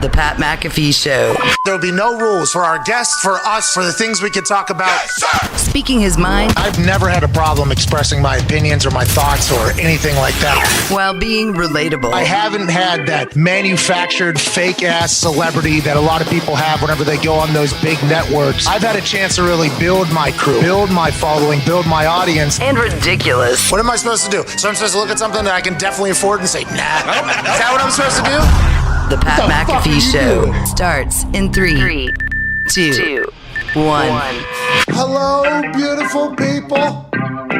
The Pat McAfee Show. There'll be no rules for our guests, for us, for the things we can talk about. Yes, speaking his mind. I've never had a problem expressing my opinions or my thoughts or anything like that. While being relatable. I haven't had that manufactured fake-ass celebrity that a lot of people have whenever they go on those big networks. I've had a chance to really build my crew, build my following, build my audience. And ridiculous. What am I supposed to do? So I'm supposed to look at something that I can definitely afford and say, nah. Is that what I'm supposed to do? The Pat McAfee Show starts in 3, 2, 1. Hello, beautiful people.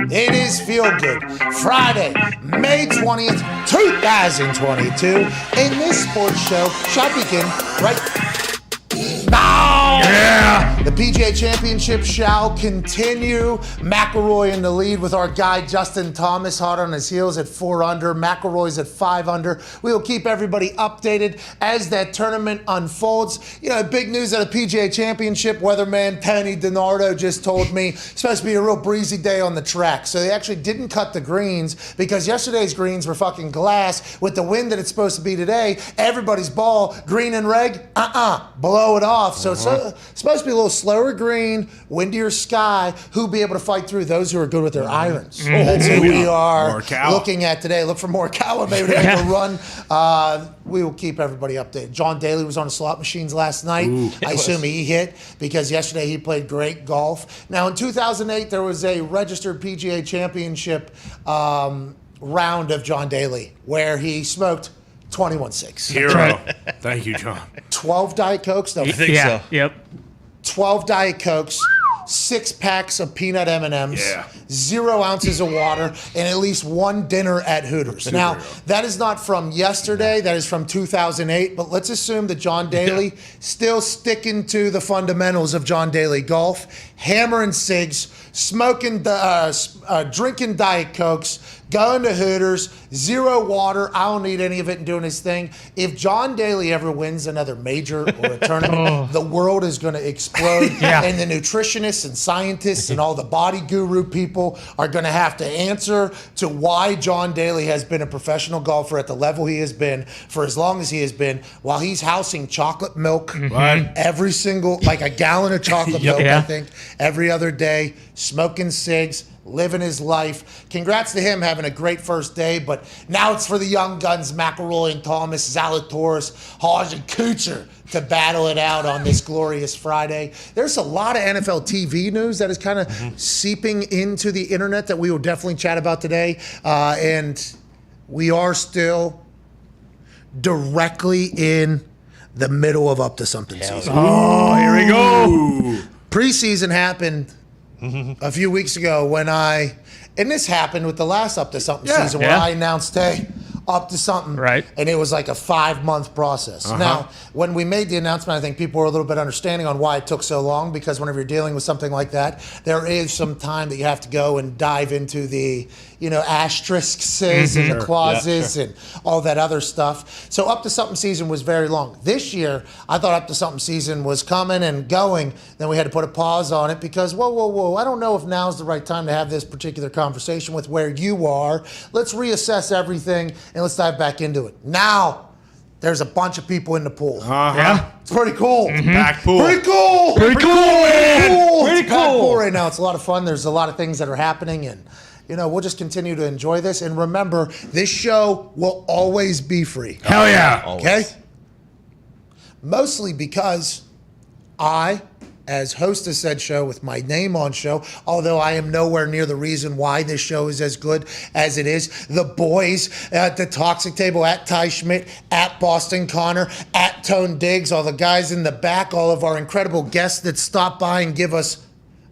It is Feel Good Friday, May 20th, 2022. And this sports show shall begin right now. Yeah. The PGA Championship shall continue. McIlroy in the lead with our guy Justin Thomas hot on his heels at 4 under. McIlroy's at 5 under. We will keep everybody updated as that tournament unfolds. You know, big news at the PGA Championship. Weatherman Penny DiNardo just told me it's supposed to be a real breezy day on the track. So they actually didn't cut the greens because yesterday's greens were fucking glass. With the wind that it's supposed to be today, everybody's ball, green and reg, blow it off. So it's supposed to be a little slower green, windier sky. Who'll be able to fight through? Those who are good with their irons. That's who we are looking at today. Look for Morikawa, maybe to have a run. We will keep everybody updated. John Daly was on the slot machines last night. I assume he hit because yesterday he played great golf. Now in 2008, there was a registered PGA Championship round of John Daly where he smoked 21-6. Hero. Thank you, John. 12 Diet Cokes. No, I think so. Yep. 12 Diet Cokes, 6 packs of peanut M&Ms, 0 ounces of water, and at least 1 dinner at Hooters. Now, that is not from yesterday. That is from 2008. But let's assume that John Daly still sticking to the fundamentals of John Daly golf, hammering cigs, smoking, drinking Diet Cokes, going to Hooters, 0 water. I don't need any of it and doing his thing. If John Daly ever wins another major or a tournament, the world is going to explode. And the nutritionists and scientists and all the body guru people are going to have to answer to why John Daly has been a professional golfer at the level he has been for as long as he has been, while he's housing chocolate milk every single, like a gallon of chocolate milk, I think, every other day, smoking cigs, living his life. Congrats to him having a great first day, but now it's for the young guns, McIlroy and Thomas, Zalatoris, Hodge and Kuchar to battle it out on this glorious Friday. There's a lot of NFL TV news that is kind of seeping into the internet that we will definitely chat about today. And we are still directly in the middle of Up to Something season. Oh, here we go. Preseason happened a few weeks ago when and this happened with the last Up to Something season where I announced, hey, Up to Something. Right. And it was like a 5-month process. Now, when we made the announcement, I think people were a little bit understanding on why it took so long, because whenever you're dealing with something like that, there is some time that you have to go and dive into the, asterisks and the clauses and all that other stuff. So Up to Something season was very long. This year, I thought Up to Something season was coming and going. Then we had to put a pause on it because, whoa, I don't know if now's the right time to have this particular conversation with where you are. Let's reassess everything and let's dive back into it. Now, there's a bunch of people in the pool. It's pretty cool. Back pool. Pretty cool. Pretty cool, man. It's back pool right now. It's a lot of fun. There's a lot of things that are happening, and we'll just continue to enjoy this. And remember, this show will always be free. Hell yeah. Okay? Mostly because I, as host of said show with my name on show, although I am nowhere near the reason why this show is as good as it is, the boys at the Toxic Table, at Ty Schmidt, at Boston Connor, at Tone Diggs, all the guys in the back, all of our incredible guests that stop by and give us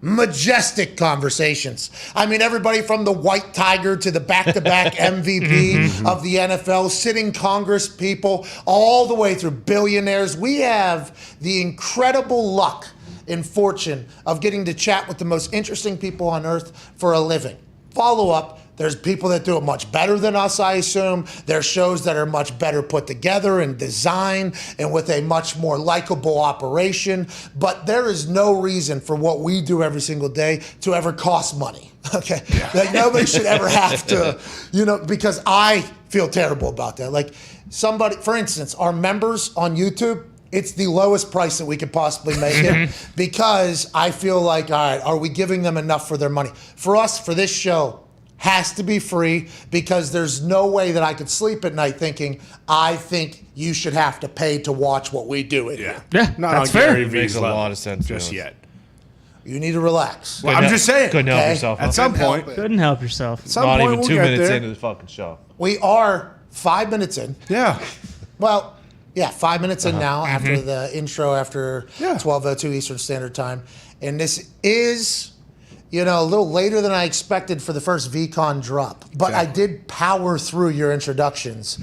majestic conversations. I mean, everybody from the White Tiger to the back-to-back MVP of the NFL, sitting Congress people, all the way through billionaires. We have the incredible luck and fortune of getting to chat with the most interesting people on earth for a living. Follow up, There's people that do it much better than us, I assume. There's shows that are much better put together and designed and with a much more likable operation. But there is no reason for what we do every single day to ever cost money. Okay? Like nobody should ever have to, because I feel terrible about that. Like somebody, for instance, our members on YouTube, it's the lowest price that we could possibly make it because I feel like, all right, are we giving them enough for their money? For us, for this show, has to be free because there's no way that I could sleep at night thinking, I think you should have to pay to watch what we do. Yeah, not that's fair. It makes a lot of sense just yet. You need to relax. Well, I'm just saying. Couldn't help yourself. At some point. Couldn't help yourself. Not even 2 minutes into the fucking show. We are 5 minutes in. Yeah. Well, 5 minutes in now after the intro, after 12:02 Eastern Standard Time. And this is, a little later than I expected for the first VCon drop. But I did power through your introductions,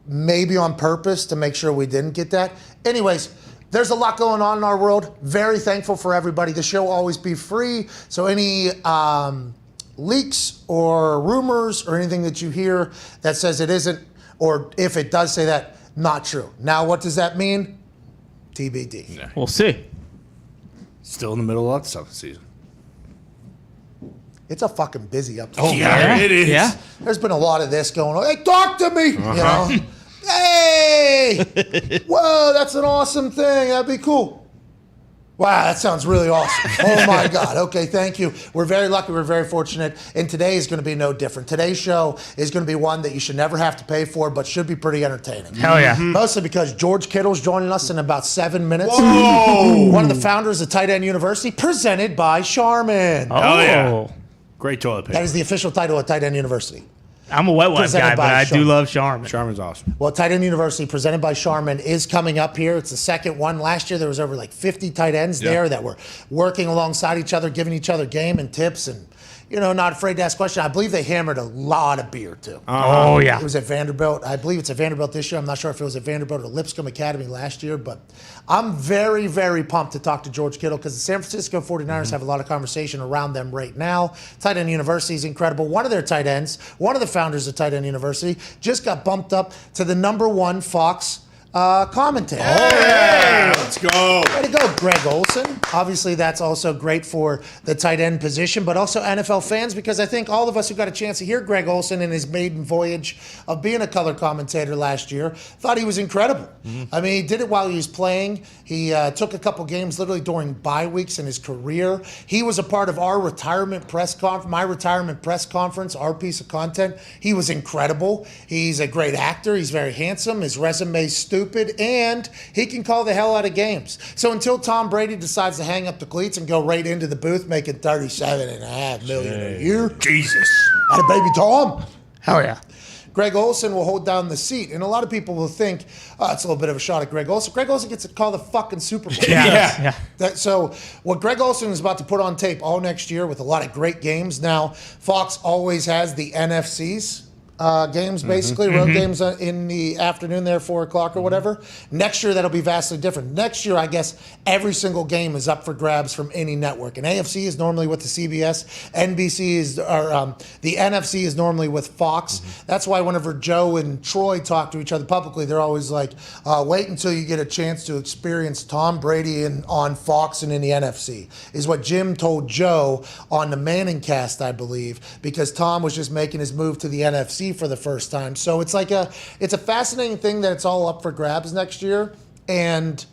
maybe on purpose to make sure we didn't get that. Anyways, there's a lot going on in our world. Very thankful for everybody. The show will always be free. So any leaks or rumors or anything that you hear that says it isn't, or if it does say that, not true. Now, what does that mean? TBD. Yeah. We'll see. Still in the middle of the season. It's a fucking busy up. Yeah, it is. Yeah. There's been a lot of this going on. Hey, talk to me. Hey, whoa, that's an awesome thing. That'd be cool. Wow, that sounds really awesome. Oh, my God. Okay, thank you. We're very lucky. We're very fortunate. And today is going to be no different. Today's show is going to be one that you should never have to pay for, but should be pretty entertaining. Hell yeah. Mostly because George Kittle's joining us in about 7 minutes. Whoa! One of the founders of Tight End University, presented by Charmin. Oh, yeah. Great toilet paper. That is the official title of Tight End University. I'm a wet wipe Presented guy, by but I Charmin. do love Charmin. Charmin's awesome. Well, Tight End University, presented by Charmin, is coming up here. It's the second one. Last year, there was over 50 tight ends there that were working alongside each other, giving each other game and tips, and not afraid to ask questions. I believe they hammered a lot of beer, too. Oh, yeah. It was at Vanderbilt. I believe it's at Vanderbilt this year. I'm not sure if it was at Vanderbilt or Lipscomb Academy last year, but I'm very, very pumped to talk to George Kittle because the San Francisco 49ers have a lot of conversation around them right now. Tight End University is incredible. One of their tight ends, one of the founders of Tight End University, just got bumped up to the #1 Fox commentator. Yeah, let's go. Way to go, Greg Olson. Obviously, that's also great for the tight end position, but also NFL fans, because I think all of us who got a chance to hear Greg Olson in his maiden voyage of being a color commentator last year thought he was incredible. I mean, he did it while he was playing. He took a couple games literally during bye weeks in his career. He was a part of our retirement press conference, my retirement press conference, our piece of content. He was incredible. He's a great actor. He's very handsome. His resume's stupid. And he can call the hell out of games. So until Tom Brady decides to hang up the cleats and go right into the booth making $37.5 million a year, Jesus. at a baby Tom, Hell yeah. Greg Olson will hold down the seat. And a lot of people will think, it's a little bit of a shot at Greg Olson. Greg Olson gets to call the fucking Super Bowl. Yeah. So what Greg Olson is about to put on tape all next year with a lot of great games. Now, Fox always has the NFCs. Games, basically, road games in the afternoon there, 4 o'clock or whatever. Next year, that'll be vastly different. Next year, I guess, every single game is up for grabs from any network. And AFC is normally with the CBS. NBC is, or the NFC is normally with Fox. That's why whenever Joe and Troy talk to each other publicly, they're always like, wait until you get a chance to experience Tom Brady on Fox and in the NFC, is what Jim told Joe on the Manning cast, I believe, because Tom was just making his move to the NFC for the first time. So it's it's a fascinating thing that it's all up for grabs next year. And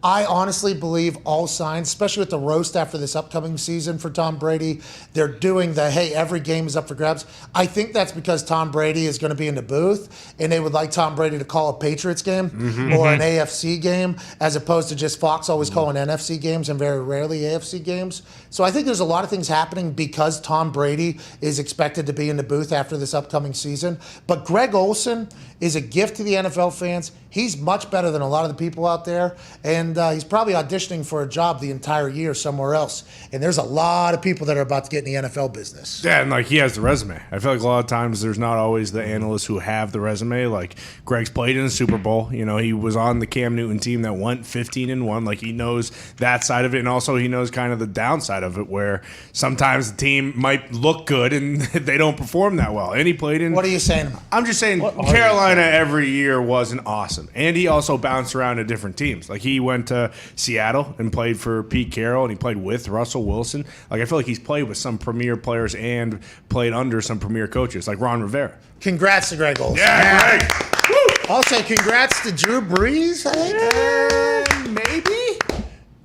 I honestly believe all signs, especially with the roast after this upcoming season for Tom Brady, they're doing the, hey, every game is up for grabs. I think that's because Tom Brady is going to be in the booth and they would like Tom Brady to call a Patriots game or an AFC game, as opposed to just Fox always calling NFC games and very rarely AFC games. So I think there's a lot of things happening because Tom Brady is expected to be in the booth after this upcoming season. But Greg Olson is a gift to the NFL fans. He's much better than a lot of the people out there. And and he's probably auditioning for a job the entire year somewhere else. And there's a lot of people that are about to get in the NFL business. Yeah, and like he has the resume. I feel like a lot of times there's not always the analysts who have the resume. Like Greg's played in the Super Bowl. You know, he was on the Cam Newton team that went 15-1. Like he knows that side of it, and also he knows kind of the downside of it, where sometimes the team might look good and they don't perform that well. And he played in. What are you saying? I'm just saying Carolina every year wasn't awesome. And he also bounced around to different teams. Like he went to Seattle and played for Pete Carroll, and he played with Russell Wilson. Like I feel like he's played with some premier players and played under some premier coaches, like Ron Rivera. Congrats to Greg Olsen. Yeah, Greg. Woo! Also, congrats to Drew Brees, I think. Maybe.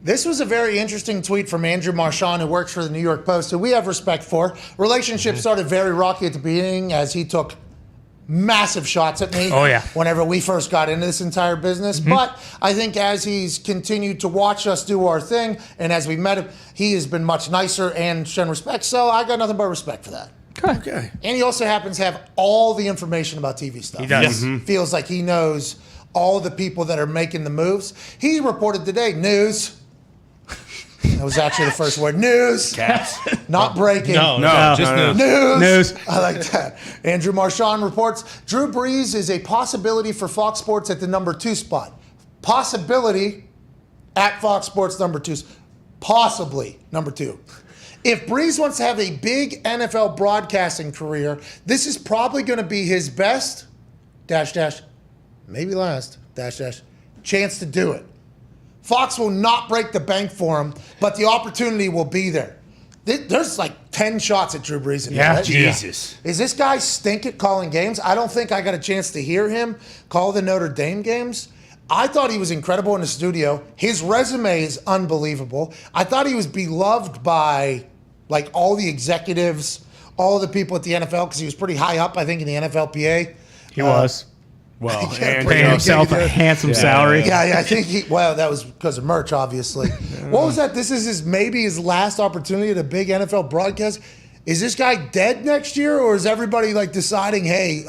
This was a very interesting tweet from Andrew Marchand, who works for the New York Post, who we have respect for. Relationship started very rocky at the beginning as he took massive shots at me whenever we first got into this entire business. But I think as he's continued to watch us do our thing, and as we met him, he has been much nicer and shown respect. So I got nothing but respect for that. Okay. And he also happens to have all the information about TV stuff. He does. Feels like he knows all the people that are making the moves. He reported today, news. That was actually the first word. News. Caps. Not breaking. No, just News. I like that. Andrew Marchand reports Drew Brees is a possibility for Fox Sports at the number 2 spot. Possibility at Fox Sports number 2. Possibly number 2. If Brees wants to have a big NFL broadcasting career, this is probably going to be his best, maybe last, chance to do it. Fox will not break the bank for him, but the opportunity will be there. There's like 10 shots at Drew Brees in here, right? Jesus. Is this guy stink at calling games? I don't think I got a chance to hear him call the Notre Dame games. I thought he was incredible in the studio. His resume is unbelievable. I thought he was beloved by like all the executives, all the people at the NFL, because he was pretty high up, I think, in the NFLPA. He was. Well, Yeah, and Paying himself a handsome salary. Yeah, I think that was because of merch, obviously. What was that? This is maybe his last opportunity at a big NFL broadcast. Is this guy dead next year, or is everybody like deciding, hey,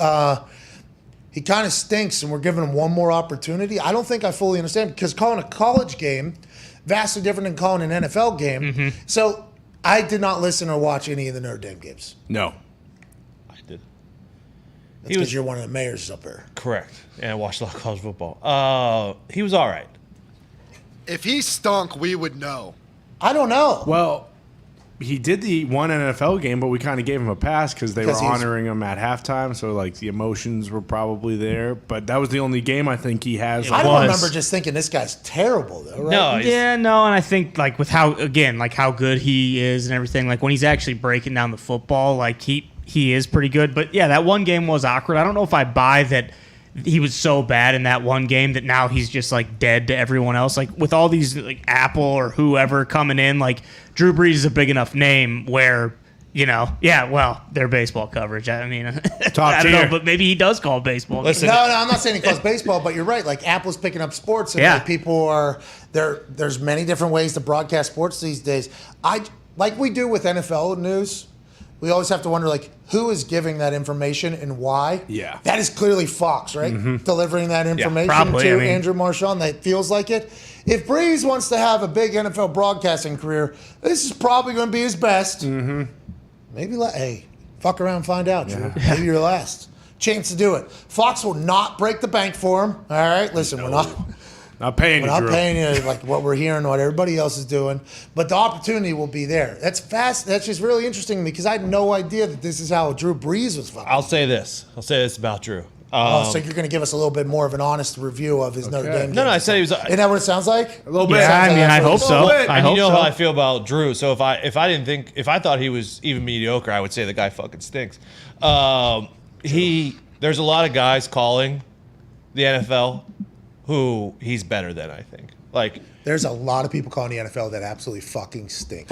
he kind of stinks and we're giving him one more opportunity? I don't think I fully understand, because calling a college game vastly different than calling an NFL game. So I did not listen or watch any of the Notre Dame games. No. I did. That's because you're one of the mayors up there. Correct. And I watched a lot of college football. He was all right. If he stunk, we would know. I don't know. Well, he did the one NFL game, but we kind of gave him a pass because they were Because he was- honoring him at halftime. So, like, the emotions were probably there. But that was the only game I think he has. I don't was. remember just thinking this guy's terrible, though, right? No, Yeah, no, and I think like with how good he is and everything, like when he's actually breaking down the football, like he is pretty good. But yeah, that one game was awkward. I don't know if I buy that he was so bad in that one game that now he's just like dead to everyone else. Like with all these like Apple or whoever coming in, like Drew Brees is a big enough name where, their baseball coverage. I mean, I don't know, but maybe he does call baseball. Listen, No, I'm not saying he calls baseball, but you're right. Like Apple's picking up sports, and like, people are there. There's many different ways to broadcast sports these days. Like we do with NFL news. We always have to wonder, like, who is giving that information and why? Yeah. That is clearly Fox, right? Delivering that information probably, to I mean- Andrew Marchand. That feels like it. If Brees wants to have a big NFL broadcasting career, this is probably going to be his best. Maybe fuck around and find out, Drew. Maybe your last chance to do it. Fox will not break the bank for him. All right, listen, we're Not paying we're you, not Drew. paying you like what we're hearing, what everybody else is doing, but the opportunity will be there. That's fast. That's just really interesting to me because I had no idea that this is how Drew Brees was fucking. I'll say this about Drew. So you're going to give us a little bit more of an honest review of his Notre Dame game. No, I said he was. Isn't that what it sounds like? A little bit. Yeah, I mean, I hope so. I And hope you know so. how I feel about Drew. So if I thought he was even mediocre, I would say the guy fucking stinks. There's a lot of guys calling the NFL who he's better than, I think. Like There's a lot of people calling the NFL that absolutely fucking stink.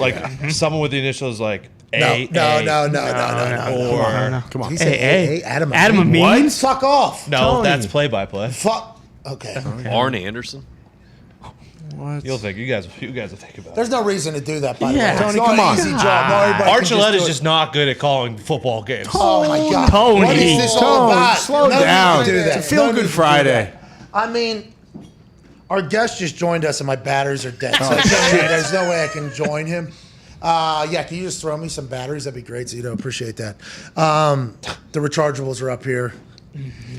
someone with the initials like no. or Come on. He said, hey, Adam Amin? What? Fuck off. no, that's play-by-play. Fuck. Okay. Arn Anderson. You'll think you guys will think about it. There's no reason to do that, by the way. Yeah. It's Tony, not come an on. easy job. Not everybody can Archuleta do is it. just not good at calling football games. Oh my God. Tony. What is this all about? Slow No need down. to do that. It's a feel-good No need to do Friday. that. I mean, Our guest just joined us and my batteries are dead. So there's no way I can join him. Yeah, can you just throw me some batteries? That'd be great, Zito. Appreciate that. The rechargeables are up here.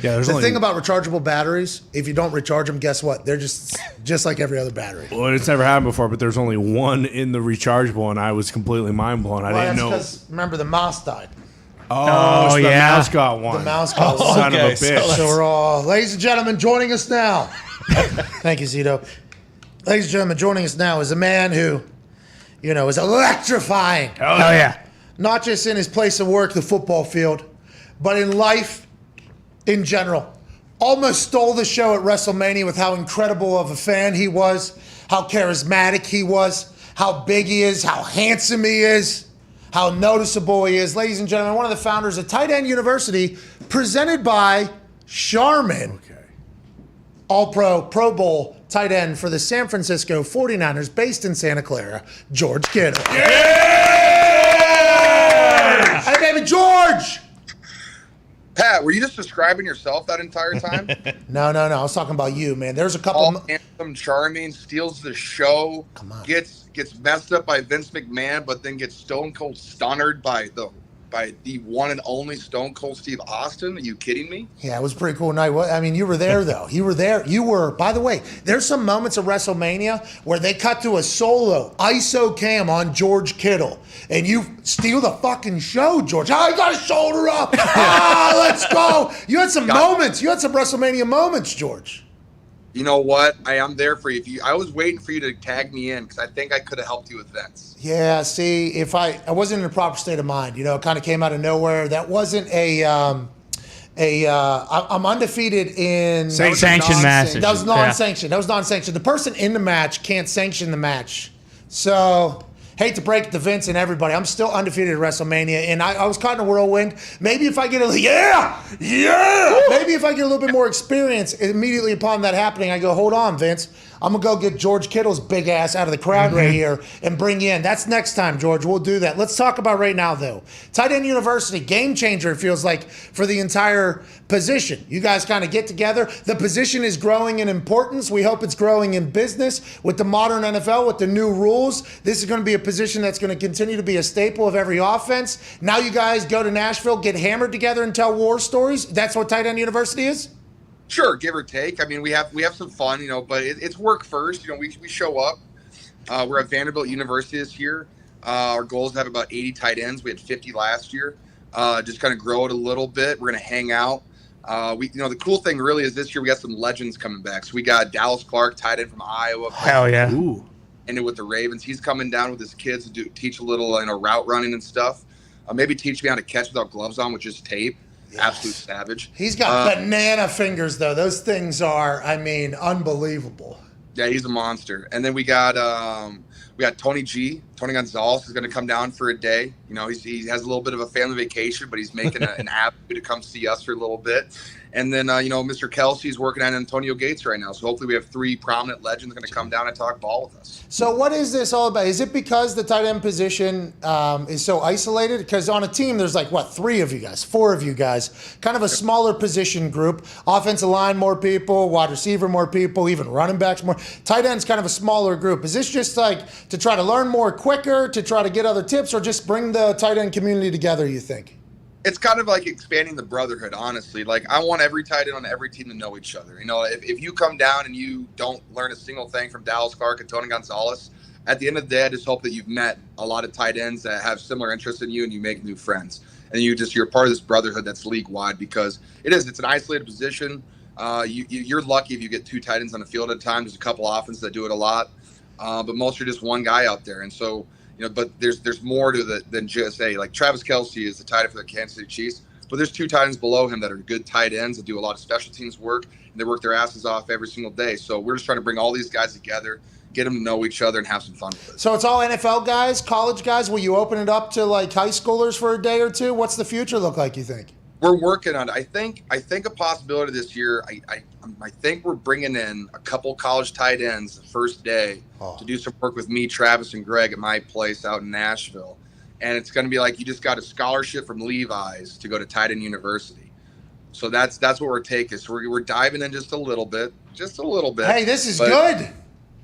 Yeah, the thing about rechargeable batteries, if you don't recharge them, guess what? They're just like every other battery. Well, it's never happened before, but there's only one in the rechargeable, and I was completely mind blown. I didn't know. Remember, the mouse died. Oh, so the mouse got one. The mouse got one. Son of a bitch. So we're all, ladies and gentlemen, joining us now. Thank you, Zito. Ladies and gentlemen, joining us now is a man who, is electrifying. Oh yeah. Not just in his place of work, the football field, but in life in general. Almost stole the show at WrestleMania with how incredible of a fan he was, how charismatic he was, how big he is, how handsome he is, how noticeable he is. Ladies and gentlemen, one of the founders of Tight End University, presented by Charmin. Okay. All-Pro, Pro Bowl tight end for the San Francisco 49ers, based in Santa Clara, George Kittle. Yeah! Hey, baby, George! Pat, were you just describing yourself that entire time? No. I was talking about you, man. There's a couple. All handsome, charming, steals the show. Come on. Gets messed up by Vince McMahon, but then gets stone cold stunnered by the one and only Stone Cold Steve Austin. Are you kidding me? Yeah, it was a pretty cool night. I mean, you were there, though. You were there. By the way, there's some moments of WrestleMania where they cut to a solo ISO cam on George Kittle, and you steal the fucking show, George. He got his shoulder up. Let's go. You had some moments. You had some WrestleMania moments, George. You know what? I am there for you. I was waiting for you to tag me in because I think I could have helped you with Vince. Yeah, see, if I wasn't in a proper state of mind, it kind of came out of nowhere. That wasn't I'm undefeated in sanctioned matches. That was non-sanctioned. That was non-sanctioned. The person in the match can't sanction the match. So, hate to break it to Vince and everybody, I'm still undefeated at WrestleMania, and I was caught in a whirlwind. Maybe if I get maybe if I get a little bit more experience immediately upon that happening, I go, hold on, Vince. I'm going to go get George Kittle's big ass out of the crowd right here and bring you in. That's next time, George. We'll do that. Let's talk about right now, though. Tight End University, game changer, it feels like, for the entire position. You guys kind of get together. The position is growing in importance. We hope it's growing in business with the modern NFL, with the new rules. This is going to be a position that's going to continue to be a staple of every offense. Now you guys go to Nashville, get hammered together, and tell war stories. That's what Tight End University is? Sure, give or take. I mean, we have some fun, but it's work first. We show up. We're at Vanderbilt University this year. Our goal is to have about 80 tight ends. We had 50 last year. Just kind of grow it a little bit. We're going to hang out. The cool thing really is this year we got some legends coming back. So we got Dallas Clark, tight end from Iowa. Hell yeah. Ooh. Ended with the Ravens. He's coming down with his kids to teach a little, route running and stuff. Maybe teach me how to catch without gloves on with just tape. Yes. Absolute savage. He's got banana fingers, though. Those things are, unbelievable. Yeah, he's a monster. And then we got Tony G. Tony Gonzalez is going to come down for a day. He has a little bit of a family vacation, but he's making an app to come see us for a little bit. And then, Mr. Kelsey's working on Antonio Gates right now. So hopefully we have 3 prominent legends going to come down and talk ball with us. So what is this all about? Is it because the tight end position is so isolated? Because on a team, there's 3 of you guys, 4 of you guys, kind of a smaller position group. Offensive line, more people, wide receiver, more people, even running backs, more. Tight end's kind of a smaller group. Is this just to try to learn more quicker, to try to get other tips, or just bring the tight end community together, you think? It's kind of like expanding the brotherhood, honestly. I want every tight end on every team to know each other. If you come down and you don't learn a single thing from Dallas Clark and Tony Gonzalez, at the end of the day, I just hope that you've met a lot of tight ends that have similar interests in you and you make new friends. And you're part of this brotherhood that's league-wide because it's an isolated position. You're lucky if you get 2 tight ends on the field at a time. There's a couple offenses that do it a lot. But most are just one guy out there. And so, but there's more to that than just Travis Kelce is the tight end for the Kansas City Chiefs, but there's 2 tight ends below him that are good tight ends that do a lot of special teams work, and they work their asses off every single day. So we're just trying to bring all these guys together, get them to know each other, and have some fun with it. So it's all NFL guys, college guys. Will you open it up to high schoolers for a day or two? What's the future look like, you think? We're working on it. I think a possibility this year. I think we're bringing in a couple college tight ends the first day to do some work with me, Travis, and Greg at my place out in Nashville. And it's going to be you just got a scholarship from Levi's to go to Tight End University. So that's what we're taking. So we're diving in just a little bit. Hey, this is good.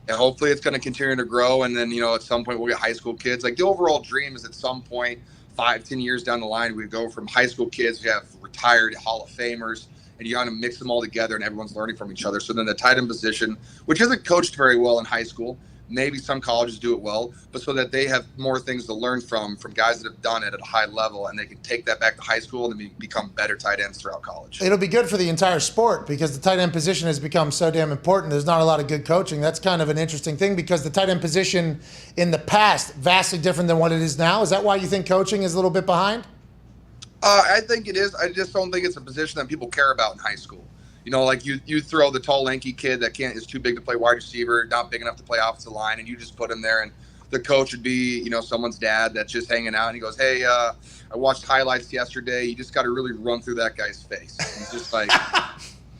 And hopefully it's going to continue to grow. And then, at some point we'll get high school kids. Like, the overall dream is at some point, 5-10 years down the line, we go from high school kids, we have retired Hall of Famers, and you want to mix them all together and everyone's learning from each other. So then the tight end position, which isn't coached very well in high school, maybe some colleges do it well, but so that they have more things to learn from guys that have done it at a high level, and they can take that back to high school and then become better tight ends throughout college. It'll be good for the entire sport because the tight end position has become so damn important. There's not a lot of good coaching. That's kind of an interesting thing because the tight end position in the past, vastly different than what it is now. Is that why you think coaching is a little bit behind? I think it is. I just don't think it's a position that people care about in high school. Like you throw the tall, lanky kid that is too big to play wide receiver, not big enough to play offensive line, and you just put him there, and the coach would be, someone's dad that's just hanging out, and he goes, "Hey, I watched highlights yesterday. You just got to really run through that guy's face." And it's just like,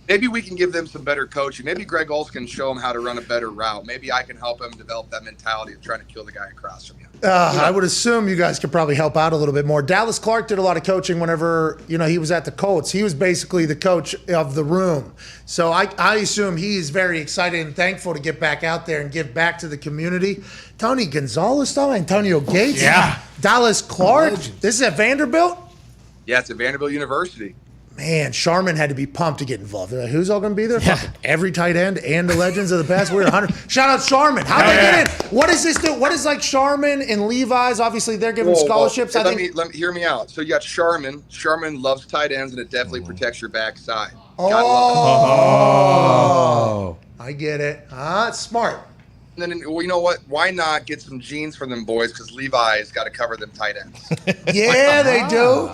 maybe we can give them some better coaching. Maybe Greg Olson can show them how to run a better route. Maybe I can help him develop that mentality of trying to kill the guy across from you. I would assume you guys could probably help out a little bit more. Dallas Clark did a lot of coaching whenever, he was at the Colts. He was basically the coach of the room. So I assume he is very excited and thankful to get back out there and give back to the community. Tony Gonzalez, though, Antonio Gates. Yeah. Dallas Clark. This is at Vanderbilt? Yeah, it's at Vanderbilt University. Man, Sharman had to be pumped to get involved. They're like, who's all going to be there? Yeah. Fucking every tight end and the legends of the past. We're 100. Shout out Sharman. How they get in? What is this do? What is like Sharman and Levi's? Obviously, they're giving scholarships. Let me hear me out. So you got Sharman. Sharman loves tight ends, and it definitely protects your backside. Oh, I get it. It's smart. And then, well, you know what? Why not get some jeans for them boys? Because Levi's got to cover them tight ends. Yeah, they do.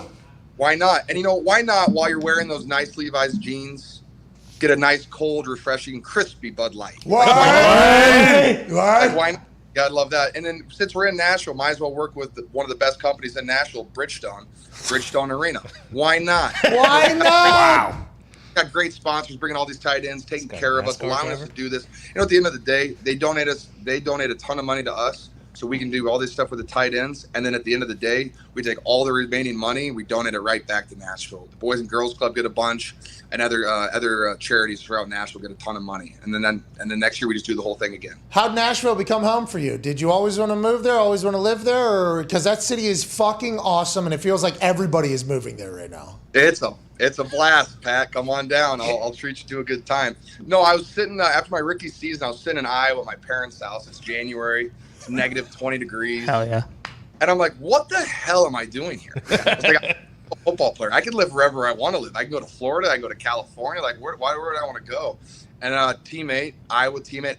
Why not? And why not, while you're wearing those nice Levi's jeans, get a nice, cold, refreshing, crispy Bud Light? Why? Why not? Gotta love that. And then since we're in Nashville, might as well work with one of the best companies in Nashville, Bridgestone Arena. Why not? Why not? Wow. Got great sponsors bringing all these tight ends, taking care of us, allowing us to do this. At the end of the day, they donate a ton of money to us so we can do all this stuff with the tight ends. And then at the end of the day, we take all the remaining money, we donate it right back to Nashville. The Boys and Girls Club get a bunch, and other charities throughout Nashville get a ton of money. And then next year we just do the whole thing again. How'd Nashville become home for you? Did you always want to move there? Always want to live there? Or because that city is fucking awesome, and it feels like everybody is moving there right now. It's a blast, Pat. Come on down. I'll treat you to a good time. No, I was sitting after my rookie season. I was sitting in Iowa at my parents' house. It's January. It's negative 20 degrees. Hell yeah. And I'm like, what the hell am I doing here? I was like, I'm a football player. I can live wherever I want to live. I can go to Florida. I can go to California. Like, where would I want to go? And Iowa teammate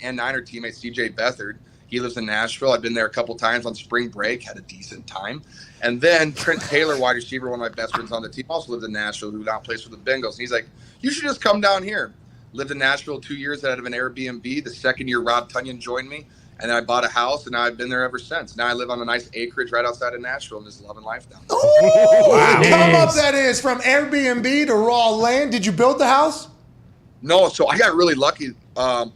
and Niner teammate, CJ Beathard, he lives in Nashville. I've been there a couple times on spring break, had a decent time. And then Trent Taylor, wide receiver, one of my best friends on the team, also lives in Nashville, who now plays for the Bengals. And he's like, you should just come down here. Lived in Nashville 2 years out of an Airbnb. The second year, Rob Tunyon joined me. And then I bought a house, and I've been there ever since. Now I live on a nice acreage right outside of Nashville and just loving life down there. Wow. Come up, that is, from Airbnb to raw land. Did you build the house? No, so I got really lucky. The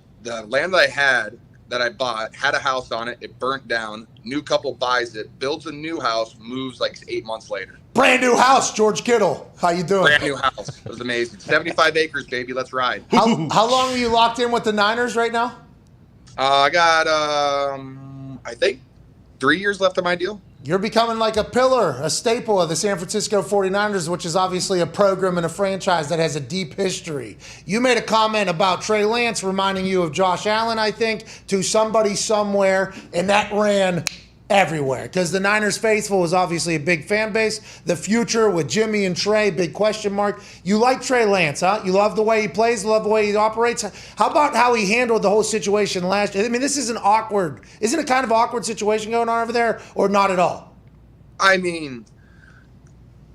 land that I bought had a house on it. It burnt down. New couple buys it, builds a new house, moves like 8 months later. Brand new house, George Kittle. How you doing? Brand new house. It was amazing. 75 acres, baby. Let's ride. How long are you locked in with the Niners right now? I got, I think, 3 years left of my deal. You're becoming like a pillar, a staple of the San Francisco 49ers, which is obviously a program and a franchise that has a deep history. You made a comment about Trey Lance reminding you of Josh Allen, I think, to somebody somewhere, and that ran everywhere because the Niners faithful is obviously a big fan base. The future with Jimmy and Trey, big question mark. You like Trey Lance, huh? You love the way he plays, love the way he operates. How about how he handled the whole situation last year? I mean, this isn't it a kind of awkward situation going on over there, or not at all? I mean,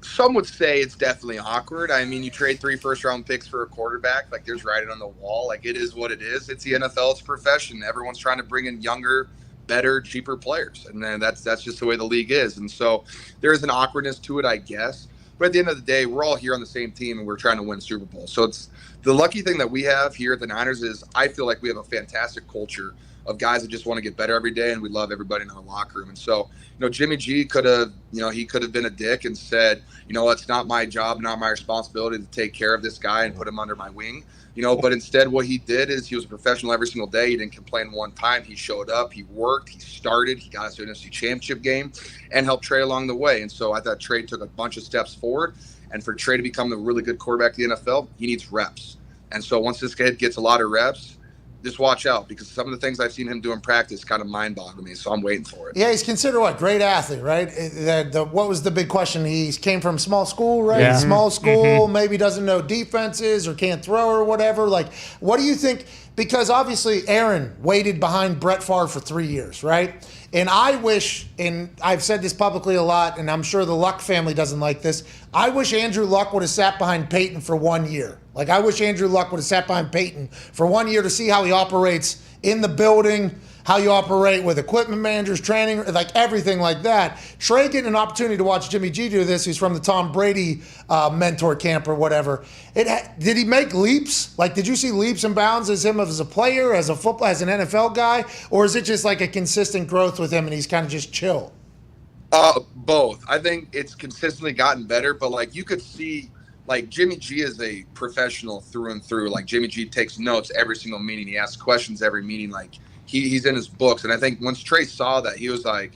some would say it's definitely awkward. I mean, you trade 3 first-round picks for a quarterback. Like, there's writing on the wall. Like, it is what it is. It's the NFL. It's a profession. Everyone's trying to bring in younger, better, cheaper players, and then that's just the way the league is. And so there is an awkwardness to it, I guess. But at the end of the day, we're all here on the same team, and we're trying to win Super Bowl. So it's the lucky thing that we have here at the Niners is I feel like we have a fantastic culture of guys that just want to get better every day, and we love everybody in our locker room. And so, Jimmy G could have, he could have been a dick and said, it's not my job, not my responsibility to take care of this guy and put him under my wing. But instead what he did is he was a professional every single day. He didn't complain one time. He showed up, he worked, he started, he got us to an NFC Championship game and helped Trey along the way. And so I thought Trey took a bunch of steps forward. And for Trey to become a really good quarterback in the NFL, he needs reps. And so once this kid gets a lot of reps, just watch out, because some of the things I've seen him do in practice kind of mind-boggle me. So I'm waiting for it. Yeah, he's considered what? Great athlete, right? What was the big question? He came from small school, right? Yeah. Small school, maybe doesn't know defenses or can't throw or whatever. Like, what do you think? Because obviously Aaron waited behind Brett Favre for 3 years, right? And I wish, and I've said this publicly a lot, and I'm sure the Luck family doesn't like this, I wish Andrew Luck would have sat behind Peyton for 1 year. Like, I wish Andrew Luck would have sat behind Peyton for 1 year to see how he operates in the building, how you operate with equipment managers, training, like everything like that. Trey getting an opportunity to watch Jimmy G do this, who's from the Tom Brady mentor camp or whatever. Did he make leaps? Like, did you see leaps and bounds as him as a player, as a football, as an NFL guy? Or is it just like a consistent growth with him and he's kind of just chill? Both. I think it's consistently gotten better, but like you could see, like Jimmy G is a professional through and through. Like Jimmy G takes notes every single meeting. He asks questions every meeting. Like he's in his books. And I think once Trey saw that, he was like,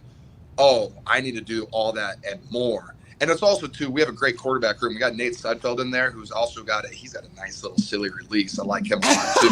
oh, I need to do all that and more. And it's also, too, we have a great quarterback room. We got Nate Sudfeld in there, who's also he's got a nice little silly release. I like him a lot, too.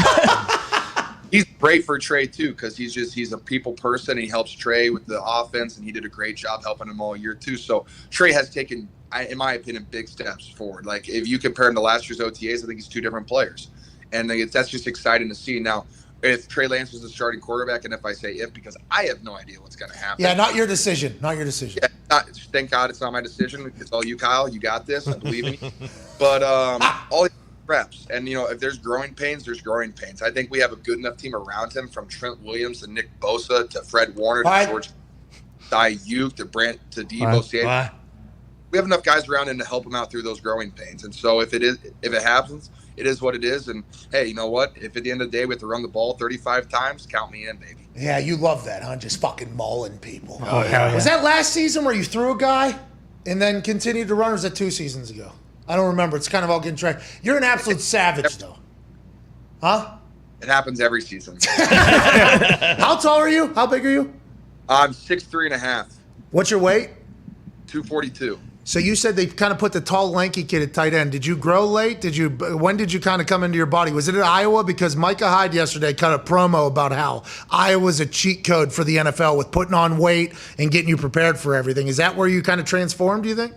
He's great for Trey, too, because he's a people person. He helps Trey with the offense, and he did a great job helping him all year, too. So Trey has taken, in my opinion, big steps forward. Like, if you compare him to last year's OTAs, I think he's two different players. And that's just exciting to see. Now, if Trey Lance was the starting quarterback, and if I say if, because I have no idea what's going to happen. Yeah, not your decision. Not your decision. Yeah, thank God it's not my decision. It's all you, Kyle. You got this. I believe me. But all reps. And, if there's growing pains, there's growing pains. I think we have a good enough team around him, from Trent Williams to Nick Bosa to Fred Warner to George Ayuk to Brent to Deebo Samuel. We have enough guys around him to help him out through those growing pains. And so if it happens, it is what it is. And hey, you know what? If at the end of the day we have to run the ball 35 times, count me in, baby. Yeah, you love that, huh? Just fucking mauling people. Oh, hell yeah. Was that last season where you threw a guy and then continued to run, or was that 2 seasons ago? I don't remember. It's kind of all getting tracked. You're an absolute savage, though. Huh? It happens every season. How tall are you? How big are you? I'm 6'3.5". What's your weight? 242. So you said they kind of put the tall, lanky kid at tight end. Did you grow late? When did you kind of come into your body? Was it at Iowa? Because Micah Hyde yesterday cut a promo about how Iowa's a cheat code for the NFL with putting on weight and getting you prepared for everything. Is that where you kind of transformed, do you think?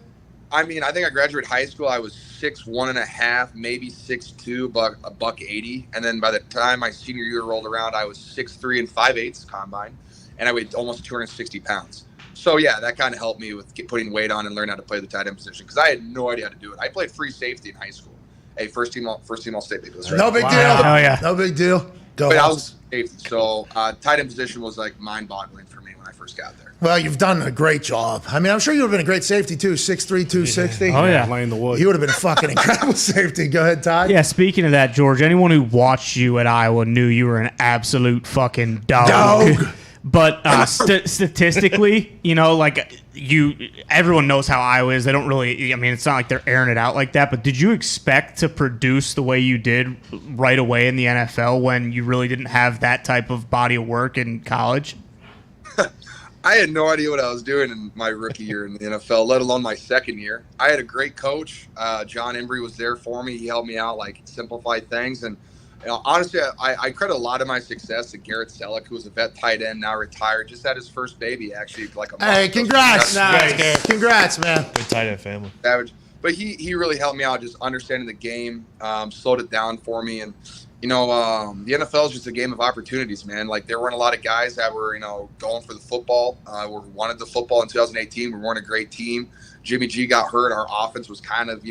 I mean, I think I graduated high school. I was 6'1.5", maybe 6'2", $180. And then by the time my senior year rolled around, I was 6'3" and 5/8 combine, and I weighed almost 260 pounds. So, yeah, that kind of helped me with putting weight on and learn how to play the tight end position, because I had no idea how to do it. I played free safety in high school. Hey, first team All-State, baby. No big deal. Oh, yeah. No big deal. Go. But I was safety, so tight end position was like mind-boggling for me when I first got there. Well, you've done a great job. I mean, I'm sure you would have been a great safety, too. 6'3", 260. Oh, yeah. Laying the wood. You would have been a fucking incredible safety. Go ahead, Ty. Yeah, speaking of that, George, anyone who watched you at Iowa knew you were an absolute fucking dog. But statistically, everyone knows how Iowa is. They don't really, it's not like they're airing it out like that. But did you expect to produce the way you did right away in the NFL when you really didn't have that type of body of work in college? I had no idea what I was doing in my rookie year in the NFL, let alone my second year. I had a great coach. John Embry was there for me. He helped me out, simplify things. And honestly, I credit a lot of my success to Garrett Selleck, who was a vet tight end, now retired. Just had his first baby, actually, a month ago. Hey, congrats. Nice. Congrats, man. Good tight end family. Savage. But he really helped me out, just understanding the game, slowed it down for me. And, the NFL is just a game of opportunities, man. There weren't a lot of guys that were, going for the football, or wanted the football in 2018. We weren't a great team. Jimmy G got hurt. Our offense was kind of,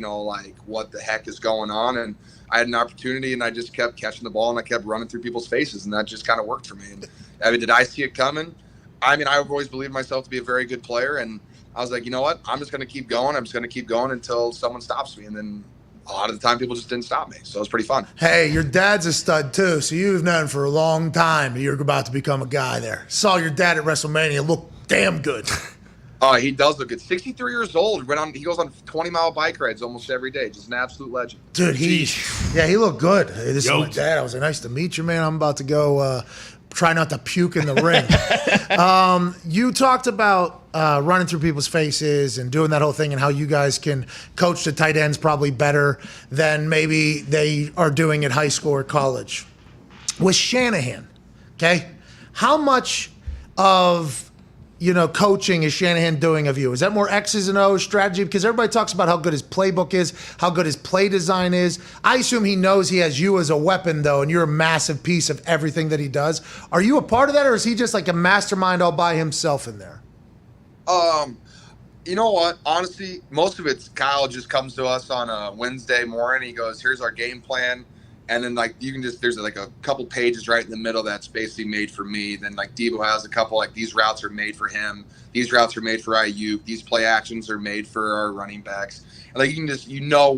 what the heck is going on? And I had an opportunity, and I just kept catching the ball, and I kept running through people's faces, and that just kind of worked for me. And did I see it coming? I've always believed myself to be a very good player, and I was like, you know what? I'm just going to keep going. I'm just going to keep going until someone stops me. And then a lot of the time people just didn't stop me. So it was pretty fun. Hey, your dad's a stud too, so you've known for a long time that you're about to become a guy there. Saw your dad at WrestleMania look damn good. Oh, he does look good. 63 years old. He goes on 20-mile bike rides almost every day. Just an absolute legend. Dude, he looked good. Hey, this is my dad. I was like, nice to meet you, man. I'm about to go try not to puke in the ring. You talked about running through people's faces and doing that whole thing and how you guys can coach the tight ends probably better than maybe they are doing at high school or college. With Shanahan, okay, how much of coaching is Shanahan doing of you? Is that more X's and O's strategy? Because everybody talks about how good his playbook is, how good his play design is. I assume he knows he has you as a weapon, though, and you're a massive piece of everything that he does. Are you a part of that, or is he just like a mastermind all by himself in there? You know what? Honestly, most of it's Kyle just comes to us on a Wednesday morning. He goes, here's our game plan. And then, there's like a couple pages right in the middle that's basically made for me. Then, Debo has a couple, these routes are made for him. These routes are made for Ayuk. These play actions are made for our running backs. And, you can just,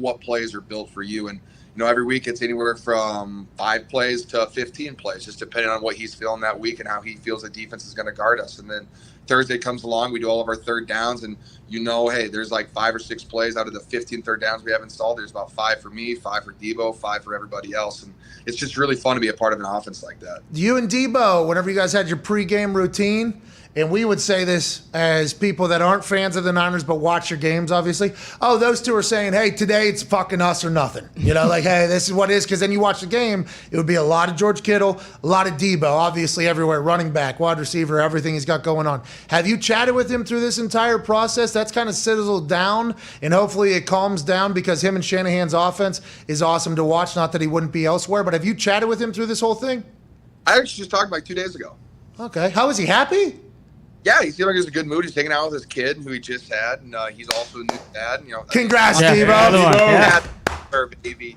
what plays are built for you. And, every week it's anywhere from 5 plays to 15 plays, just depending on what he's feeling that week and how he feels the defense is going to guard us. And then Thursday comes along, we do all of our third downs, and hey, there's 5 or 6 plays out of the 15 third downs we have installed. There's about 5 for me, 5 for Debo, 5 for everybody else. And it's just really fun to be a part of an offense like that. You and Debo, whenever you guys had your pregame routine, and we would say this as people that aren't fans of the Niners but watch your games, obviously. Oh, those two are saying, hey, today it's fucking us or nothing. Hey, this is what it is. Because then you watch the game, it would be a lot of George Kittle, a lot of Debo, obviously everywhere, running back, wide receiver, everything he's got going on. Have you chatted with him through this entire process? That's kind of settled down, and hopefully it calms down because him and Shanahan's offense is awesome to watch. Not that he wouldn't be elsewhere, but have you chatted with him through this whole thing? I actually just talked 2 days ago. Okay. How is he? Happy? Yeah, he seemed like he was in a good mood. He's hanging out with his kid, who he just had, and he's also a new dad. Congrats, Steve-O. Yeah. Baby.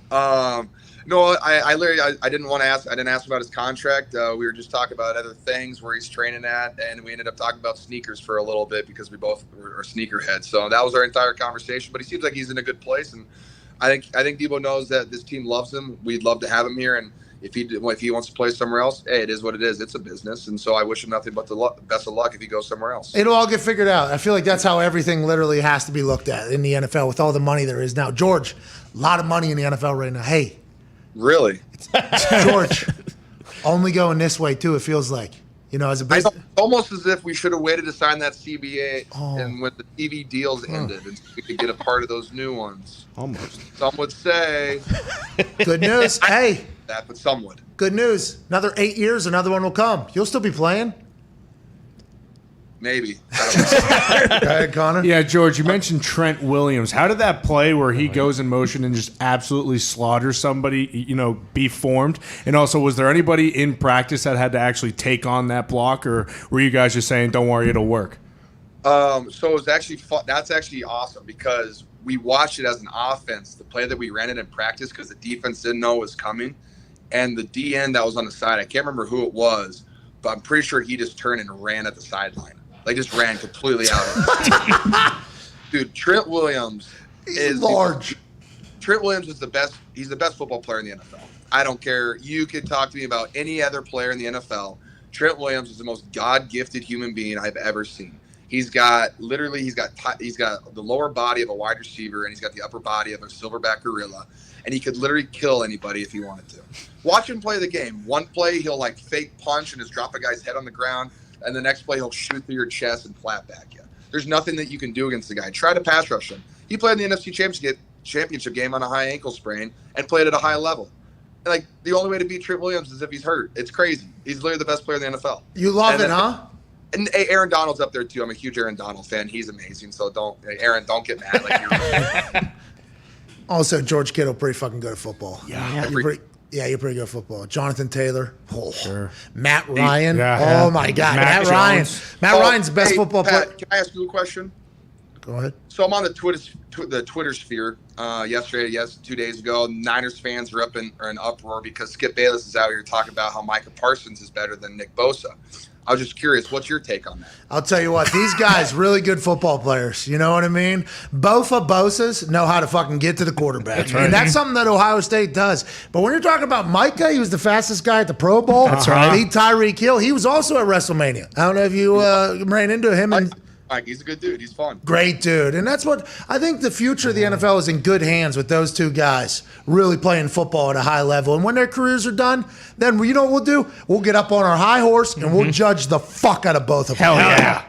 No, I literally I didn't want to ask. I didn't ask about his contract. We were just talking about other things where he's training at, and we ended up talking about sneakers for a little bit because we both are sneakerheads. So that was our entire conversation. But he seems like he's in a good place, and I think Debo knows that this team loves him. We'd love to have him here, and if he wants to play somewhere else, hey, it is what it is. It's a business, and so I wish him nothing but the best of luck if he goes somewhere else. It'll all get figured out. I feel like that's how everything literally has to be looked at in the NFL with all the money there is now. George, a lot of money in the NFL right now. Hey. Really? George, only going this way, too, it feels like. As a business. Almost as if we should have waited to sign that CBA and when the TV deals ended, and so we could get a part of those new ones. Almost. Some would say. Good news. Hey. That, but some would. Good news. Another 8 years, another one will come. You'll still be playing. Maybe. I don't know. Go ahead, Connor. Yeah, George, you mentioned Trent Williams. How did that play where he goes in motion and just absolutely slaughters somebody, be formed? And also, was there anybody in practice that had to actually take on that block, or were you guys just saying, don't worry, it'll work? So it was actually fun. That's actually awesome because we watched it as an offense, the play that we ran it in practice because the defense didn't know it was coming. And the DN that was on the side, I can't remember who it was, but I'm pretty sure he just turned and ran at the sideline. Just ran completely out of it. Dude, Trent Williams is large. Trent Williams is the best. He's the best football player in the NFL. I don't care. You could talk to me about any other player in the NFL. Trent Williams is the most God-gifted human being I've ever seen. He's got the lower body of a wide receiver, and he's got the upper body of a silverback gorilla, and he could literally kill anybody if he wanted to. Watch him play the game. One play, he'll fake punch and just drop a guy's head on the ground. And the next play, he'll shoot through your chest and flat back you. There's nothing that you can do against the guy. Try to pass rush him. He played in the NFC Championship game on a high ankle sprain and played at a high level. And the only way to beat Trent Williams is if he's hurt. It's crazy. He's literally the best player in the NFL. You love it, huh? And Aaron Donald's up there too. I'm a huge Aaron Donald fan. He's amazing. So don't get mad. Also, George Kittle, pretty fucking good at football. Yeah. You're pretty good at football. Jonathan Taylor. Oh, Sure. Matt Ryan. Yeah. Oh, my God. Matt Mac Ryan. Jones. Matt Ryan's the best football player. Can I ask you a question? Go ahead. So I'm on the Twitter sphere yesterday, 2 days ago. Niners fans are in uproar because Skip Bayless is out here talking about how Micah Parsons is better than Nick Bosa. I was just curious, what's your take on that? I'll tell you what, these guys, really good football players. You know what I mean? Bosas know how to fucking get to the quarterback. That's right. And that's something that Ohio State does. But when you're talking about Micah, he was the fastest guy at the Pro Bowl. That's right. Beat Tyreek Hill. He was also at WrestleMania. I don't know if you ran into him. Mike, he's a good dude. He's fun. Great dude. And that's what I think the future of the NFL is in good hands with those two guys really playing football at a high level. And when their careers are done, then you know what we'll do? We'll get up on our high horse and we'll judge the fuck out of both of them. Hell yeah.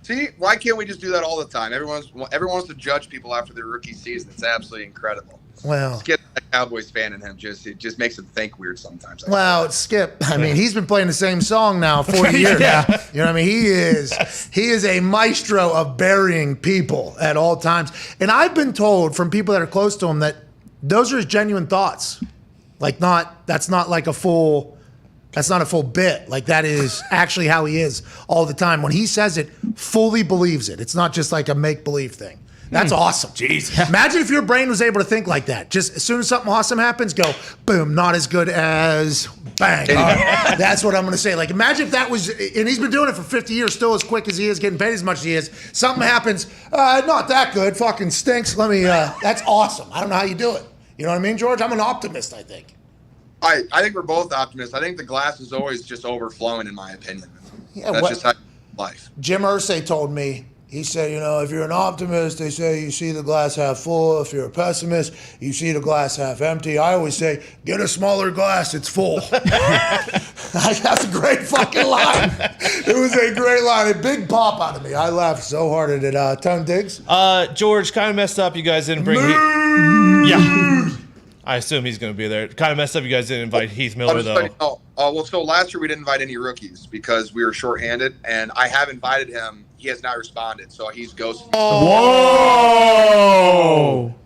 See, why can't we just do that all the time? Everyone wants to judge people after their rookie season. It's absolutely incredible. Well, Skip, a Cowboys fan in him, it just makes him think weird sometimes. Well, Skip, I mean, he's been playing the same song now 40 years. Yeah. You know what I mean? He is a maestro of burying people at all times. And I've been told from people that are close to him that those are his genuine thoughts. That's not a full bit. Like, that is actually how he is all the time. When he says it, fully believes it. It's not just like a make-believe thing. That's awesome. Jesus. Imagine if your brain was able to think like that. Just as soon as something awesome happens, go, boom, not as good as bang. That's what I'm going to say. Like, imagine if that was, and he's been doing it for 50 years, still as quick as he is, getting paid as much as he is. Something happens, not that good, fucking stinks. That's awesome. I don't know how you do it. You know what I mean, George? I'm an optimist, I think. I think we're both optimists. I think the glass is always just overflowing, in my opinion. Yeah, That's just how life. Jim Irsay told me, he said, if you're an optimist, they say you see the glass half full. If you're a pessimist, you see the glass half empty. I always say, get a smaller glass, it's full. That's a great fucking line. It was a great line. A big pop out of me. I laughed so hard at it. Tone Diggs? George, kind of messed up. You guys didn't bring Yeah. I assume he's going to be there. Kind of messed up. You guys didn't invite Heath Miller, though. So last year we didn't invite any rookies because we were shorthanded, and I have invited him. He has not responded, so he's ghosted. Whoa!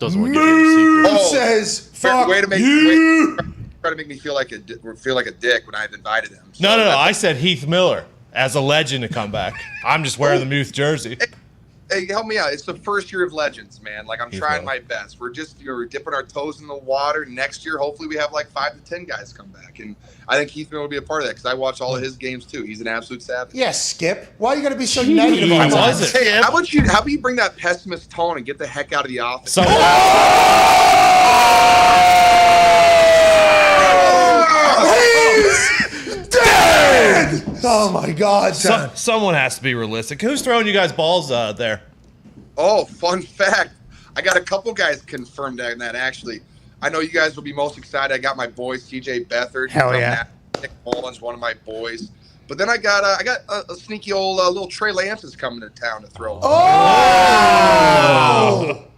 Doesn't want to give you the secret. Says, fuck way to make you. try to make me feel like a dick when I've invited him. So No. I said Heath Miller as a legend to come back. I'm just wearing the Muth jersey. Hey, help me out. It's the first year of legends, man. Like, I'm trying my best. We're just dipping our toes in the water. Next year, hopefully, we have like 5 to 10 guys come back. And I think Heath Miller will be a part of that because I watch all of his games, too. He's an absolute savage. Yeah, Skip. Why are you going to be so negative all the time? Hey, how about you bring that pessimist tone and get the heck out of the office? So, Dead! Oh, my God, son. someone has to be realistic. Who's throwing you guys balls there? Oh, fun fact. I got a couple guys confirmed on that, actually. I know you guys will be most excited. I got my boy, CJ Beathard. Hell yeah. Nick Mullins, one of my boys. But then I got a sneaky old little Trey Lance is coming to town to throw. Oh!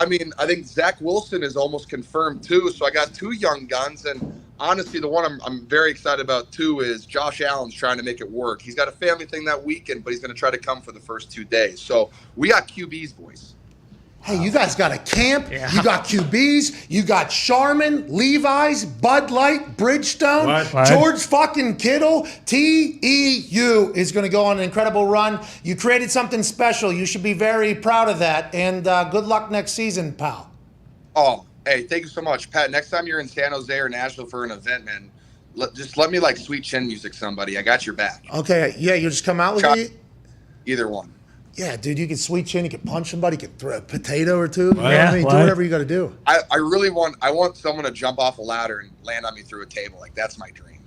I mean, I think Zach Wilson is almost confirmed, too. So I got 2 young guns. And honestly, the one I'm very excited about, too, is Josh Allen's trying to make it work. He's got a family thing that weekend, but he's going to try to come for the first 2 days. So we got QBs, boys. Hey, you guys got a camp. Yeah. You got QBs. You got Charmin, Levi's, Bud Light, Bridgestone, What? George fucking Kittle. TEU is going to go on an incredible run. You created something special. You should be very proud of that. And good luck next season, pal. Oh, hey, thank you so much, Pat. Next time you're in San Jose or Nashville for an event, man, just let me like sweet chin music somebody. I got your back. Okay, yeah, you just come out with me. Either one. Yeah, dude, you can sweet chin, you can punch somebody, you can throw a potato or two. You know what Yeah, I mean? Do whatever you got to do. I really want someone to jump off a ladder and land on me through a table. Like, that's my dream.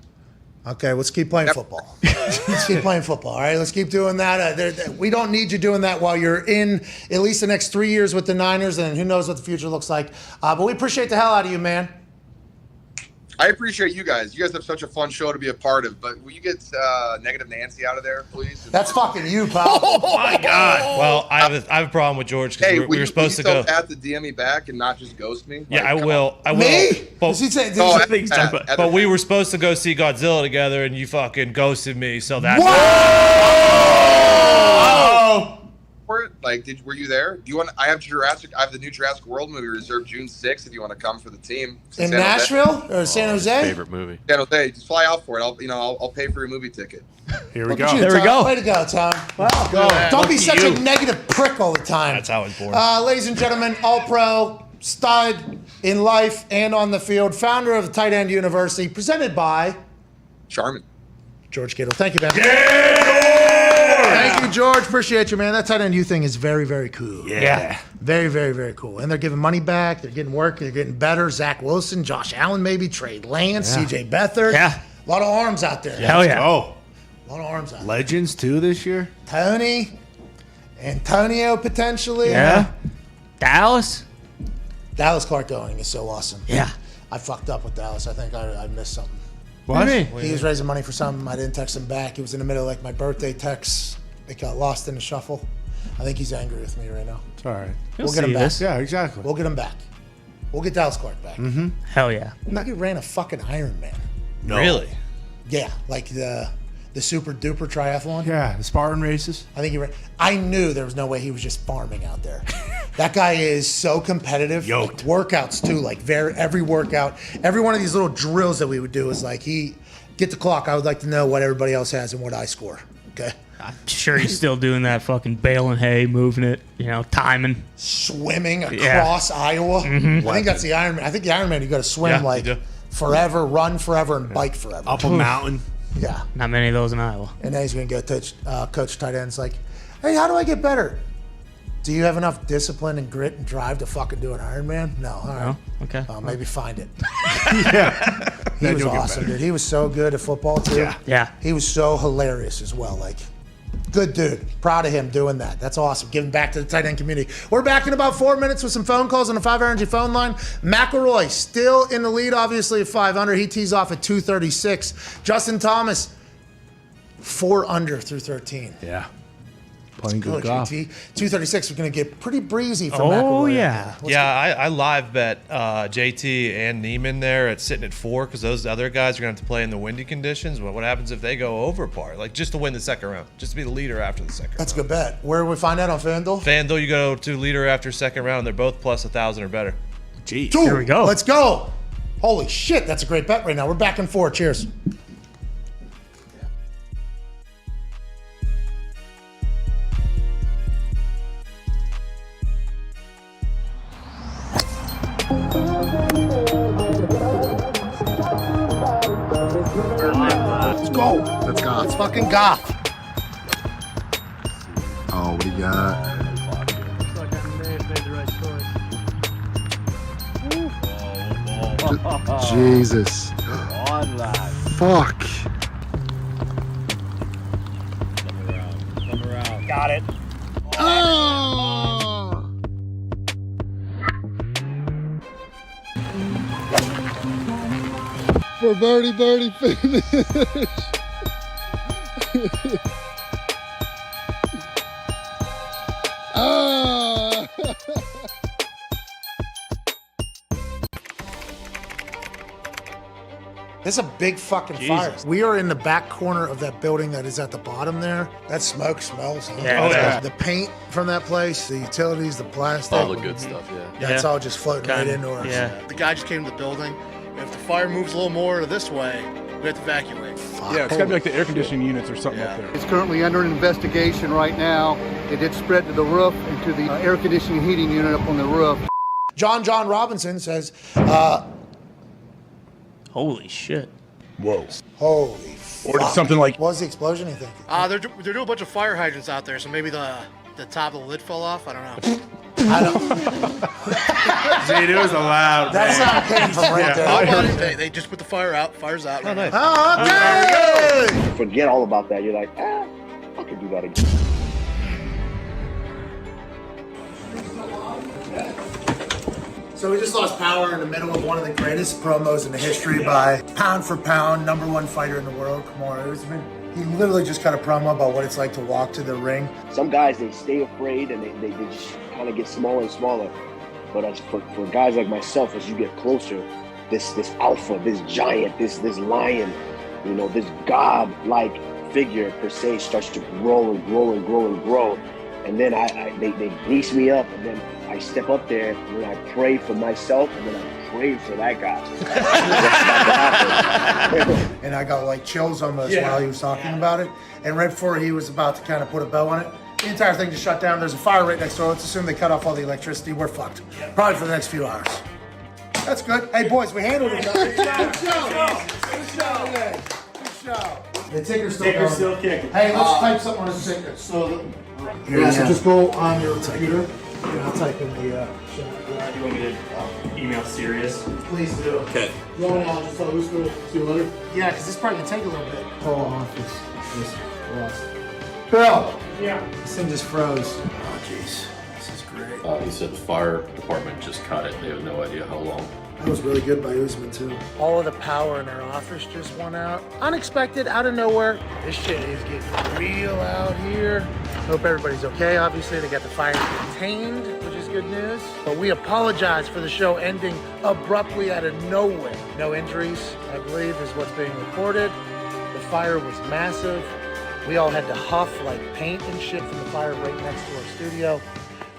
Okay, let's keep playing football. Let's keep playing football, all right? Let's keep doing that. We don't need you doing that while you're in at least the next 3 years with the Niners, and who knows what the future looks like. But we appreciate the hell out of you, man. I appreciate you guys. You guys have such a fun show to be a part of. But will you get Negative Nancy out of there, please? That's fucking you, pal. Oh my God! Well, I have a problem with George because Hey, we were supposed to go. Have to DM me back and not just ghost me. Yeah, I come will. on. I will. Me? But, Does he say, Oh, but we were supposed to go see Godzilla together, and you fucking ghosted me. So that's. Whoa! For it. Like, were you there? Do you want? I have the new Jurassic World movie reserved June 6th. If you want to come for the team in Nashville or San Jose. Favorite movie. San Jose. Just fly out for it. I'll pay for your movie ticket. Here we go. There we go. Way to go, Tom. Go. Don't be such a negative prick all the time. That's how it's born. Ladies and gentlemen, all-pro, stud in life and on the field, founder of the Tight End University, presented by Charmin. George Kittle. Thank you, man. Thank you, George. Appreciate you, man. That Tight End U thing is very, very cool. Yeah. Very, very, very cool. And they're giving money back. They're getting work. They're getting better. Zach Wilson, Josh Allen, maybe Trey Lance, CJ Beathard. Yeah. A lot of arms out there. Hell yeah. Oh, A lot of arms out there. legends too this year. Tony, Antonio potentially. Yeah. Dallas. Dallas Clark going is so awesome. Yeah. I fucked up with Dallas. I think I missed something. What? He was raising money for something. I didn't text him back. He was in the middle of like my birthday text. It got lost in the shuffle. I think he's angry with me right now. It's all right. We'll get him back. Yeah, exactly. We'll get him back. We'll get Dallas Clark back. Hell yeah. I think he ran a fucking Ironman. No. Really? Yeah, like the super duper triathlon. Yeah, the Spartan races. I think he ran. I knew there was no way he was just farming out there. That guy is so competitive. Yoked. Like, workouts too. Like every workout, every one of these little drills that we would do is like get the clock. I would like to know what everybody else has and what I score. Okay. I'm sure he's still doing that fucking baling hay, moving it, timing. Swimming across Iowa. I think that's the Ironman. I think the Ironman, you got to swim Yeah, you do. forever, run forever, and bike forever. Up a mountain. Yeah. Not many of those in Iowa. And then he's going to go coach tight ends like, hey, how do I get better? Do you have enough discipline and grit and drive to fucking do an Ironman? No. All right. Oh, okay. Maybe find it. Yeah. He was awesome, dude. He was so good at football, too. Yeah. Yeah. He was so hilarious as well. Like, good dude. Proud of him doing that. That's awesome. Giving back to the tight end community. We're back in about 4 minutes with some phone calls on the 5 Energy phone line. McElroy still in the lead, obviously, at 5 under. He tees off at 236. Justin Thomas, 4 under through 13. Yeah. Playing Good good golf. GT. 236 is going to get pretty breezy for Oh, McElroy. yeah. I live bet JT and Neiman there at sitting at 4 because those other guys are going to have to play in the windy conditions. What happens if they go over par? Like just to win the second round, just to be the leader after the second That's a round. good bet. Where do we find that on FanDuel? FanDuel, you go to leader after second round. They're both plus 1,000 or better. Jeez. Here we go. Let's go. Holy shit, that's a great bet right now. We're back in 4. Cheers. Let's go. Let's go. Let's fucking golf. Oh, what do you got? Jesus. Fuck. Got it. Oh! For birdie finish. Ah! This is a big fucking fire. We are in the back corner of that building that is at the bottom there. That smoke smells. Huh? Yeah. The paint from that place, the utilities, the plastic. All the good stuff, yeah. That's all just floating right into us. Yeah. The guy just came to the building. If the fire moves a little more this way, we have to evacuate. Yeah, it's got to be like the air conditioning units or something up there. It's currently under investigation right now. It did spread to the roof and to the air conditioning heating unit up on the roof. John Robinson says, Holy shit. Whoa. holy Or fuck. something like. What was the explosion, you think? They're doing a bunch of fire hydrants out there, so maybe the top of the lid fell off. I don't know. I don't. Dude, it was a loud. That sound came from right there. They just put the fire out. Fire's out. Oh, nice. Oh, okay. Forget all about that. You're like, I can do that again. So we just lost power in the middle of one of the greatest promos in the history by pound for pound, #1 fighter in the world. Kamara Usman. He literally just cut a promo about what it's like to walk to the ring. Some guys, they stay afraid and they just kind of get smaller and smaller. But as for guys like myself, as you get closer, this alpha, this giant, this lion, you know, this god-like figure per se starts to grow and grow and grow and grow. And then they grease me up, and then I step up there, and then I pray for myself, and then I pray for that guy. And I got like chills almost while he was talking about it. And right before he was about to kind of put a bow on it, the entire thing just shut down. There's a fire right next door. Let's assume they cut off all the electricity. We're fucked. Probably for the next few hours. That's good. Hey, boys, we handled it. Good show. The ticker's still kicking. Hey, let's type something on his ticker. So just go on your computer. And I'll type in the You want me to email Sirius? Please do. Okay. You want me to just who's going to see you later? Yeah, because this probably can take a little bit. Call office. Bill. Yeah. This thing just froze. Oh, jeez. This is great. He said the fire department just cut it. They have no idea how long. That was really good by Usman, too. All of the power in our office just went out. Unexpected, out of nowhere. This shit is getting real out here. Hope everybody's okay. Obviously, they got the fire contained, which is good news. But we apologize for the show ending abruptly out of nowhere. No injuries, I believe, is what's being reported. The fire was massive. We all had to huff like paint and shit from the fire right next to our studio.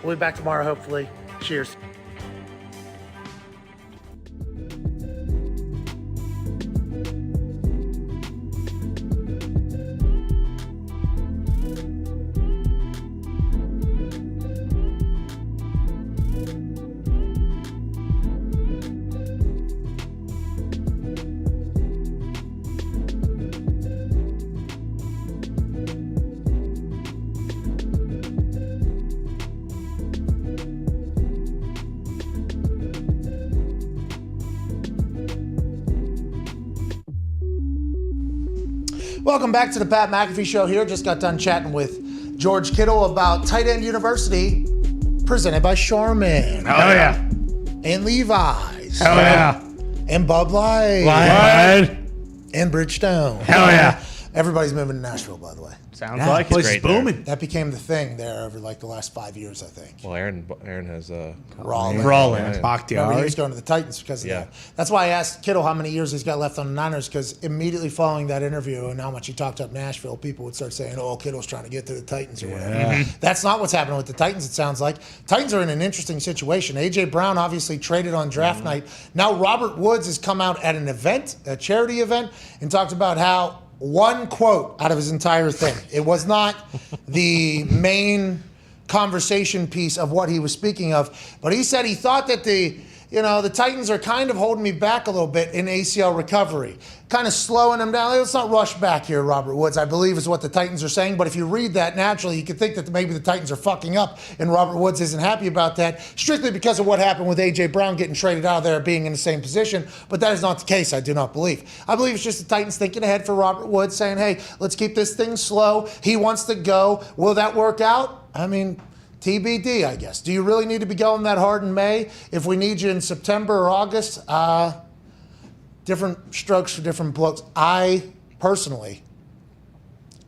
We'll be back tomorrow, hopefully. Cheers. Welcome back to the Pat McAfee Show here. Just got done chatting with George Kittle about Tight End University, presented by Charmin. Oh, yeah. And Levi's. Hell yeah. And Bud Light. And Bridgestone. Hell yeah. Everybody's moving to Nashville, by the way. Sounds like it's place is booming. That became the thing there over like the last 5 years, I think. Well, Aaron has Rollins. Bakhtiari. He was going to the Titans because of that. That's why I asked Kittle how many years he's got left on the Niners, because immediately following that interview and how much he talked up Nashville, people would start saying, oh, Kittle's trying to get to the Titans or whatever. That's not what's happening with the Titans, it sounds like. Titans are in an interesting situation. A.J. Brown obviously traded on draft night. Now Robert Woods has come out at an event, a charity event, and talked about how one quote out of his entire thing. It was not the main conversation piece of what he was speaking of, but he said he thought that the Titans are kind of holding me back a little bit in ACL recovery, kind of slowing them down. Let's not rush back here, Robert Woods, I believe is what the Titans are saying. But if you read that naturally, you could think that maybe the Titans are fucking up and Robert Woods isn't happy about that, strictly because of what happened with A.J. Brown getting traded out of there, being in the same position. But that is not the case, I do not believe. I believe it's just the Titans thinking ahead for Robert Woods, saying, hey, let's keep this thing slow. He wants to go. Will that work out? I mean, TBD, I guess. Do you really need to be going that hard in May? If we need you in September or August, different strokes for different blokes. I personally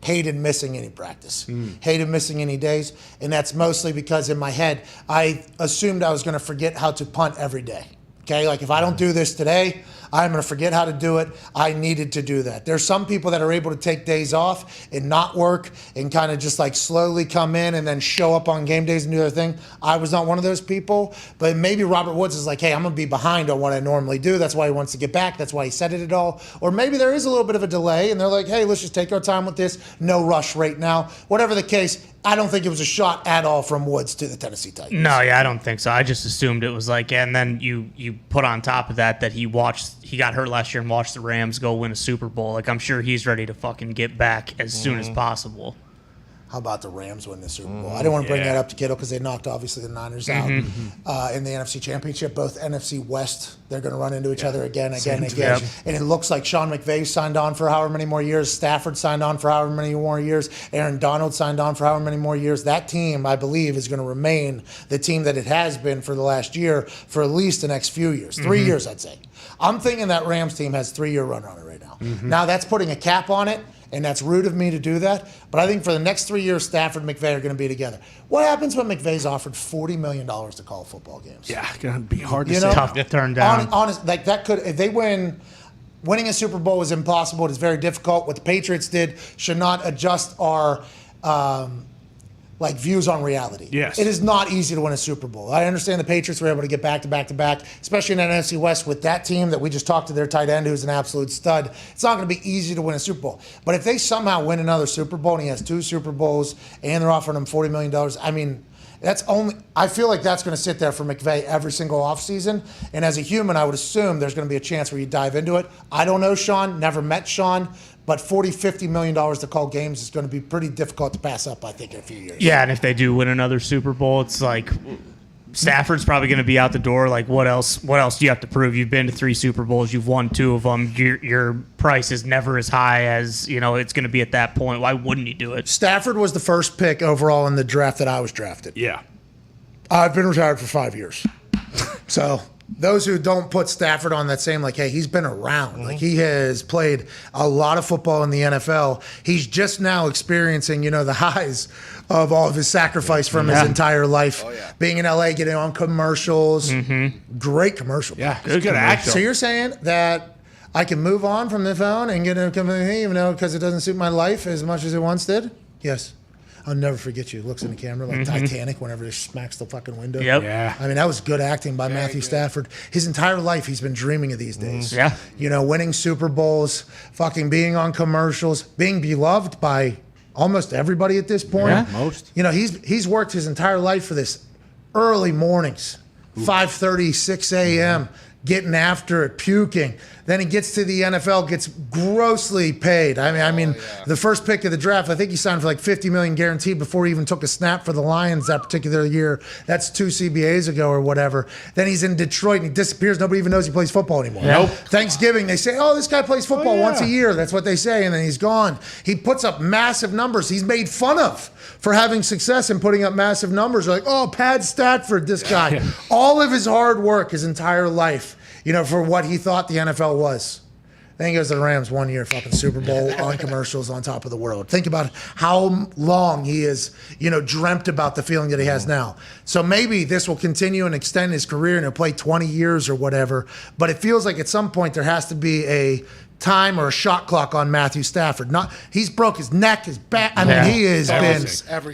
hated missing any practice, hated missing any days, and that's mostly because in my head, I assumed I was going to forget how to punt every day. Okay, like if I don't do this today, I'm going to forget how to do it. I needed to do that. There's some people that are able to take days off and not work and kind of just like slowly come in and then show up on game days and do their thing. I was not one of those people, but maybe Robert Woods is like, hey, I'm going to be behind on what I normally do. That's why he wants to get back. That's why he said it at all. Or maybe there is a little bit of a delay and they're like, hey, let's just take our time with this. No rush right now. Whatever the case, I don't think it was a shot at all from Woods to the Tennessee Titans. No, yeah, I don't think so. I just assumed it was like, and then you put on top of that he got hurt last year and watched the Rams go win a Super Bowl. Like, I'm sure he's ready to fucking get back as soon as possible. How about the Rams win the Super Bowl? I didn't want to bring that up to Kittle because they knocked, obviously, the Niners out in the NFC Championship. Both NFC West, they're going to run into each other again. Yep. And it looks like Sean McVay signed on for however many more years. Stafford signed on for however many more years. Aaron Donald signed on for however many more years. That team, I believe, is going to remain the team that it has been for the last year for at least the next few years. 3 years, I'd say. I'm thinking that Rams team has 3-year run on it right now. Now, that's putting a cap on it. And that's rude of me to do that. But I think for the next 3 years, Stafford and McVay are going to be together. What happens when McVay's offered $40 million to call football games? Yeah, going to be hard to say. Tough to turn down. Honest, like that could, if they winning a Super Bowl is impossible. It is very difficult. What the Patriots did should not adjust our like views on reality. Yes. It is not easy to win a Super Bowl. I understand the Patriots were able to get back to back to back, especially in an NFC West with that team that we just talked to their tight end who's an absolute stud. It's not going to be easy to win a Super Bowl. But if they somehow win another Super Bowl and he has 2 Super Bowls and they're offering him $40 million, I mean, I feel like that's going to sit there for McVay every single offseason. And as a human, I would assume there's going to be a chance where you dive into it. I don't know Sean, never met Sean, but $40-50 million to call games is going to be pretty difficult to pass up, I think, in a few years. Yeah, and if they do win another Super Bowl, it's like Stafford's probably going to be out the door. Like, what else do you have to prove? You've been to 3 Super Bowls. You've won 2 of them. Your price is never as high as, it's going to be at that point. Why wouldn't he do it? Stafford was the first pick overall in the draft that I was drafted. Yeah. I've been retired for 5 years. So those who don't put Stafford on that same, like, hey, he's been around. Like, he has played a lot of football in the NFL. He's just now experiencing, the highs of all of his sacrifice from his entire life. Being in LA, getting on commercials. Great commercial. Yeah, good actor. So you're saying that I can move on from the phone and get a company, even though because it doesn't suit my life as much as it once did? Yes. I'll never forget you. Looks in the camera like Titanic whenever he smacks the fucking window. Yep. Yeah. I mean, that was good acting by Matthew Stafford. His entire life, he's been dreaming of these days. Yeah. Winning Super Bowls, fucking being on commercials, being beloved by almost everybody at this point. Yeah, most. He's worked his entire life for this early mornings, 5:30, 6 a.m., getting after it, puking. Then he gets to the NFL, gets grossly paid. The first pick of the draft, I think he signed for like $50 million guaranteed before he even took a snap for the Lions that particular year. That's 2 CBAs ago or whatever. Then he's in Detroit and he disappears. Nobody even knows he plays football anymore. Nope. Thanksgiving, they say, oh, this guy plays football once a year. That's what they say, and then he's gone. He puts up massive numbers. He's made fun of for having success and putting up massive numbers. Like, oh, Pat Stafford, this guy. Yeah. All of his hard work, his entire life, for what he thought the NFL was. Then he goes to the Rams 1 year, fucking Super Bowl on commercials on top of the world. Think about how long he has, dreamt about the feeling that he has now. So maybe this will continue and extend his career and he'll play 20 years or whatever. But it feels like at some point there has to be a time or a shot clock on Matthew Stafford. He's broke his neck, his back. He has been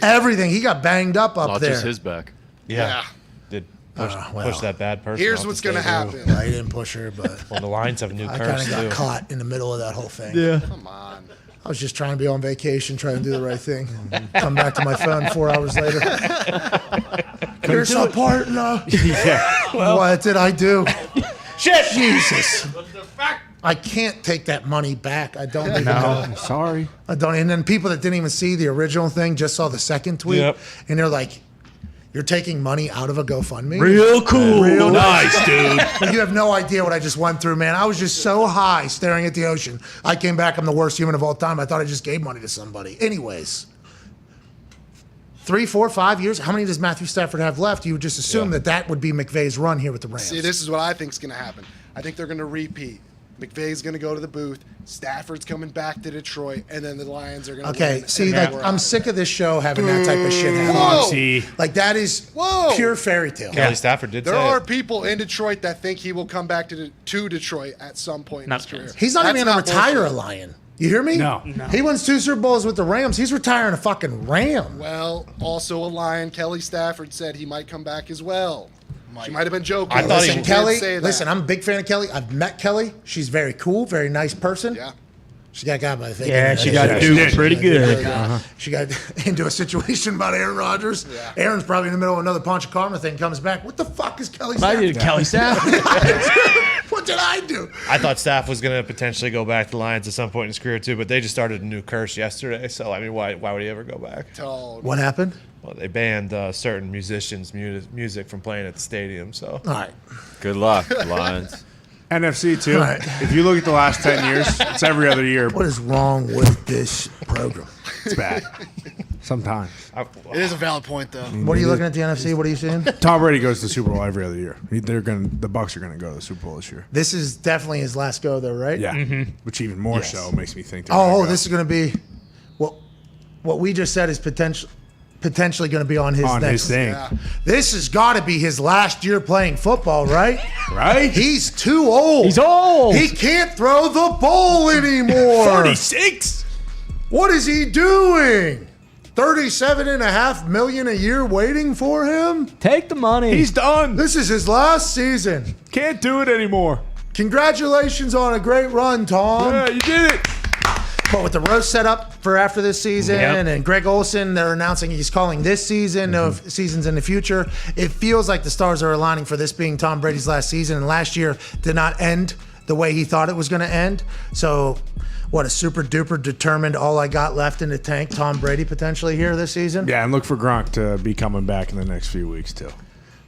everything. He got banged up there. Not just his back. Yeah. Did push that bad person. Here's what's going to happen. Yeah, he didn't push her, but the Lions have a new curse. I kind of got caught in the middle of that whole thing. Yeah. Come on. I was just trying to be on vacation, trying to do the right thing. Come back to my phone 4 hours later. Here's a partner. What did I do? Shit. Jesus. I can't take that money back. I don't even know. I'm sorry. I don't. And then people that didn't even see the original thing just saw the second tweet, and they're like, you're taking money out of a GoFundMe? Real cool. Real nice, dude. Like, you have no idea what I just went through, man. I was just so high staring at the ocean. I came back, I'm the worst human of all time. I thought I just gave money to somebody. Anyways, 3, 4, 5 years. How many does Matthew Stafford have left? You would just assume that would be McVay's run here with the Rams. See, this is what I think is going to happen. I think they're going to repeat. McVay's going to go to the booth. Stafford's coming back to Detroit, and then the Lions are going to win. See, I'm sick of this show having that type of shit happen. Like, that is pure fairy tale. Kelly Stafford did There are people in Detroit that think he will come back to Detroit at some point in his career. He's not even going to retire a Lion. You hear me? No. He wins 2 Super Bowls with the Rams. He's retiring a fucking Ram. Well, also a Lion. Kelly Stafford said he might come back as well. She might have been joking. I thought listen, I'm a big fan of Kelly. I've met Kelly. She's very cool, very nice person. Yeah. She got got by the thing. Yeah, she got duped pretty good. She got into a situation about Aaron Rodgers. Yeah. Aaron's probably in the middle of another Poncha Karma thing, comes back. What the fuck is Kelly Stafford? I did Kelly Stafford. What did I do? I thought Staff was going to potentially go back to the Lions at some point in his career too, but they just started a new curse yesterday. So, why would he ever go back? What happened? Well, they banned certain musicians' music from playing at the stadium. So, all right. Good luck, Lions. NFC too. Right. If you look at the last 10 years, it's every other year. What is wrong with this program? It's bad. Sometimes. It is a valid point, though. What are you looking at the NFC? What are you seeing? Tom Brady goes to the Super Bowl every other year. The Bucs are going to go to the Super Bowl this year. This is definitely his last go, though, right? Yeah. Which even more so makes me think. This is going to be what we just said is potentially going to be on his his thing. Yeah. This has got to be his last year playing football, right? Right? He's too old. He's old. He can't throw the ball anymore. 46. What is he doing? $37.5 million a year waiting for him. Take the money. He's done. This is his last season. Can't do it anymore. Congratulations on a great run, Tom. Yeah, you did it. But with the roast set up for after this season, Yep. and Greg Olson, they're announcing he's calling this season, no seasons in the future. It feels like the stars are aligning for this being Tom Brady's last season, and last year did not end the way he thought it was going to end. So, what a super duper determined, all I got left in the tank, Tom Brady potentially here this season. Yeah, and look for Gronk to be coming back in the next few weeks too.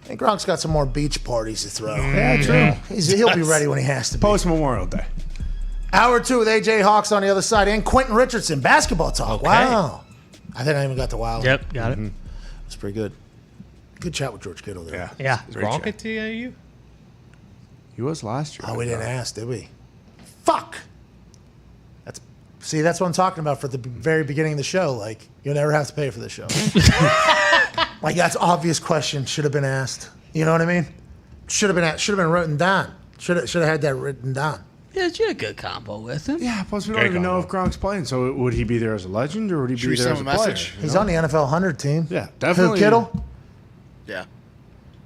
And Gronk's got some more beach parties to throw. Yeah, true. He'll be ready when he has to be. Post Memorial Day. Hour 2 with AJ Hawks on the other side, and Quentin Richardson, basketball talk. Okay. Wow. I think I even got the wild. Yep, got it. That's pretty good. Good chat with George Kittle there. Yeah. Is Gronk at TAU? He was last year. Oh, we didn't ask, did we? Fuck. That's what I'm talking about for the very beginning of the show. Like, you'll never have to pay for this show. Like, that's obvious question. Should have been asked. You know what I mean? Should have been asked. Should have been written down. Should have had that written down. Yeah, you had a good combo with him. Yeah, plus we don't even know if Gronk's playing. So would he be there as a legend or would he be there as a player? He's on the NFL 100 team. Yeah, definitely. Who, Kittle? Yeah.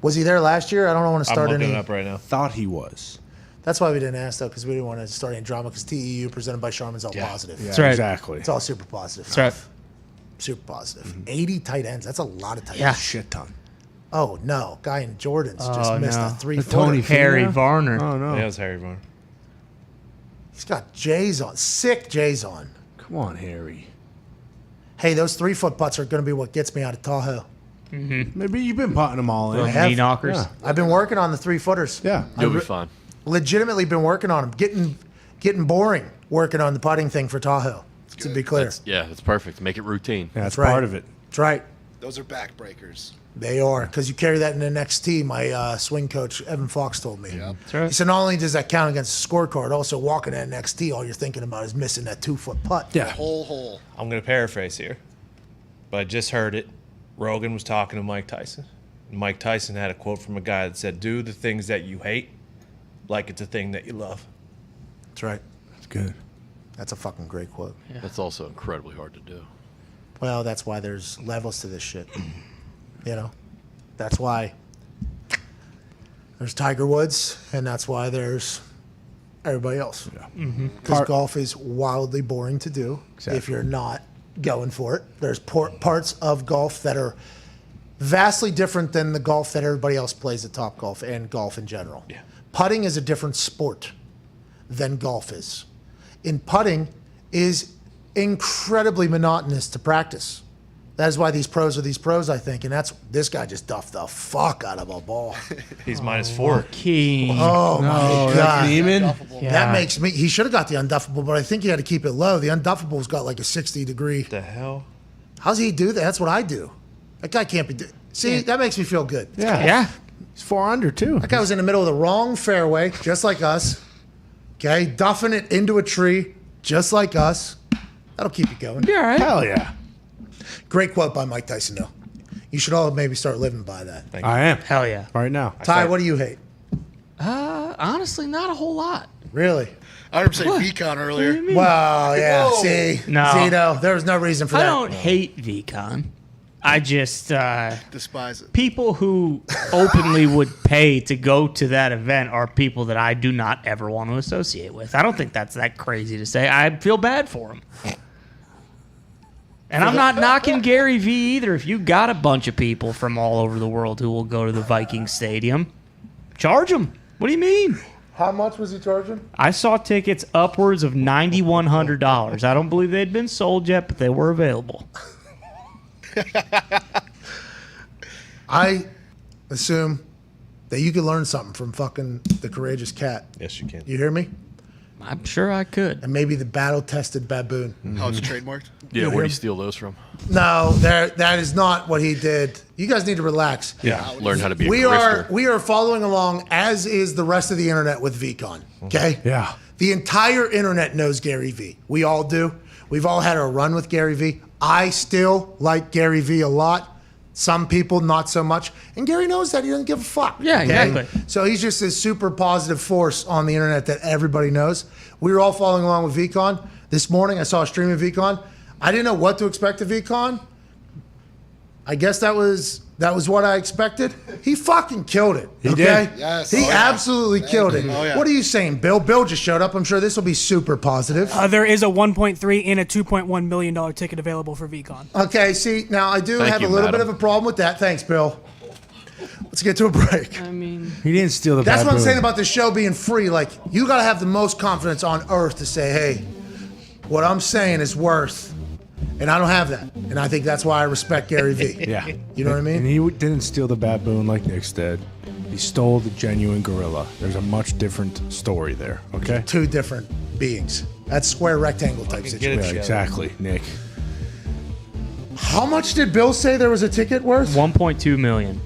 Was he there last year? I don't want to start I'm looking any. it up right now. Thought he was. That's why we didn't ask, though, because we didn't want to start any drama, because TEU presented by Charmin's all positive. Yeah, That's right. exactly. It's all super positive. That's right. Super positive. 80 tight ends. That's a lot of tight Yeah. ends. Shit ton. Oh, no. Guy in Jordan's just Oh, missed no. a The 3-footer. Tony Harry Fina? Varner. Oh, no. Yeah, it was Harry Varner. He's got J's on. Sick J's on. Come on, Harry. Hey, those 3-foot putts are going to be what gets me out of Tahoe. Maybe you've been putting them all in. Little have. knee knockers. Yeah. I've been working on the 3-footers. Yeah. You'll be fine. Legitimately been working on them. Getting boring working on the putting thing for Tahoe, to be clear. That's perfect. Make it routine. Yeah, that's right. part of it. That's right. Those are backbreakers. They are, because you carry that in the next tee. My swing coach, Evan Fox, told me. That's right. He said not only does that count against the scorecard, also walking that next tee, all you're thinking about is missing that 2-foot putt. Yeah. Whole hole. I'm going to paraphrase here, but I just heard it. Rogan was talking to Mike Tyson. And Mike Tyson had a quote from a guy that said, "Do the things that you hate like it's a thing that you love." That's right. That's good. That's a fucking great quote. That's also incredibly hard to do. Well, that's why there's levels to this shit. You know? That's why there's Tiger Woods, and that's why there's everybody else. Yeah. Because golf is wildly boring to do if you're not going for it. There's parts of golf that are vastly different than the golf that everybody else plays at Topgolf and golf in general. Yeah. Putting is a different sport than golf is. In putting is incredibly monotonous to practice. That is why these pros are these pros, I think. And this guy just duffed the fuck out of a ball. He's -4. King. Oh, my God. Yeah. That makes me, he should have got the unduffable, but I think he had to keep it low. The unduffable's got like a 60-degree. The hell? How's he do that? That's what I do. That guy can't be. See, that makes me feel good. Yeah. He's 4 under, too. That guy was in the middle of the wrong fairway, just like us. Okay, duffing it into a tree, just like us. That'll keep you going. You're all right. Hell yeah. Great quote by Mike Tyson, though. You should all maybe start living by that. I am. Hell yeah. Right now. Ty, what do you hate? Honestly, not a whole lot. Really? I heard him say VCon earlier. Well, yeah. Whoa. See, No. Zito, there was no reason for I that. don't hate VCon. I just Despise it. people who openly would pay to go to that event are people that I do not ever want to associate with. I don't think that's that crazy to say. I feel bad for them. And I'm not knocking Gary Vee either. If you got a bunch of people from all over the world who will go to the Viking Stadium, charge them. What do you mean? How much was he charging? I saw tickets upwards of $9,100. I don't believe they'd been sold yet, but they were available. I assume that you could learn something from fucking the courageous cat. Yes, you can. You hear me? I'm sure I could. And maybe the battle-tested baboon. Oh, it's trademarked? Yeah, where do you steal those from? No, that is not what he did. You guys need to relax. Yeah, learn how to be a We grifter. are following along, as is the rest of the internet with VCon. Okay? Yeah. The entire internet knows Gary Vee. We all do. We've all had a run with Gary Vee. I still like Gary Vee a lot. Some people, not so much. And Gary knows that. He doesn't give a fuck. Yeah, exactly. So he's just this super positive force on the internet that everybody knows. We were all following along with VCon. This morning, I saw a stream of VCon. I didn't know what to expect of VCon I guess that was what I expected. He fucking killed it. He okay? did. Yes. He Oh, yeah. absolutely killed it. Oh, yeah. What are you saying, Bill? Bill just showed up. I'm sure this will be super positive. There is a 1.3 and a $2.1 million ticket available for VCon. Okay, see, now I do have a little bit of a problem with that. Thanks, Bill. Let's get to a break. I mean, He didn't steal the That's bad what I'm boom. saying about the show being free. Like, you got to have the most confidence on earth to say, hey, what I'm saying is worth. And I don't have that. And I think that's why I respect Gary Vee. Yeah. You know what I mean? And he didn't steal the baboon like Nick's did. He stole the genuine gorilla. There's a much different story there, okay? Two different beings. That's square rectangle type situation. Yeah, exactly, Nick. How much did Bill say there was a ticket worth? 1.2 million.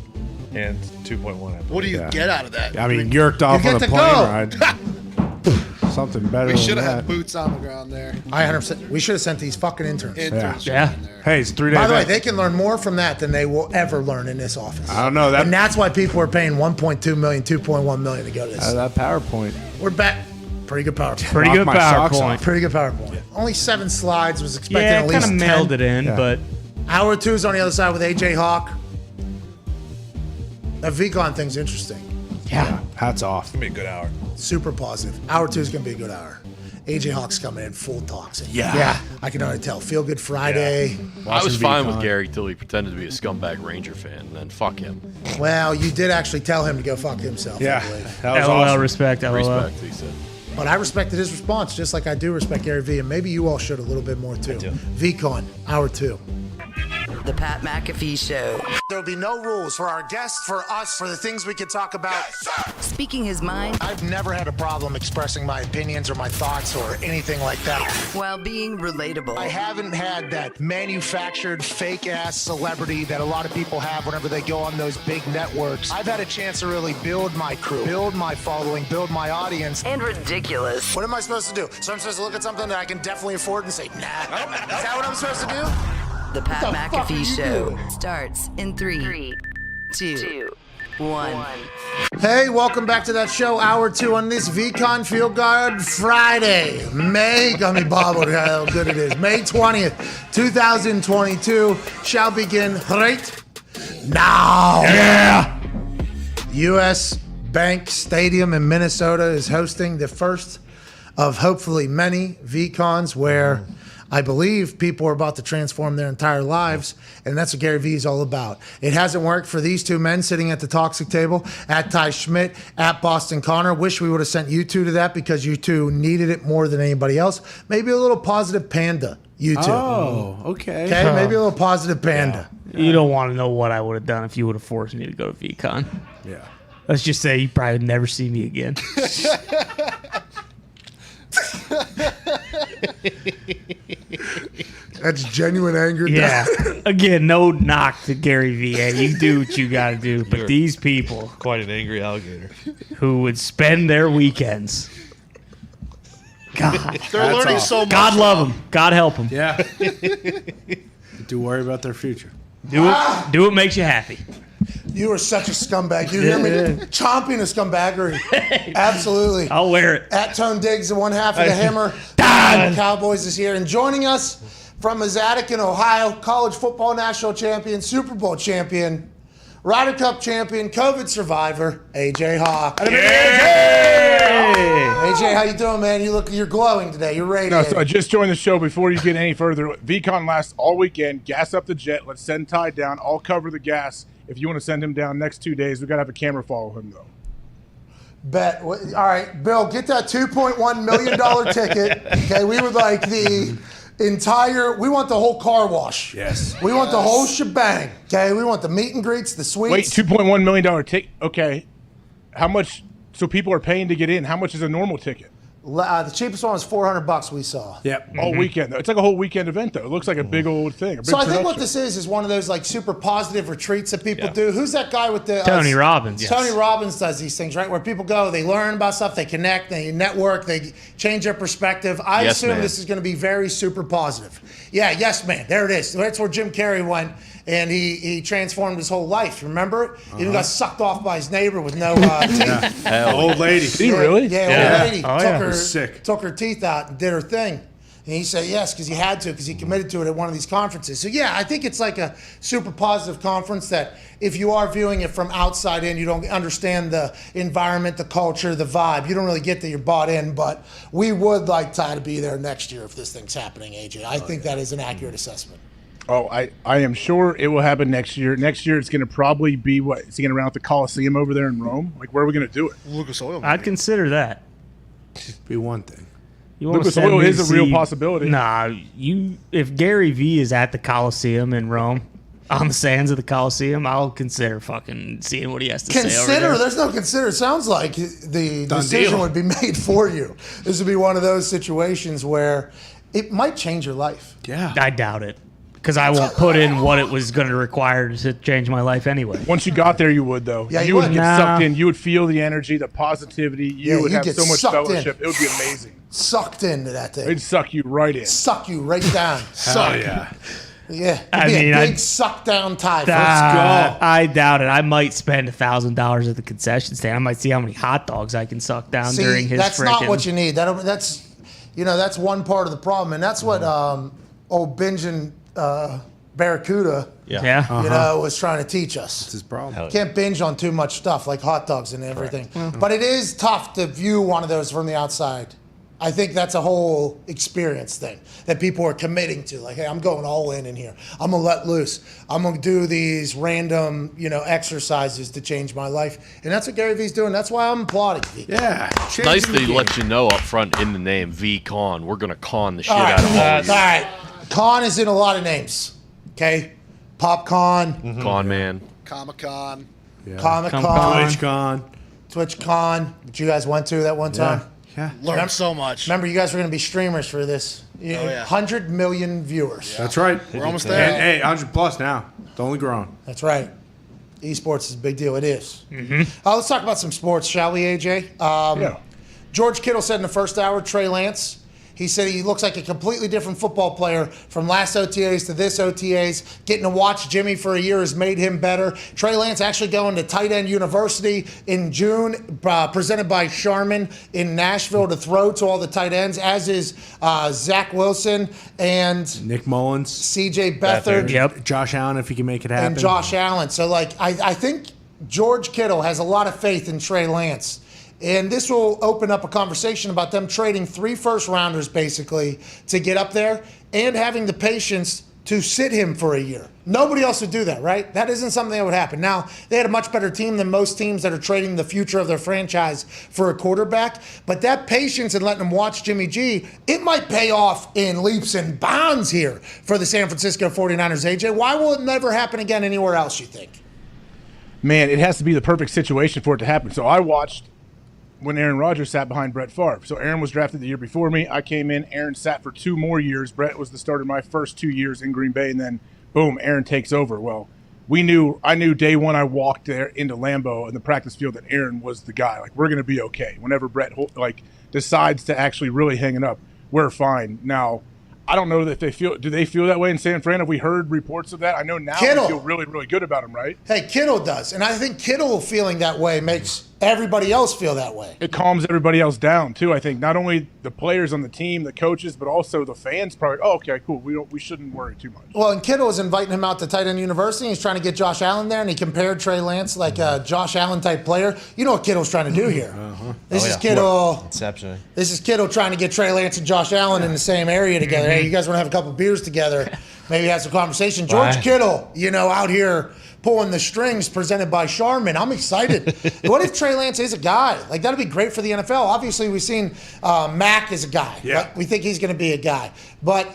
And 2.1. What do you get out of that? I mean, yerked off You on a get to plane go. ride. Something better We than should have that. had boots on the ground there. I 100%. We should have sent these fucking interns. Interns Yeah. in there. Hey, it's 3 days. By the way, they can learn more from that than they will ever learn in this office. I don't know. That, And that's why people are paying 1.2 million, 2.1 million to go to this. that PowerPoint. We're back. Pretty good PowerPoint. Pretty good Knocked my socks PowerPoint. off. Pretty good PowerPoint. Only 7 slides. Was expecting Yeah, at kind least of 10. mailed it in, Yeah. but Hour 2 is on the other side with AJ Hawk. That VCon thing's interesting. yeah. Hats off. It's going to be a good hour. Super positive. Hour 2 is going to be a good hour. AJ Hawk's coming in full toxic. Yeah. I can already tell. Feel Good Friday. I was Watching fine VCon. with Gary till he pretended to be a scumbag Ranger fan, and then fuck him. Well, you did actually tell him to go fuck himself. Yeah. I believe. That was LOL, awesome. respect, LOL. Respect, he said. But I respected his response, just like I do respect Gary Vee, and maybe you all should a little bit more too. VCon, Hour 2. The Pat McAfee Show. There'll be no rules for our guests, for us, for the things we can talk about. Speaking his mind I've never had a problem expressing my opinions or my thoughts or anything like that. while being relatable. I haven't had that manufactured fake-ass celebrity that a lot of people have whenever they go on those big networks. I've had a chance to really build my crew, build my following, build my audience. And ridiculous. What am I supposed to do? So I'm supposed to look at something that I can definitely afford and say, nah. Is that what I'm supposed to do? The Pat What the fuck are McAfee you Show doing? starts in 3, 2, 1. Hey, welcome back to that show, Hour 2 on this VCon Field Guard Friday. May, gummy bobbled, how good it is. May 20th, 2022 shall begin right now. Yeah. U.S. Bank Stadium in Minnesota is hosting the first of hopefully many VCons where I believe people are about to transform their entire lives, and that's what Gary Vee is all about. It hasn't worked for these two men sitting at the toxic table, at Ty Schmidt, at Boston Connor. Wish we would have sent you two to that because you two needed it more than anybody else. Maybe a little positive panda, you two. Oh, okay. Okay, maybe a little positive panda. You don't want to know what I would have done if you would have forced me to go to VCon. Yeah. Let's just say you probably would never see me again. That's genuine anger. Yeah. Again, no knock to Gary Vee. Hey, you do what you got to do. But these people Quite an angry alligator. who would spend their weekends. God. They're learning so much. God love them. God help them. Yeah. Do worry about their future. Do what makes you happy. You are such a scumbag. You hear me? Chomping a scumbaggery. Absolutely. I'll wear it. At Tone Diggs, the one half of the Hammer. Dahn. Cowboys is here. And joining us from his attic in Ohio, college football national champion, Super Bowl champion, Ryder Cup champion, COVID survivor, AJ Hawk. AJ, how you doing, man? You're glowing today. You're No, radiating. so I just joined the show. Before you get any further, VCon lasts all weekend. Gas up the jet. Let's send Ty down. I'll cover the gas. If you want to send him down next 2 days, we got to have a camera follow him, though. Bet. All right, Bill, get that $2.1 million ticket. Okay, we would like the we want the whole car wash. Yes. We want the whole shebang. Okay, we want the meet and greets, the sweets. Wait, $2.1 million ticket? Okay. How much? So people are paying to get in. How much is a normal ticket? The cheapest one was $400 we saw. Yep. All weekend, though. It's like a whole weekend event, though. It looks like a big old thing. A big So I think what production. this is one of those like super positive retreats that people do. Who's that guy with the Tony Robbins. Tony Robbins does these things, right? Where people go, they learn about stuff, they connect, they network, they change their perspective. I Yes, assume man. this is going to be very super positive. Yeah, yes, man. There it is. That's where Jim Carrey went, and he transformed his whole life. Remember? Even got sucked off by his neighbor with no teeth. Old lady. Did he really? Yeah, old lady Oh, took yeah. her Sick. took her teeth out and did her thing. And he said yes, because he had to, because he committed to it at one of these conferences. So yeah, I think it's like a super positive conference that if you are viewing it from outside in, you don't understand the environment, the culture, the vibe. You don't really get that you're bought in, but we would like Ty to be there next year if this thing's happening, AJ. I think that is an accurate assessment. Oh, I am sure it will happen next year. Next year, it's going to probably be what? Is he going to round out the Coliseum over there in Rome? Like, where are we going to do it? Lucas Oil. I'd consider that. Be one thing. Lucas Oil is a real possibility. Nah, if Gary V is at the Coliseum in Rome, on the sands of the Coliseum, I'll consider fucking seeing what he has to say over there. There's no consider. It sounds like the decision would be made for you. This would be one of those situations where it might change your life. Yeah. I doubt it. Because I won't put in what it was going to require to change my life anyway. Once you got there, you would, though. Yeah, you would get sucked in. You would feel the energy, the positivity. You would have get so much sucked fellowship. in. It would be amazing. Sucked into that thing. It'd suck you right in. Suck you right down. Hell yeah. Yeah. It'd be a big suck down tie. Let's go. I doubt it. I might spend $1,000 at the concession stand. I might see how many hot dogs I can suck down during his that's not what you need. That's one part of the problem. And that's what old Bingen Barracuda was trying to teach us. That's his problem. Can't binge on too much stuff like hot dogs and everything. But it is tough to view one of those from the outside. I think that's a whole experience thing that people are committing to. Like, hey, I'm going all in here. I'm going to let loose. I'm going to do these random, exercises to change my life. And that's what Gary V's doing. That's why I'm applauding V. Yeah. It's nice that he let you know up front in the name, V-Con. We're going to con the shit out of all of you. All right. Con is in a lot of names. Okay? Popcorn. Con Man. Comic-Con. Comic-Con. TwitchCon, which you guys went to that one time. Yeah. Learned so much. Remember, you guys were going to be streamers for this. 100 million viewers. That's right. We're almost there. And, hey, 100 plus now. It's only grown. That's right. Esports is a big deal. It is. Let's talk about some sports, shall we, AJ? George Kittle said in the first hour, Trey Lance, he said he looks like a completely different football player from last OTAs to this OTAs. Getting to watch Jimmy for a year has made him better. Trey Lance actually going to Tight End University in June, presented by Charmin in Nashville to throw to all the tight ends, as is Zach Wilson and Nick Mullins. CJ Beathard. Yep. Josh Allen, if he can make it happen. And Josh Allen. So, I think George Kittle has a lot of faith in Trey Lance. And this will open up a conversation about them trading 3 first-rounders, basically, to get up there and having the patience to sit him for a year. Nobody else would do that, right? That isn't something that would happen. Now, they had a much better team than most teams that are trading the future of their franchise for a quarterback. But that patience and letting them watch Jimmy G, it might pay off in leaps and bounds here for the San Francisco 49ers, AJ. Why will it never happen again anywhere else, you think? Man, it has to be the perfect situation for it to happen. So I watched when Aaron Rodgers sat behind Brett Favre. So Aaron was drafted the year before me. I came in. Aaron sat for 2 more years. Brett was the starter my first 2 years in Green Bay, and then, boom, Aaron takes over. Well, I knew day one I walked there into Lambeau in the practice field that Aaron was the guy. Like, we're going to be okay. Whenever Brett decides to actually really hang it up, we're fine. Now, I don't know that do they feel that way in San Fran? Have we heard reports of that? I know now Kittle. they feel really, really good about him, right? Hey, Kittle does. And I think Kittle feeling that way makes everybody else feel that way. It calms everybody else down, too, I think. Not only the players on the team, the coaches, but also the fans probably, okay, cool. We shouldn't worry too much. Well, and Kittle was inviting him out to Tight End University. He's trying to get Josh Allen there, and he compared Trey Lance like a Josh Allen-type player. You know what Kittle's trying to do here. This is Kittle. Inception. This is Kittle trying to get Trey Lance and Josh Allen in the same area together. Hey, you guys want to have a couple beers together, maybe have some conversation. George Kittle, out here pulling the strings, presented by Charmin. I'm excited. What if Trey Lance is a guy? Like, that'd be great for the NFL. Obviously, we've seen Mac as a guy. Yeah. Like, we think he's going to be a guy. But,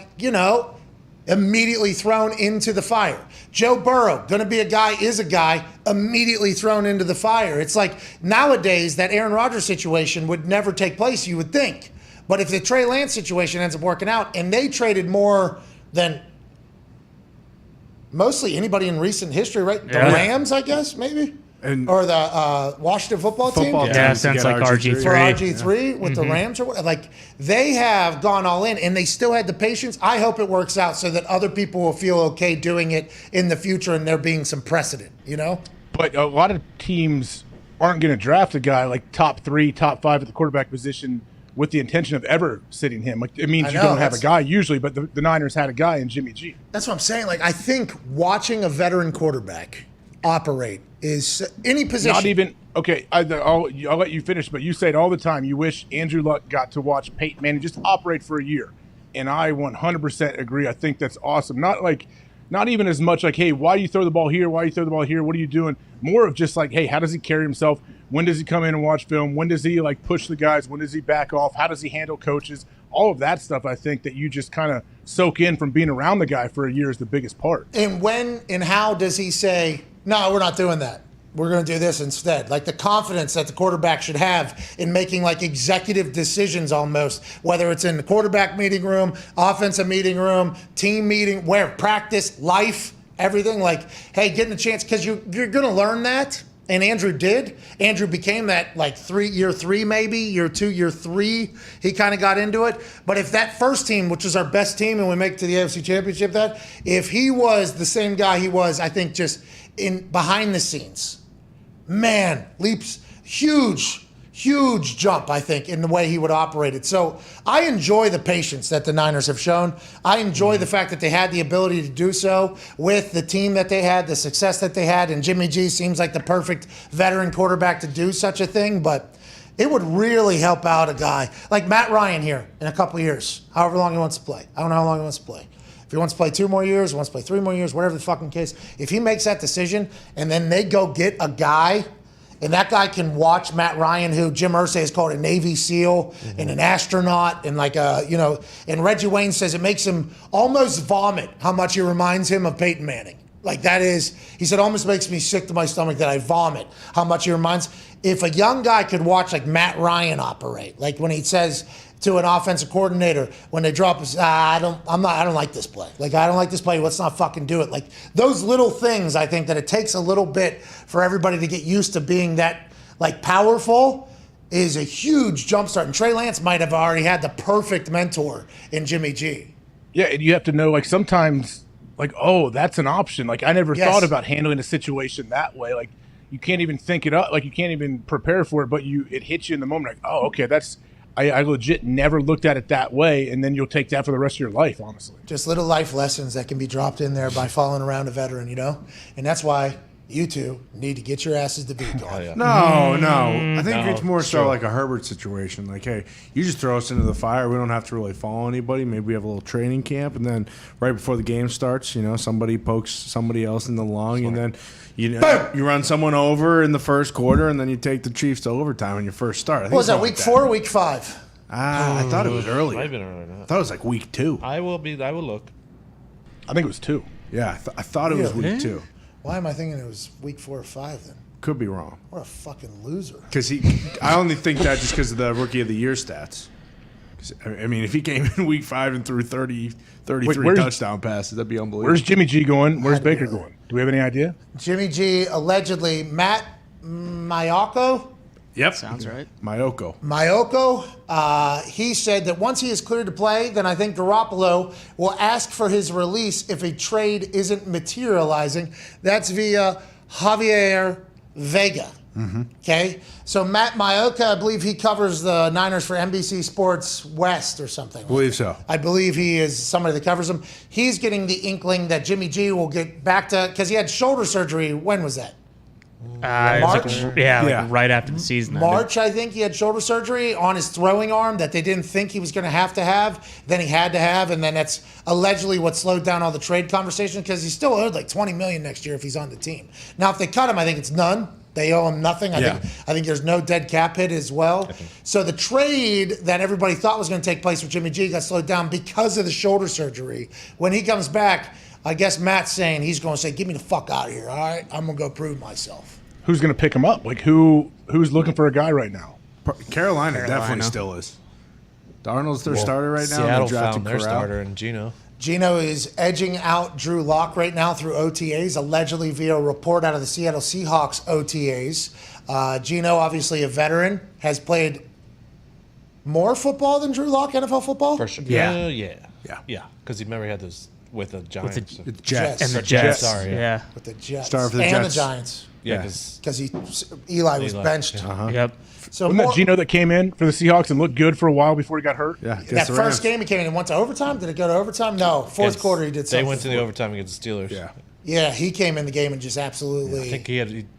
immediately thrown into the fire. Joe Burrow, going to be a guy, is a guy, immediately thrown into the fire. It's like nowadays that Aaron Rodgers situation would never take place, you would think. But if the Trey Lance situation ends up working out, and they traded more than mostly anybody in recent history, right? The Rams, I guess, maybe? Or the Washington football team? Yeah, sounds like RG3. For RG3 with the Rams or what? Like, they have gone all in, and they still had the patience. I hope it works out so that other people will feel okay doing it in the future and there being some precedent, But a lot of teams aren't going to draft a guy like top 3, top 5 at the quarterback position with the intention of ever sitting him. Like, it means I you know, don't have a that's- guy usually, but the Niners had a guy in Jimmy G. That's what I'm saying. Like, I think watching a veteran quarterback operate is any position. Not even okay. I'll let you finish, but you say it all the time. You wish Andrew Luck got to watch Peyton Manning just operate for a year, and I 100% agree. I think that's awesome. Not even as much like, hey, why do you throw the ball here? Why do you throw the ball here? What are you doing? More of just like, hey, how does he carry himself? When does he come in and watch film? When does he like push the guys? When does he back off? How does he handle coaches? All of that stuff, I think that you just kind of soak in from being around the guy for a year is the biggest part. And when and how does he say, no, we're not doing that. We're going to do this instead. Like the confidence that the quarterback should have in making like executive decisions almost, whether it's in the quarterback meeting room, offensive meeting room, team meeting, where practice, life, everything. Like, hey, getting a chance because you're going to learn that. And Andrew did. Andrew became that like year three, maybe, year 2, year 3. He kind of got into it. But if that first team, which was our best team, and we make it to the AFC Championship, if he was the same guy he was, I think just in behind the scenes, man, leaps, huge jump, I think, in the way he would operate it. So I enjoy the patience that the Niners have shown. I enjoy the fact that they had the ability to do so with the team that they had, the success that they had, and Jimmy G seems like the perfect veteran quarterback to do such a thing, but it would really help out a guy like Matt Ryan here in a couple of years, however long he wants to play. I don't know how long he wants to play. If he wants to play 2 more years, wants to play 3 more years, whatever the fucking case, if he makes that decision and then they go get a guy and that guy can watch Matt Ryan, who Jim Irsay has called a Navy SEAL and an astronaut, and like and Reggie Wayne says it makes him almost vomit how much he reminds him of Peyton Manning. Like that is, he said, almost makes me sick to my stomach that I vomit how much he reminds. If a young guy could watch like Matt Ryan operate, like when he says to an offensive coordinator when they drop us, I don't like this play. Like, I don't like this play. Let's not fucking do it. Like those little things, I think that it takes a little bit for everybody to get used to being that like powerful is a huge jumpstart. And Trey Lance might have already had the perfect mentor in Jimmy G. Yeah, and you have to know like sometimes like, oh, that's an option. Like I never thought about handling a situation that way. Like you can't even think it up. Like you can't even prepare for it, but it hits you in the moment. Like, oh, okay, I legit never looked at it that way, and then you'll take that for the rest of your life, honestly. Just little life lessons that can be dropped in there by following around a veteran, And that's why you two need to get your asses to beat on. No. I think it's more so like a Herbert situation. Like, hey, you just throw us into the fire. We don't have to really follow anybody. Maybe we have a little training camp, and then right before the game starts, somebody pokes somebody else in the lung, and then you run someone over in the first quarter, and then you take the Chiefs to overtime in your first start. I think What was that, week 4 or week 5? I thought it was earlier. Might have been earlier than that. I thought it was like week 2. I will look. I think it was 2. Yeah, I thought it was week 2. Why am I thinking it was week 4 or 5 then? Could be wrong. What a fucking loser. Because I only think that just because of the Rookie of the Year stats. I mean, if he came in week 5 and threw 33 touchdown passes, that'd be unbelievable. Where's Jimmy G going? Where's Baker going? Do we have any idea? Jimmy G, allegedly, Matt Maiocco. Yep. Sounds right. Maiocco. He said that once he is cleared to play, then I think Garoppolo will ask for his release if a trade isn't materializing. That's via Javier Vega. Okay? So Matt Maiocco, I believe he covers the Niners for NBC Sports West or something. I believe so. I believe he is somebody that covers him. He's getting the inkling that Jimmy G will get back to, because he had shoulder surgery. When was that? March? Right after the season. March, I think he had shoulder surgery on his throwing arm that they didn't think he was going to have. Then he had to have, and then that's allegedly what slowed down all the trade conversation because he's still owed like $20 million next year if he's on the team. Now, if they cut him, I think it's none. They owe him nothing. I think there's no dead cap hit as well. So the trade that everybody thought was going to take place with Jimmy G got slowed down because of the shoulder surgery. When he comes back, I guess Matt's saying he's going to say, "Get me the fuck out of here, all right? I'm going to go prove myself." Who's going to pick him up? Like who's looking for a guy right now? Carolina definitely still is. Darnold's their starter right now. Seattle found their starter in Geno. Geno is edging out Drew Lock right now through OTAs, allegedly via a report out of the Seattle Seahawks OTAs. Geno, obviously a veteran, has played more football than Drew Lock, NFL football? For sure. Yeah. Because he remember he had those with the Giants. The Jets. And the Jets. Sorry, yeah. With the Jets. Started for the and Jets. the Giants. Yeah, because Eli was benched. Yep. So Wasn't that Geno that came in for the Seahawks and looked good for a while before he got hurt? Yeah. that first game he came in and went to overtime. Did it go to overtime? No. Fourth quarter he did something. They went to the overtime against the Steelers. Yeah. Yeah, he came in the game and just absolutely. I think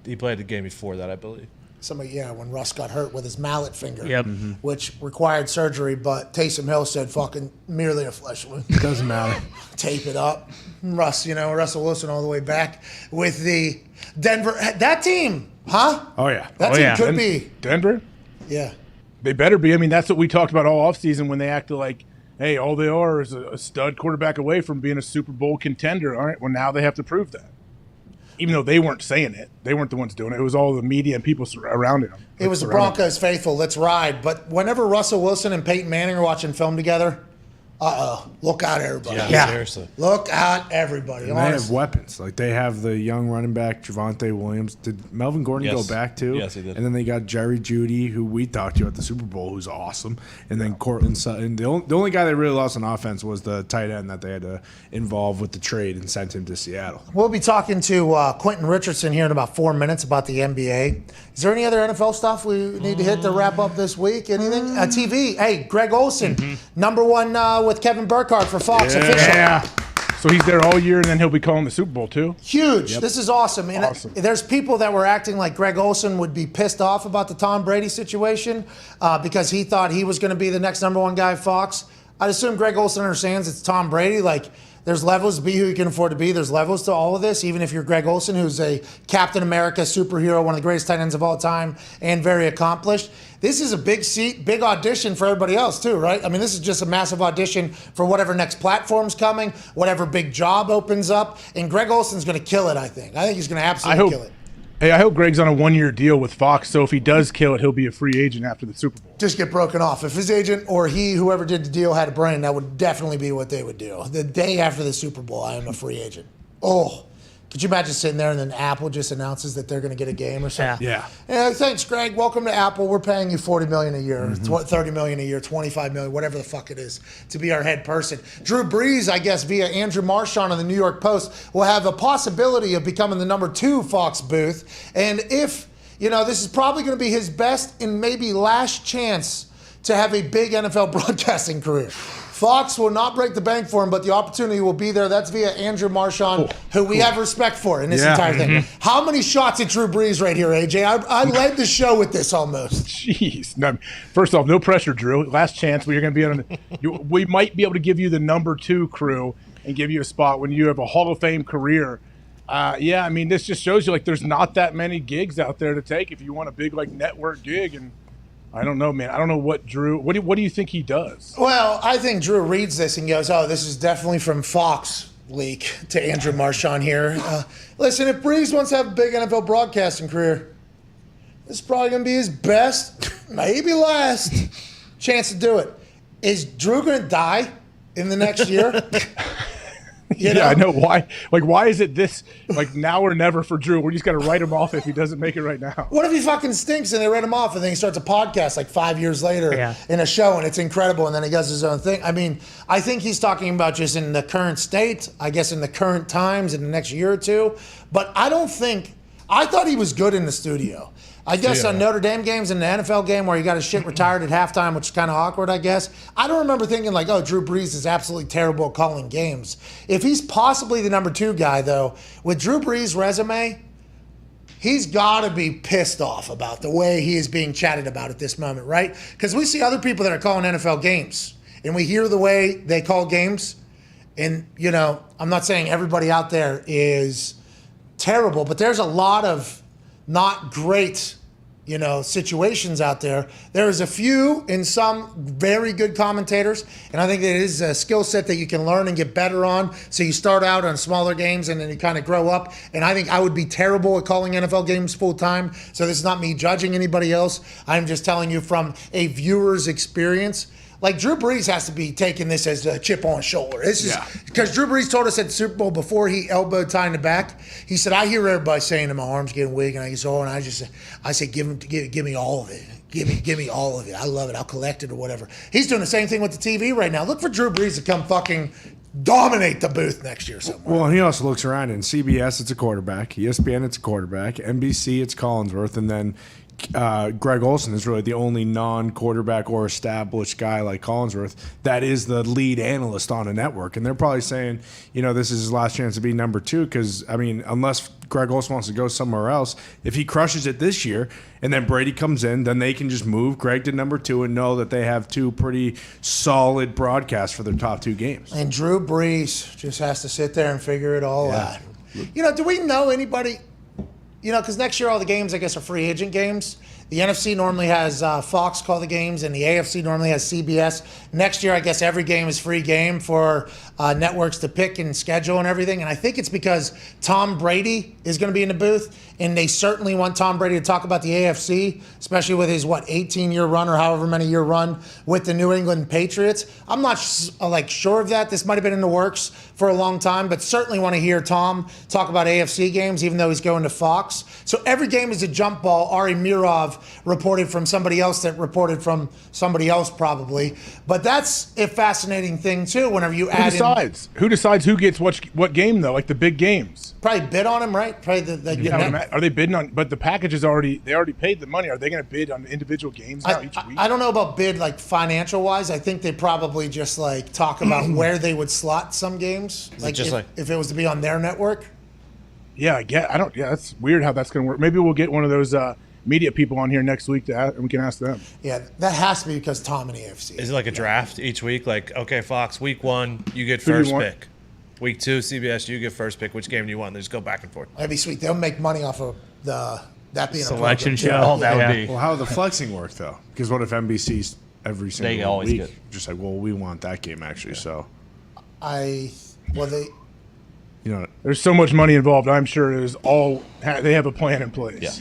he played the game before that, I believe. When Russ got hurt with his mallet finger, Yep. which required surgery, but Taysom Hill said, "Fucking merely a flesh wound." Doesn't matter. Tape it up. Russell Wilson all the way back with the Denver. That team, huh? Oh, yeah. That team could be. Denver? Yeah. They better be. I mean, that's what we talked about all offseason when they acted like, hey, all they are is a stud quarterback away from being a Super Bowl contender. All right, well, now they have to prove that. Even though they weren't saying it. They weren't the ones doing it. It was all the media and people around them. It was the Broncos faithful. Let's ride. But whenever Russell Wilson and Peyton Manning are watching film together, look out, everybody. Yeah, seriously. Look out, everybody. And they have weapons. Like, they have the young running back, Javonte Williams. Did Melvin Gordon go back, too? Yes, he did. And then they got Jerry Jeudy, who we talked to at the Super Bowl, who's awesome. And then Cortland Sutton. The only guy they really lost on offense was the tight end that they had to involve with the trade and sent him to Seattle. We'll be talking to Quentin Richardson here in about 4 minutes about the NBA. Is there any other NFL stuff we need to hit to wrap up this week? Anything? TV. Hey, Greg Olson, #1 with Kevin Burkhardt for Fox official. Yeah. So he's there all year, and then he'll be calling the Super Bowl, too? Huge. Yep. This is awesome. And there's people that were acting like Greg Olson would be pissed off about the Tom Brady situation because he thought he was going to be the next #1 guy at Fox. I'd assume Greg Olson understands it's Tom Brady. Like, there's levels to be who you can afford to be. There's levels to all of this, even if you're Greg Olson, who's a Captain America superhero, one of the greatest tight ends of all time, and very accomplished. This is a big seat, big audition for everybody else, too, right? I mean, this is just a massive audition for whatever next platform's coming, whatever big job opens up. And Greg Olson's going to kill it, I think. I think he's going to absolutely kill it. Hey, I hope Greg's on a 1-year deal with Fox, so if he does kill it, he'll be a free agent after the Super Bowl. Just get broken off. If his agent or whoever did the deal, had a brain, that would definitely be what they would do. The day after the Super Bowl, I am a free agent. Oh, could you imagine sitting there and then Apple just announces that they're going to get a game or something? Yeah. Thanks, Greg. Welcome to Apple. We're paying you $40 million a year, $30 million a year, $25 million, whatever the fuck it is, to be our head person. Drew Brees, I guess, via Andrew Marchand of the New York Post, will have a possibility of becoming the #2 Fox booth. And if, this is probably going to be his best and maybe last chance to have a big NFL broadcasting career. Fox will not break the bank for him, but the opportunity will be there. That's via Andrew Marchand, who we have respect for in this entire thing. How many shots at Drew Brees right here, AJ? I led the show with this almost. Jeez. No, first off, no pressure, Drew. Last chance. We're going to be on. We might be able to give you the #2 crew and give you a spot when you have a Hall of Fame career. I mean, this just shows you there's not that many gigs out there to take if you want a big network gig. And I don't know, man. I don't know what Drew. What do you think he does? Well, I think Drew reads this and goes, "Oh, this is definitely from Fox leak to Andrew Marchand here." Listen, if Brees wants to have a big NFL broadcasting career, this is probably going to be his best, maybe last chance to do it. Is Drew going to die in the next year? I know. Why? Why is it this? Now or never for Drew? We just got to write him off if he doesn't make it right now. What if he fucking stinks and they write him off and then he starts a podcast 5 years later in a show and it's incredible and then he does his own thing? I mean, I think he's talking about just in the current state, I guess in the current times in the next year or two. But I thought he was good in the studio. I guess on Notre Dame games and the NFL game where he got his shit retired at halftime, which is kind of awkward, I guess. I don't remember thinking Drew Brees is absolutely terrible at calling games. If he's possibly the #2 guy, though, with Drew Brees' resume, he's got to be pissed off about the way he is being chatted about at this moment, right? Because we see other people that are calling NFL games, and we hear the way they call games. And, I'm not saying everybody out there is terrible, but there's a lot of not great, situations out there. There is a few and some very good commentators, and I think that it is a skill set that you can learn and get better on. So you start out on smaller games and then you kind of grow up. And I think I would be terrible at calling NFL games full time. So this is not me judging anybody else. I'm just telling you from a viewer's experience. Drew Brees has to be taking this as a chip on his shoulder. This is because Drew Brees told us at the Super Bowl before he elbowed Ty in the back. He said, "I hear everybody saying that my arm's getting weak," and I said, "Give me all of it. Give me all of it. I love it. I'll collect it or whatever." He's doing the same thing with the TV right now. Look for Drew Brees to come fucking dominate the booth next year somewhere. Well, and he also looks around, and CBS, it's a quarterback. ESPN, it's a quarterback. NBC, it's Collinsworth. And then Greg Olsen is really the only non-quarterback or established guy like Collinsworth that is the lead analyst on a network. And they're probably saying, this is his last chance to be number 2 because, unless Greg Olsen wants to go somewhere else, if he crushes it this year and then Brady comes in, then they can just move Greg to number 2 and know that they have 2 pretty solid broadcasts for their top 2 games. And Drew Brees just has to sit there and figure it all out. Do we know anybody? Because next year all the games, I guess, are free agent games. The NFC normally has Fox call the games, and the AFC normally has CBS. Next year, I guess every game is free game for networks to pick and schedule and everything. And I think it's because Tom Brady is going to be in the booth, and they certainly want Tom Brady to talk about the AFC, especially with his, 18-year run or however many year run with the New England Patriots. I'm not sure of that. This might have been in the works for a long time, but certainly want to hear Tom talk about AFC games, even though he's going to Fox. So every game is a jump ball. Ari Mirov reported from somebody else that reported from somebody else probably. But that's a fascinating thing, too, whenever you add Who decides who gets what game, though, like the big games? Probably bid on him, right? Probably are they bidding on – but the package is already – they already paid the money. Are they going to bid on individual games now each week? I don't know about bid, financial-wise. I think they probably just, talk about where they would slot some games. If it was to be on their network. Yeah, that's weird how that's going to work. Maybe we'll get one of those media people on here next week and we can ask them. Yeah, that has to be because Tom and AFC. Is it like a draft each week? Okay, Fox, week 1, you get first pick. Week 2, CBS, you get first pick. Which game do you want? They just go back and forth. That'd be sweet. They'll make money off of that being selection a show. Yeah. That would be. Well, how would the flexing work, though? Because what if NBC's every single week get. just we want that game, actually, so. There's so much money involved. I'm sure they have a plan in place. Yeah.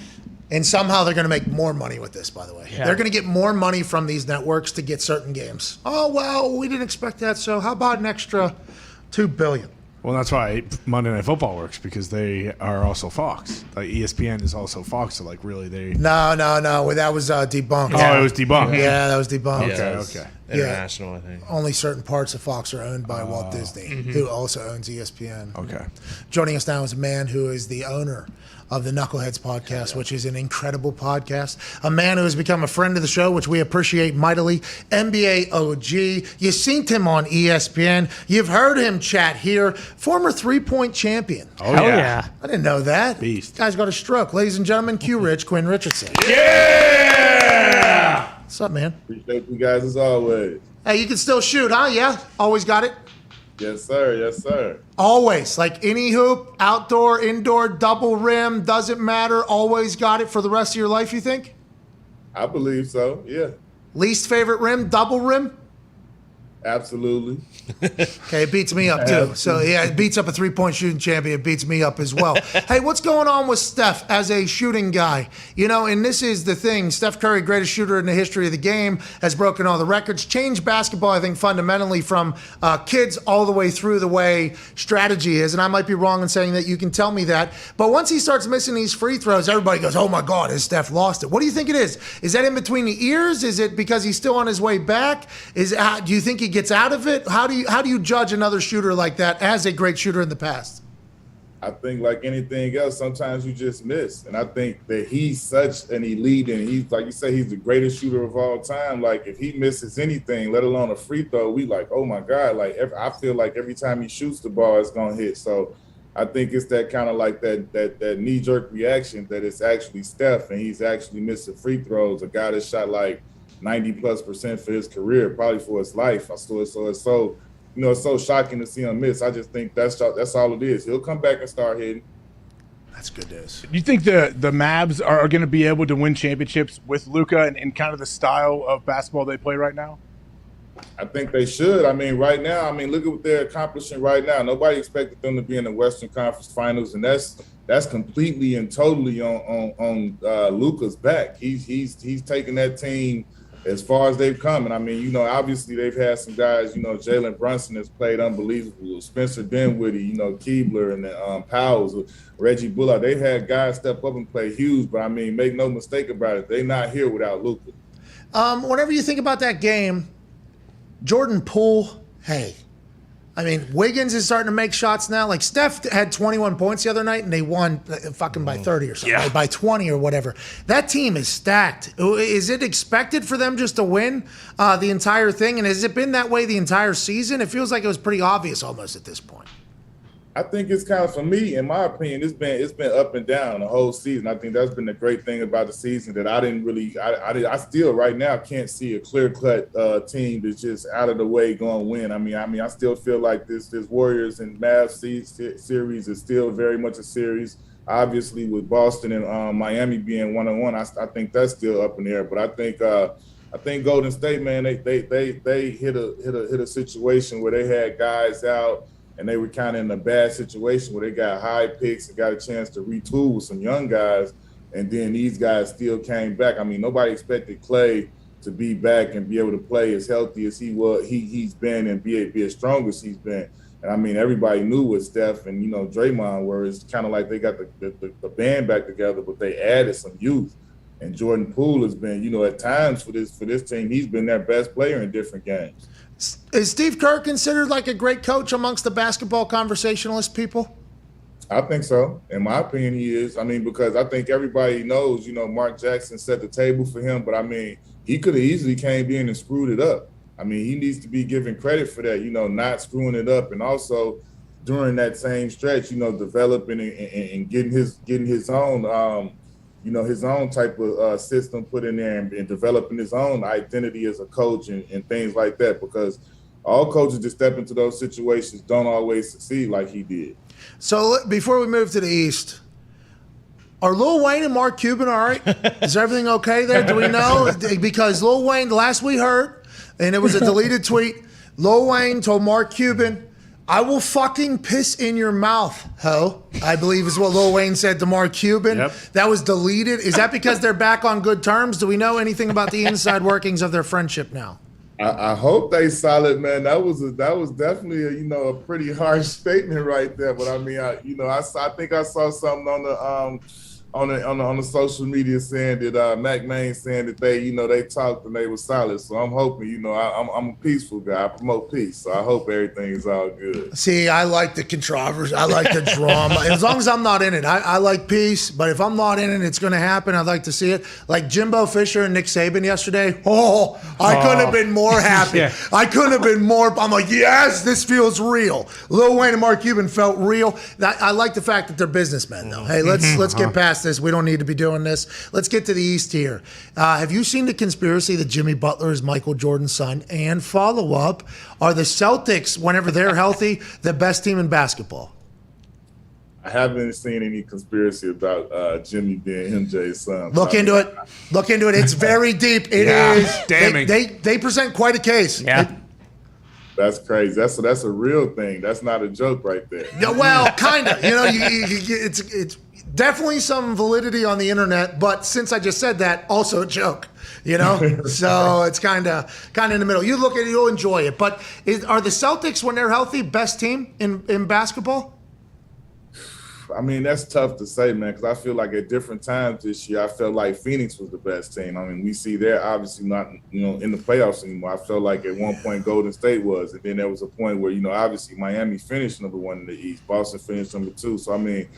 And somehow they're going to make more money with this, by the way. Yeah. They're going to get more money from these networks to get certain games. Oh, well, we didn't expect that, so how about an extra $2 billion? Well, that's why Monday Night Football works, because they are also Fox. ESPN is also Fox, so really they... No. That was debunked. Oh, it was debunked. Yeah, that was debunked. Okay. International, I think. Only certain parts of Fox are owned by Walt Disney, who also owns ESPN. Okay. Joining us now is a man who is the owner of the Knuckleheads podcast, which is an incredible podcast. A man who has become a friend of the show, which we appreciate mightily. NBA OG. You've seen him on ESPN. You've heard him chat here. Former three-point champion. Oh, yeah. I didn't know that. Beast. Guy's got a stroke. Ladies and gentlemen, Quentin Richardson. Yeah! What's up, man? Appreciate you guys as always. Hey, you can still shoot, huh? Yeah? Always got it? Yes, sir. Yes, sir. Always. Any hoop, outdoor, indoor, double rim, doesn't matter. Always got it for the rest of your life, you think? I believe so, yeah. Least favorite rim, double rim? Absolutely. Okay, it beats me up too. So yeah, it beats up a three-point shooting champion. It beats me up as well. Hey, what's going on with Steph as a shooting guy? And this is the thing. Steph Curry, greatest shooter in the history of the game, has broken all the records, changed basketball, I think, fundamentally from kids all the way through the way strategy is. And I might be wrong in saying that. You can tell me that. But once he starts missing these free throws, everybody goes, oh my God, has Steph lost it? What do you think it is? Is that in between the ears? Is it because he's still on his way back? Do you think he gets out of it? How do you judge another shooter like that as a great shooter in the past? I think like anything else, sometimes you just miss. And I think that he's such an elite, and he's, like you say, he's the greatest shooter of all time. Like if he misses anything, let alone a free throw, we like, oh my God. I feel like every time he shoots the ball, it's going to hit. So I think it's that kind of like that knee-jerk reaction that it's actually Steph, and he's actually missing free throws. A guy that shot like 90+% for his career, probably for his life. It's so shocking to see him miss. I just think that's all it is. He'll come back and start hitting. That's good news. Do you think the Mavs are going to be able to win championships with Luka and kind of the style of basketball they play right now? I think they should. Right now, look at what they're accomplishing right now. Nobody expected them to be in the Western Conference Finals, and that's completely and totally on Luka's back. He's taking that team as far as they've come. And obviously they've had some guys, Jalen Brunson has played unbelievable, Spencer Dinwiddie, Keebler and Powell's, Reggie Bullock. They've had guys step up and play huge, but make no mistake about it, they're not here without Luka. Whenever you think about that game, Jordan Poole, hey, I mean, Wiggins is starting to make shots now. Like, Steph had 21 points the other night, and they won fucking by 30 or something, by 20 or whatever. That team is stacked. Is it expected for them just to win the entire thing? And has it been that way the entire season? It feels like it was pretty obvious almost at this point. I think it's kind of, for me, in my opinion, it's been up and down the whole season. I think that's been the great thing about the season, that I still right now can't see a clear-cut team that's just out of the way going to win. I mean, I still feel like this Warriors and Mavs series is still very much a series. Obviously, with Boston and Miami being 1-1, I think that's still up in the air. But I think Golden State, man, they hit a situation where they had guys out, and they were kind of in a bad situation where they got high picks and got a chance to retool with some young guys, and then these guys still came back. I mean, nobody expected Klay to be back and be able to play as healthy as he's been and be as strong as he's been. And I mean, everybody knew what Steph and Draymond were. It's kind of like they got the band back together, but they added some youth. And Jordan Poole has been, at times for this team, he's been their best player in different games. Is Steve Kerr considered like a great coach amongst the basketball conversationalist people? I think so. In my opinion, he is. I mean, because I think everybody knows, Mark Jackson set the table for him, but I mean, he could have easily came in and screwed it up. I mean, he needs to be given credit for that, not screwing it up. And also during that same stretch, developing and getting his own, his own type of system put in there and developing his own identity as a coach and things like that, because all coaches that step into those situations don't always succeed like he did. So before we move to the East, are Lil Wayne and Mark Cuban all right? Is everything okay there? Do we know? Because Lil Wayne, the last we heard, and it was a deleted tweet, Lil Wayne told Mark Cuban, "I will fucking piss in your mouth, ho," I believe is what Lil Wayne said to Mark Cuban. Yep. That was deleted. Is that because they're back on good terms? Do we know anything about the inside workings of their friendship now? I hope they solid, man. That was definitely a pretty harsh statement right there. But I mean, I think I saw something on the social media saying that Mac Main saying that they talked and they were solid. So I'm hoping, I'm a peaceful guy. I promote peace. So I hope everything is all good. See, I like the controversy. I like the drama. As long as I'm not in it, I like peace. But if I'm not in it, it's going to happen. I'd like to see it. Like Jimbo Fisher and Nick Saban yesterday. I couldn't have been more happy. Yeah. I couldn't have been more. I'm like, yes, this feels real. Lil Wayne and Mark Cuban felt real. I like the fact that they're businessmen, though. Hey, let's get past this. We don't need to be doing this. Let's get to the East here. Have you seen the conspiracy that Jimmy Butler is Michael Jordan's son? And follow up, are the Celtics, whenever they're healthy, the best team in basketball? I haven't seen any conspiracy about Jimmy being MJ's son. Look into it. Look into it. It's very deep. It is. Damning. They present quite a case. Yeah. That's crazy. That's a real thing. That's not a joke right there. Yeah, well, kind of. It's definitely some validity on the internet, but since I just said that, also a joke. So it's kind of in the middle. You look at it, you'll enjoy it. But are the Celtics, when they're healthy, best team in basketball? I mean, that's tough to say, man, because I feel like at different times this year, I felt like Phoenix was the best team. I mean, we see they're obviously not, in the playoffs anymore. I felt like at one point Golden State was, and then there was a point where, obviously Miami finished number 1 in the East, Boston finished number 2. So, I mean,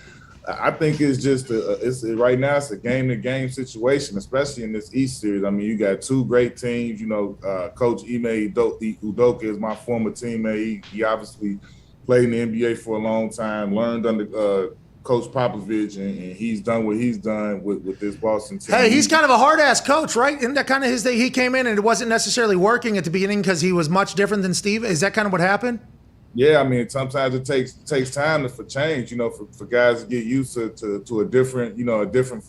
I think it's just right now it's a game-to-game situation, especially in this East series. I mean, you got two great teams. Coach Ime Udoka is my former teammate. He obviously played in the NBA for a long time, learned under Coach Popovich, and he's done what he's done with this Boston team. Hey, he's kind of a hard-ass coach, right? Isn't that kind of his thing? He came in and it wasn't necessarily working at the beginning because he was much different than Steve. Is that kind of what happened? Yeah, I mean, sometimes it takes time for change, for guys to get used to a different, a different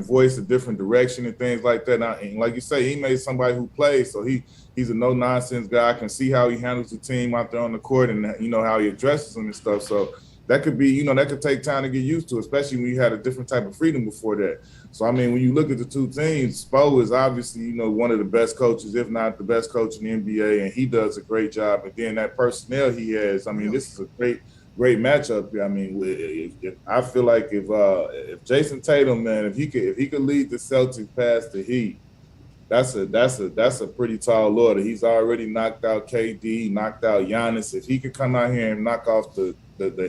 voice, a different direction, and things like that. And like you say, he made somebody who plays, so he's a no-nonsense guy. I can see how he handles the team out there on the court, and how he addresses them and stuff. So that could be, that could take time to get used to, especially when you had a different type of freedom before that. So, I mean, when you look at the two teams, Spo is obviously, one of the best coaches, if not the best coach in the NBA, and he does a great job. And then that personnel he has, I mean, this is a great matchup here. I mean, I feel like if Jason Tatum, man, if he could lead the Celtics past the Heat, that's a pretty tall order. He's already knocked out KD, knocked out Giannis. If he could come out here and knock off the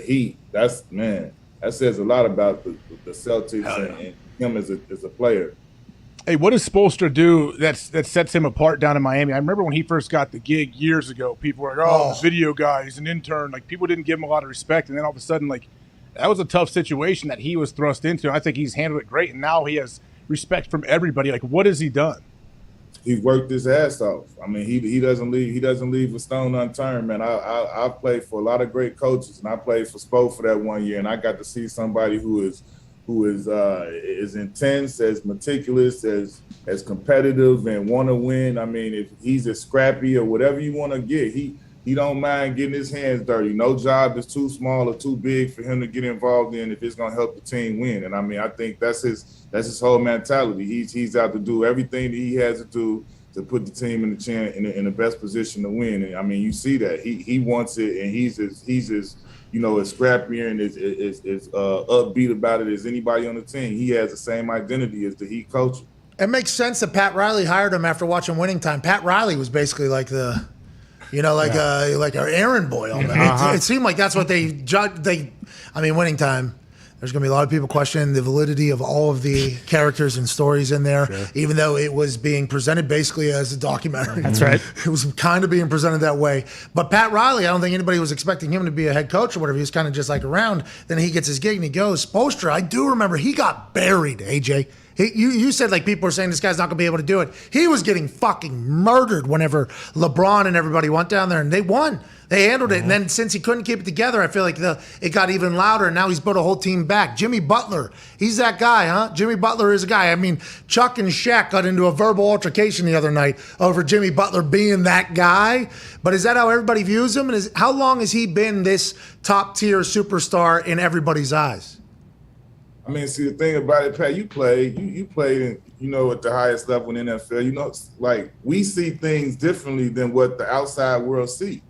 Heat, that says a lot about the Celtics and him as a player. Hey, what does Spoelstra do that sets him apart down in Miami? I remember when he first got the gig years ago, people were like, oh, the video guy, he's an intern. Like, people didn't give him a lot of respect. And then all of a sudden, like, that was a tough situation that he was thrust into. I think he's handled it great, and now he has respect from everybody. Like, what has he done? He's worked his ass off. I mean, he doesn't leave a stone unturned, man. I've played for a lot of great coaches, and I played for Spo for that 1 year, and I got to see somebody who is as intense, as meticulous, as competitive, and want to win. I mean, if he's as scrappy or whatever you want to get, he don't mind getting his hands dirty. No job is too small or too big for him to get involved in if it's going to help the team win. And I mean, I think that's his whole mentality. He's out to do everything that he has to do to put the team in the best position to win. And I mean, you see that he wants it, and he's as as scrappy and as upbeat about it as anybody on the team. He has the same identity as the Heat coach. It makes sense that Pat Riley hired him after watching Winning Time. Pat Riley was basically like the. Like our errand boy on that. It seemed like that's what they judged. Winning Time. There's going to be a lot of people questioning the validity of all of the characters and stories in there, even though it was being presented basically as a documentary. That's right. It was kind of being presented that way. But Pat Riley, I don't think anybody was expecting him to be a head coach or whatever. He was kind of just like around. Then he gets his gig and he goes. Spoelstra, I do remember he got buried, AJ. You said like people were saying this guy's not going to be able to do it. He was getting fucking murdered whenever LeBron and everybody went down there, and they won. They handled it. And then since he couldn't keep it together, I feel like it got even louder, and now he's put a whole team back. Jimmy Butler, he's that guy, huh? Jimmy Butler is a guy. I mean, Chuck and Shaq got into a verbal altercation the other night over Jimmy Butler being that guy. But is that how everybody views him? And how long has he been this top-tier superstar in everybody's eyes? I mean, see, the thing about it, Pat, you played at the highest level in NFL. Like, we see things differently than what the outside world see.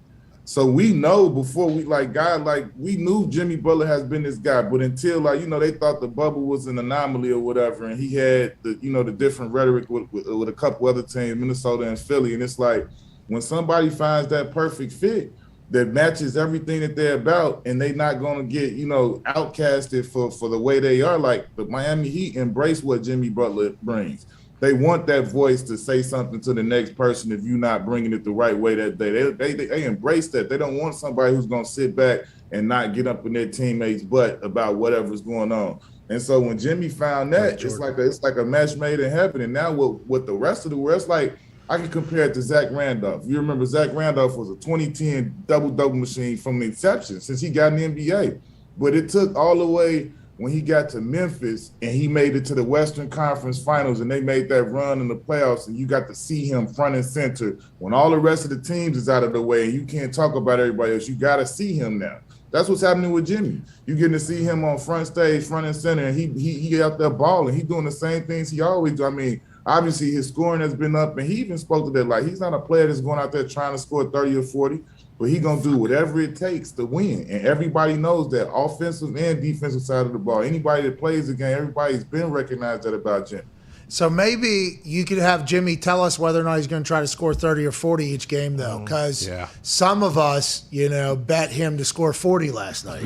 So we know before we we knew Jimmy Butler has been this guy, but until they thought the bubble was an anomaly or whatever, and he had the different rhetoric with a couple other teams, Minnesota and Philly, and it's like when somebody finds that perfect fit that matches everything that they're about, and they're not going to get, outcasted for the way they are. Like the Miami Heat embrace what Jimmy Butler brings. They want that voice to say something to the next person if you're not bringing it the right way that day. They embrace that. They don't want somebody who's going to sit back and not get up in their teammates' butt about whatever's going on. And so when Jimmy found that, it's like a match made in heaven. And now with the rest of the world, it's like, I can compare it to Zach Randolph. You remember Zach Randolph was a 2010 double-double machine from the inception since he got in the NBA. But it took all the way when he got to Memphis and he made it to the Western Conference Finals and they made that run in the playoffs, and you got to see him front and center when all the rest of the teams is out of the way and you can't talk about everybody else. You got to see him now. That's what's happening with Jimmy. You're getting to see him on front stage, front and center, and he out there balling. He's doing the same things he always do. I mean, obviously, his scoring has been up, and he even spoke to that. Like, he's not a player that's going out there trying to score 30 or 40, but he's going to do whatever it takes to win. And everybody knows that, offensive and defensive side of the ball. Anybody that plays the game, everybody's been recognized that about Jimmy. So maybe you could have Jimmy tell us whether or not he's going to try to score 30 or 40 each game, though, because some of us, bet him to score 40 last night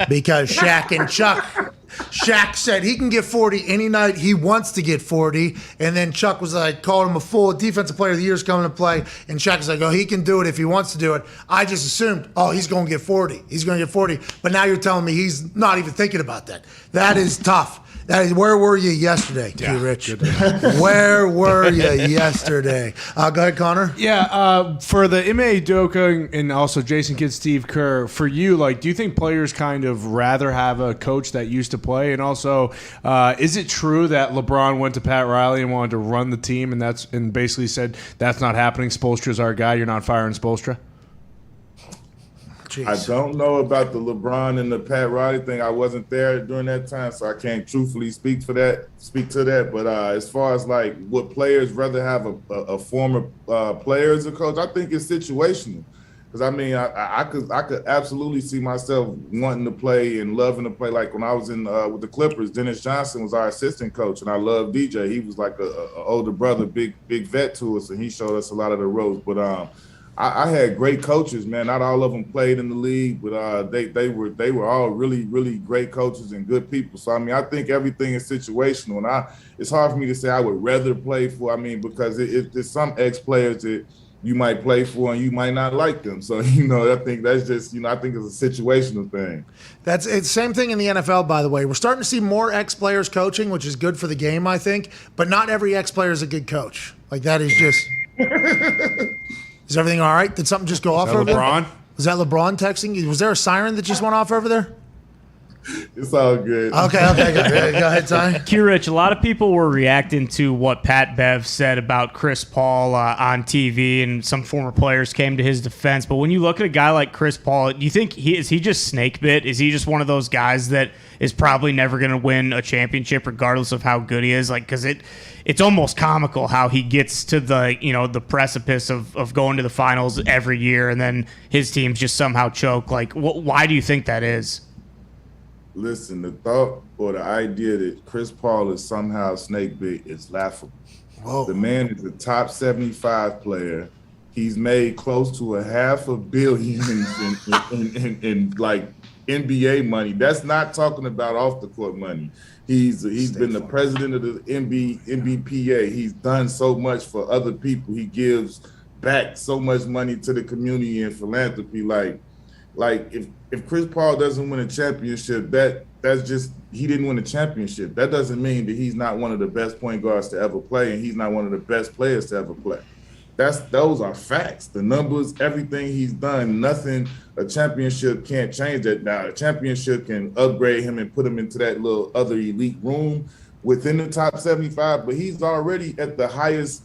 because Shaq said he can get 40 any night he wants to get 40, and then Chuck was like, called him a fool. Defensive player of the year is coming to play, and Shaq was like, oh, he can do it if he wants to do it. I just assumed, he's going to get 40. He's going to get 40. But now you're telling me he's not even thinking about that. That is tough. That is, where were you yesterday, T-Rich? Where were you yesterday? Go ahead, Connor. Yeah, for the Ime Udoka and also Jason Kidd, Steve Kerr, for you, do you think players kind of rather have a coach that used to play? And also, is it true that LeBron went to Pat Riley and wanted to run the team and basically said, that's not happening, Spoelstra's our guy, you're not firing Spoelstra? I don't know about the LeBron and the Pat Riley thing. I wasn't there during that time, so I can't truthfully speak to that. But as far as would players rather have a former player as a coach, I think it's situational. Because I mean, I could absolutely see myself wanting to play and loving to play. Like when I was in with the Clippers, Dennis Johnson was our assistant coach, and I loved DJ. He was like a older brother, big vet to us, and he showed us a lot of the ropes. But I had great coaches, man. Not all of them played in the league, but they were all really, really great coaches and good people. So I mean, I think everything is situational, and it's hard for me to say I would rather play for. I mean, because there's some ex-players that you might play for and you might not like them. So, I think that's just, I think it's a situational thing. It's same thing in the NFL, by the way. We're starting to see more ex-players coaching, which is good for the game, I think. But not every ex-player is a good coach. Like, that is just... Is everything all right? Did something just go off over there? LeBron? Was that LeBron texting you? Was there a siren that just went off over there? It's all good. Okay. Go ahead, Ty. Q-Rich, a lot of people were reacting to what Pat Bev said about Chris Paul on TV, and some former players came to his defense. But when you look at a guy like Chris Paul, do you think is he just snake bit? Is he just one of those guys that is probably never going to win a championship regardless of how good he is? Like, because it's almost comical how he gets to the precipice of going to the finals every year, and then his teams just somehow choke. Like, why do you think that is? Listen, the thought or the idea that Chris Paul is somehow snake bit is laughable. Whoa. The man is a top 75 player. He's made close to $500 million in like NBA money. That's not talking about off the court money. He's been the president of the NBPA. He's done so much for other people. He gives back so much money to the community and philanthropy. Like if Chris Paul doesn't win a championship, that's just he didn't win a championship. That doesn't mean that he's not one of the best point guards to ever play, and he's not one of the best players to ever play. Those are facts. The numbers, everything he's done, nothing. A championship can't change that. Now, a championship can upgrade him and put him into that little other elite room within the top 75, but he's already at the highest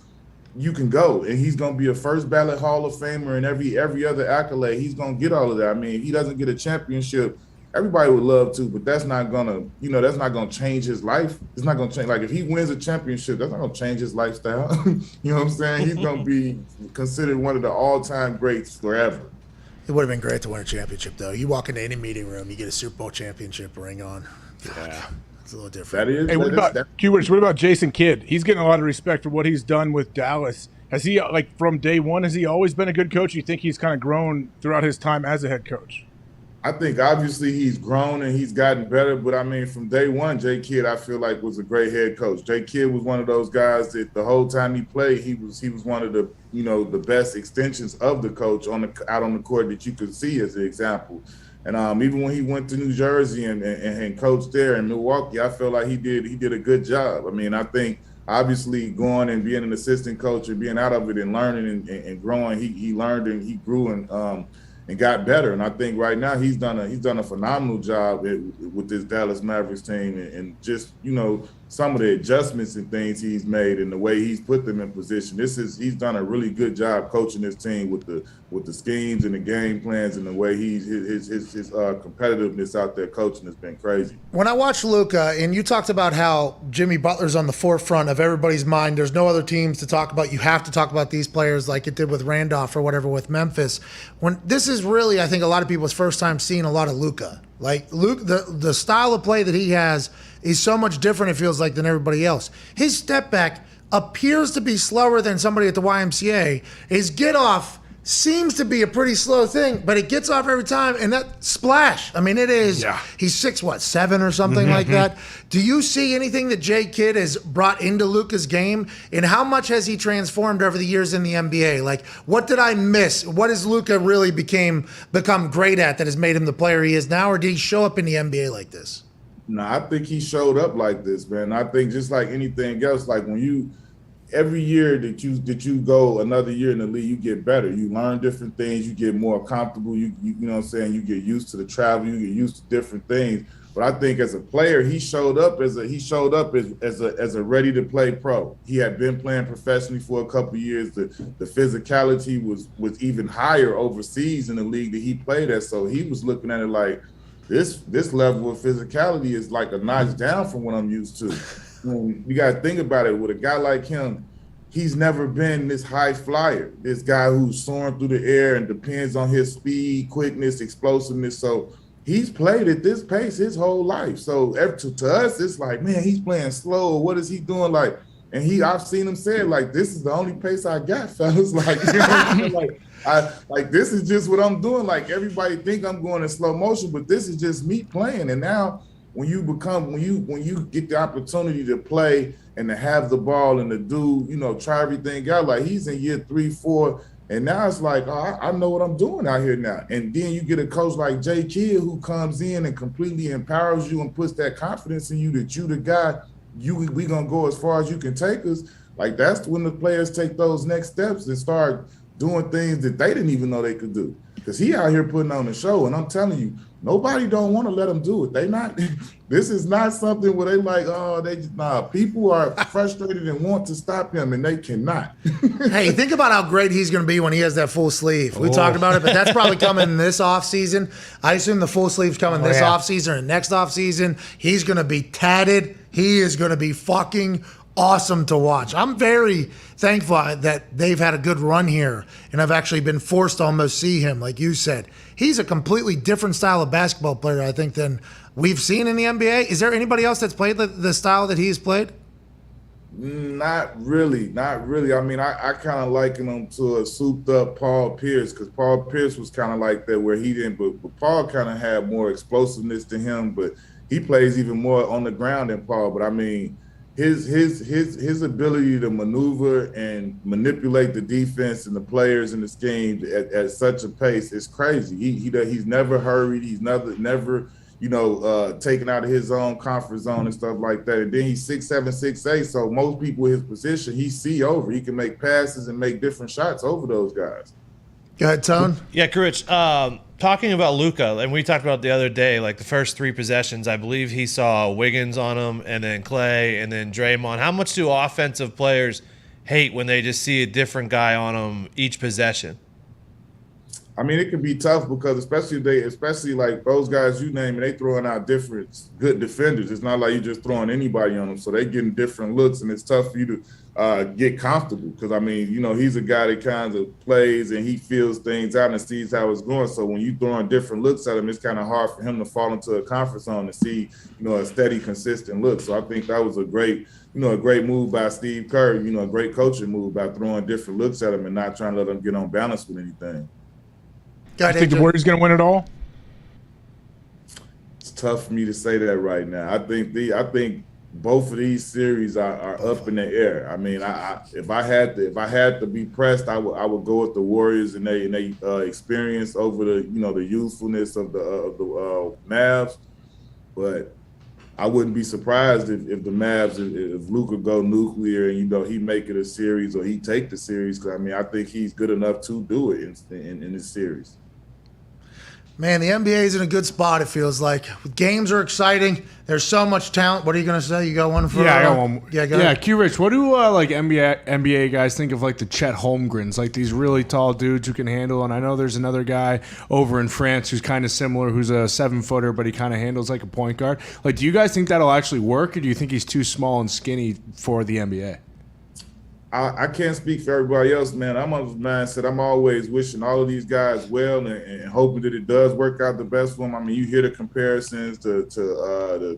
you can go, and he's going to be a first ballot Hall of Famer and every other accolade. He's going to get all of that. I mean, if he doesn't get a championship, everybody would love to, but that's not going to, that's not going to change his life. It's not going to change. Like, if he wins a championship, that's not going to change his lifestyle. You know what I'm saying? He's going to be considered one of the all-time greats forever. It would have been great to win a championship, though. You walk into any meeting room, you get a Super Bowl championship ring on. Yeah. It's a little different. That is. Hey, what about Jason Kidd? He's getting a lot of respect for what he's done with Dallas. Has he, from day one, has he always been a good coach? You think he's kind of grown throughout his time as a head coach? I think obviously he's grown and he's gotten better, but I mean, from day one, Jay Kidd, I feel like was a great head coach. Jay Kidd was one of those guys that the whole time he played, he was one of the, the best extensions of the coach out on the court that you could see as an example. And even when he went to New Jersey and coached there in Milwaukee, I feel like he did a good job. I mean, I think obviously going and being an assistant coach and being out of it and learning and growing, he learned and he grew and got better. And I think right now he's done a phenomenal job with this Dallas Mavericks team and just, some of the adjustments and things he's made and the way he's put them in position. He's done a really good job coaching this team with the schemes and the game plans and the way his competitiveness out there coaching has been crazy. When I watched Luka, and you talked about how Jimmy Butler's on the forefront of everybody's mind, there's no other teams to talk about. You have to talk about these players like it did with Randolph or whatever with Memphis. When this is really, I think, a lot of people's first time seeing a lot of Luka. Like the style of play that he has is so much different, it feels like, than everybody else. His step back appears to be slower than somebody at the YMCA. His get off seems to be a pretty slow thing, but it gets off every time, and that splash, I mean, it is, he's 6'7" or something like that. Do you see anything that Jay Kidd has brought into Luka's game, and how much has he transformed over the years in the NBA? Like, what did I miss? What has Luka really become great at that has made him the player he is now, or did he show up in the NBA like this? No, I think he showed up like this, man. I think just like anything else, like when every year that you go another year in the league, you get better. You learn different things. You get more comfortable. You know what I'm saying? You get used to the travel. You get used to different things. But I think as a player, he showed up as a ready to play pro. He had been playing professionally for a couple of years. The physicality was even higher overseas in the league that he played at. So he was looking at it like this level of physicality is like a notch down from what I'm used to. You got to think about it. With a guy like him, he's never been this high flyer, this guy who's soaring through the air and depends on his speed, quickness, explosiveness. So he's played at this pace his whole life. So to us, it's like, man, he's playing slow. What is he doing? Like, and I've seen him say it, like, this is the only pace I got, fellas. Like, you know what I mean? Like this is just what I'm doing. Like, everybody think I'm going in slow motion, but this is just me playing. And now when you get the opportunity to play and to have the ball and to do, try everything out, like he's in year 3, 4, and now it's like, oh, I know what I'm doing out here now. And then you get a coach like Jay Kidd who comes in and completely empowers you and puts that confidence in you that you the guy, we gonna go as far as you can take us. Like, that's when the players take those next steps and start doing things that they didn't even know they could do. Because he out here putting on a show, and I'm telling you, nobody don't want to let him do it. They not. This is not something where they like, people are frustrated and want to stop him, and they cannot. Hey, think about how great he's going to be when he has that full sleeve. We talked about it, but that's probably coming this offseason. I assume the full sleeve's coming this offseason and next offseason. He's going to be tatted. He is going to be fucking awesome to watch. I'm very thankful that they've had a good run here, and I've actually been forced to almost see him. Like you said, he's a completely different style of basketball player, I think, than we've seen in the NBA. Is there anybody else that's played the style that he's played? Not really. I mean, I kind of liken him to a souped-up Paul Pierce, because Paul Pierce was kind of like that, where he didn't, but Paul kind of had more explosiveness to him, but he plays even more on the ground than Paul. But I mean, his ability to maneuver and manipulate the defense and the players and the scheme at such a pace is crazy. He's never hurried. He's never taken out of his own comfort zone and stuff like that. And then he's 6'7", 6'8", so most people in his position, he see over. He can make passes and make different shots over those guys. Go ahead, Tone. Yeah, Rich. Talking about Luka, and we talked about it the other day, like the first 3 possessions, I believe he saw Wiggins on him, and then Clay, and then Draymond. How much do offensive players hate when they just see a different guy on them each possession? I mean, it can be tough because especially like those guys you name, and they throwing out different good defenders. It's not like you're just throwing anybody on them, so they getting different looks, and it's tough for you to get comfortable because, I mean, he's a guy that kind of plays and he feels things out and sees how it's going. So when you throwing different looks at him, it's kind of hard for him to fall into a comfort zone and see, a steady, consistent look. So I think that was a great move by Steve Kerr, a great coaching move by throwing different looks at him and not trying to let him get on balance with anything. I think the Warriors going to win it all? It's tough for me to say that right now. I think both of these series are up in the air. I mean, if I had to be pressed, I would go with the Warriors and they experience over the the youthfulness of the Mavs. But I wouldn't be surprised if the Mavs, if Luka go nuclear and he make it a series or he take the series. Because I mean, I think he's good enough to do it in this series. Man, the NBA is in a good spot, it feels like. Games are exciting. There's so much talent. What are you going to say? You got one for I got one. Yeah, go ahead. Q-Rich, what do NBA guys think of like the Chet Holmgrens, like these really tall dudes who can handle? And I know there's another guy over in France who's kind of similar, who's a 7-footer, but he kind of handles like a point guard. Like, do you guys think that'll actually work, or do you think he's too small and skinny for the NBA? I can't speak for everybody else, man. I'm of the mindset I'm always wishing all of these guys well and hoping that it does work out the best for them. I mean, you hear the comparisons to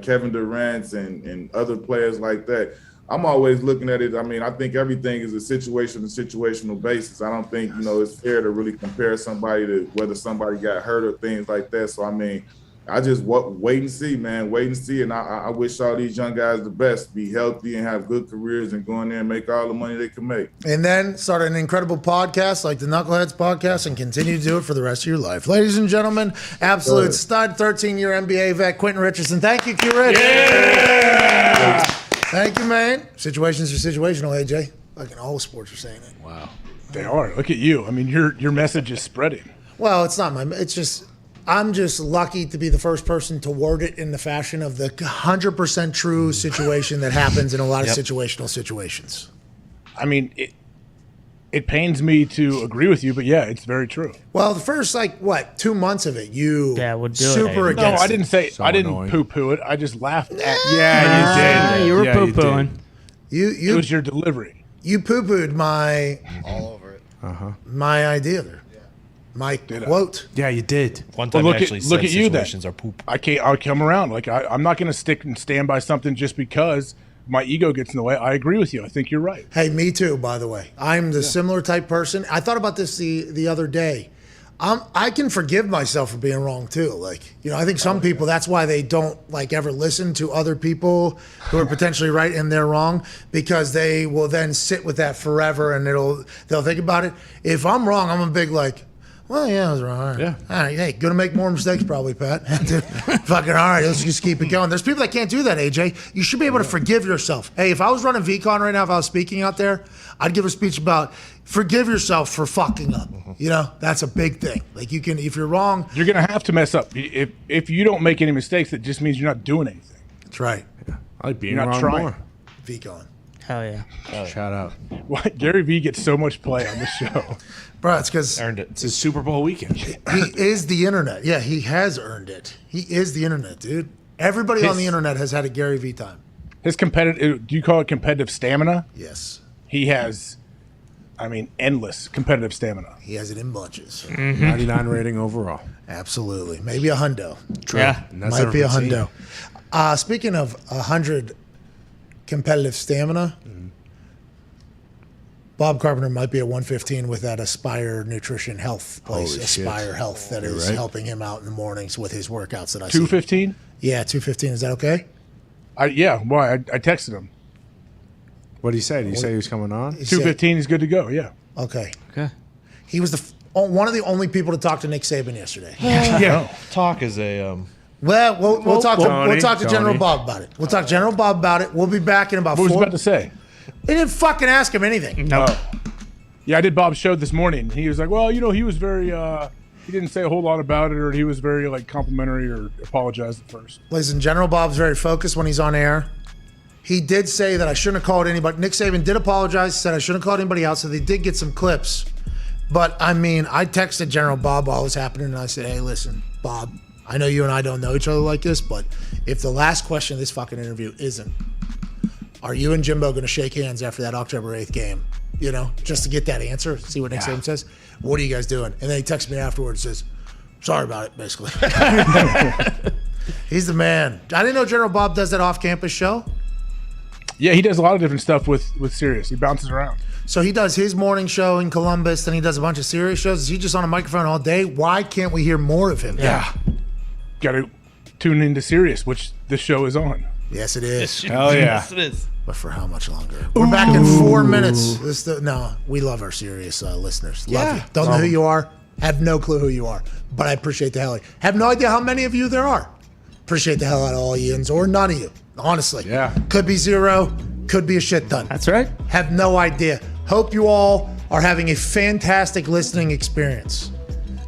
Kevin Durant and other players like that. I'm always looking at it. I mean, I think everything is a situational basis. I don't think, it's fair to really compare somebody to whether somebody got hurt or things like that. So, I mean, I just wait and see, man. Wait and see. And I wish all these young guys the best, be healthy and have good careers and go in there and make all the money they can make. And then start an incredible podcast like the Knuckleheads podcast and continue to do it for the rest of your life. Ladies and gentlemen, absolute stud, 13-year NBA vet, Quentin Richardson. Thank you, Q-Rich. Yeah! Thank you, man. Situations are situational, AJ. Like in all sports are saying it. Wow. They are. Look at you. I mean, your message is spreading. Well, it's not it's just... I'm just lucky to be the first person to word it in the fashion of the 100% true situation that happens in a lot of situational situations. I mean, it pains me to agree with you, but yeah, it's very true. Well, the first 2 months of it, would do super it. against. No, I didn't say So I didn't annoying. poo-poo it. I just laughed at. Yeah, you did. You were Yeah, poo-pooing. It was your delivery. You poo-pooed my all over it. my idea there. My quote. Yeah, you did. One time look actually at, look said at you then. situations are poop. I'll come around. Like I'm not going to stick and stand by something just because my ego gets in the way. I agree with you. I think you're right. Hey, me too, by the way. I'm the similar type person. I thought about this the other day. I can forgive myself for being wrong too. Like, I think some people, that's why they don't ever listen to other people who are potentially right and they're wrong, because they will then sit with that forever and they'll think about it. If I'm wrong, I'm a big well, yeah, I was wrong. All right. Yeah. All right. Hey, gonna make more mistakes probably, Pat. Fucking all right. Let's just keep it going. There's people that can't do that, AJ. You should be able to forgive yourself. Hey, if I was running VCon right now, if I was speaking out there, I'd give a speech about forgive yourself for fucking up. That's a big thing. Like if you're wrong, you're gonna have to mess up. If you don't make any mistakes, that just means you're not doing anything. That's right. Yeah. I like being you're not wrong trying. more. VCon. Hell yeah. Shout out. Why Gary Vee gets so much play on this show? Bro, it's because earned it. It's his Super Bowl weekend. He is the internet. Yeah, he has earned it. He is the internet, dude. Everybody on the internet has had a Gary Vee time. His competitive, do you call it competitive stamina? Yes. He has, endless competitive stamina. He has it in bunches. 99 rating overall. Absolutely. Maybe a hundo. True. Yeah. Might be a hundo. Speaking of 100 competitive stamina, Bob Carpenter might be at 115 with that Aspire Nutrition Health place. Holy Aspire shit. Health that is helping him out in the mornings with his workouts that I see. 215? Yeah, 215. Is that okay? Yeah. Why? I texted him. What did he say? Did he say he was coming on? 215 is good to go. Yeah. Okay. Okay. He was one of the only people to talk to Nick Saban yesterday. Yeah. Talk is a Well, we'll talk to Tony. General Bob about it. We'll talk to General Bob about it. We'll be back in about What was 4. he about to say? They didn't fucking ask him anything. No. Yeah, I did Bob's show this morning. He was like, well, he was very, he didn't say a whole lot about it, or he was very, complimentary or apologized at first. Listen, General Bob's very focused when he's on air. He did say that I shouldn't have called anybody. Nick Saban did apologize, said I shouldn't have called anybody out, so they did get some clips. But, I texted General Bob while it was happening, and I said, hey, listen, Bob, I know you and I don't know each other like this, but if the last question of this fucking interview isn't, are you and Jimbo going to shake hands after that October 8th game? Just to get that answer, see what Nick Saban says. What are you guys doing? And then he texts me afterwards and says, sorry about it, basically. He's the man. I didn't know General Bob does that off-campus show. Yeah, he does a lot of different stuff with Sirius. He bounces around. So he does his morning show in Columbus, then he does a bunch of Sirius shows. Is he just on a microphone all day? Why can't we hear more of him? Yeah. Got to tune into Sirius, which this show is on. Yes, it is. Hell yeah. Yes, it is. But for how much longer? We're back in 4 minutes. We love our Sirius listeners. Love you. Don't know who you are. Have no clue who you are. But I appreciate the hell. Have no idea how many of you there are. Appreciate the hell out of all Ians or none of you. Honestly. Yeah. Could be 0. Could be a shit ton. That's right. Have no idea. Hope you all are having a fantastic listening experience.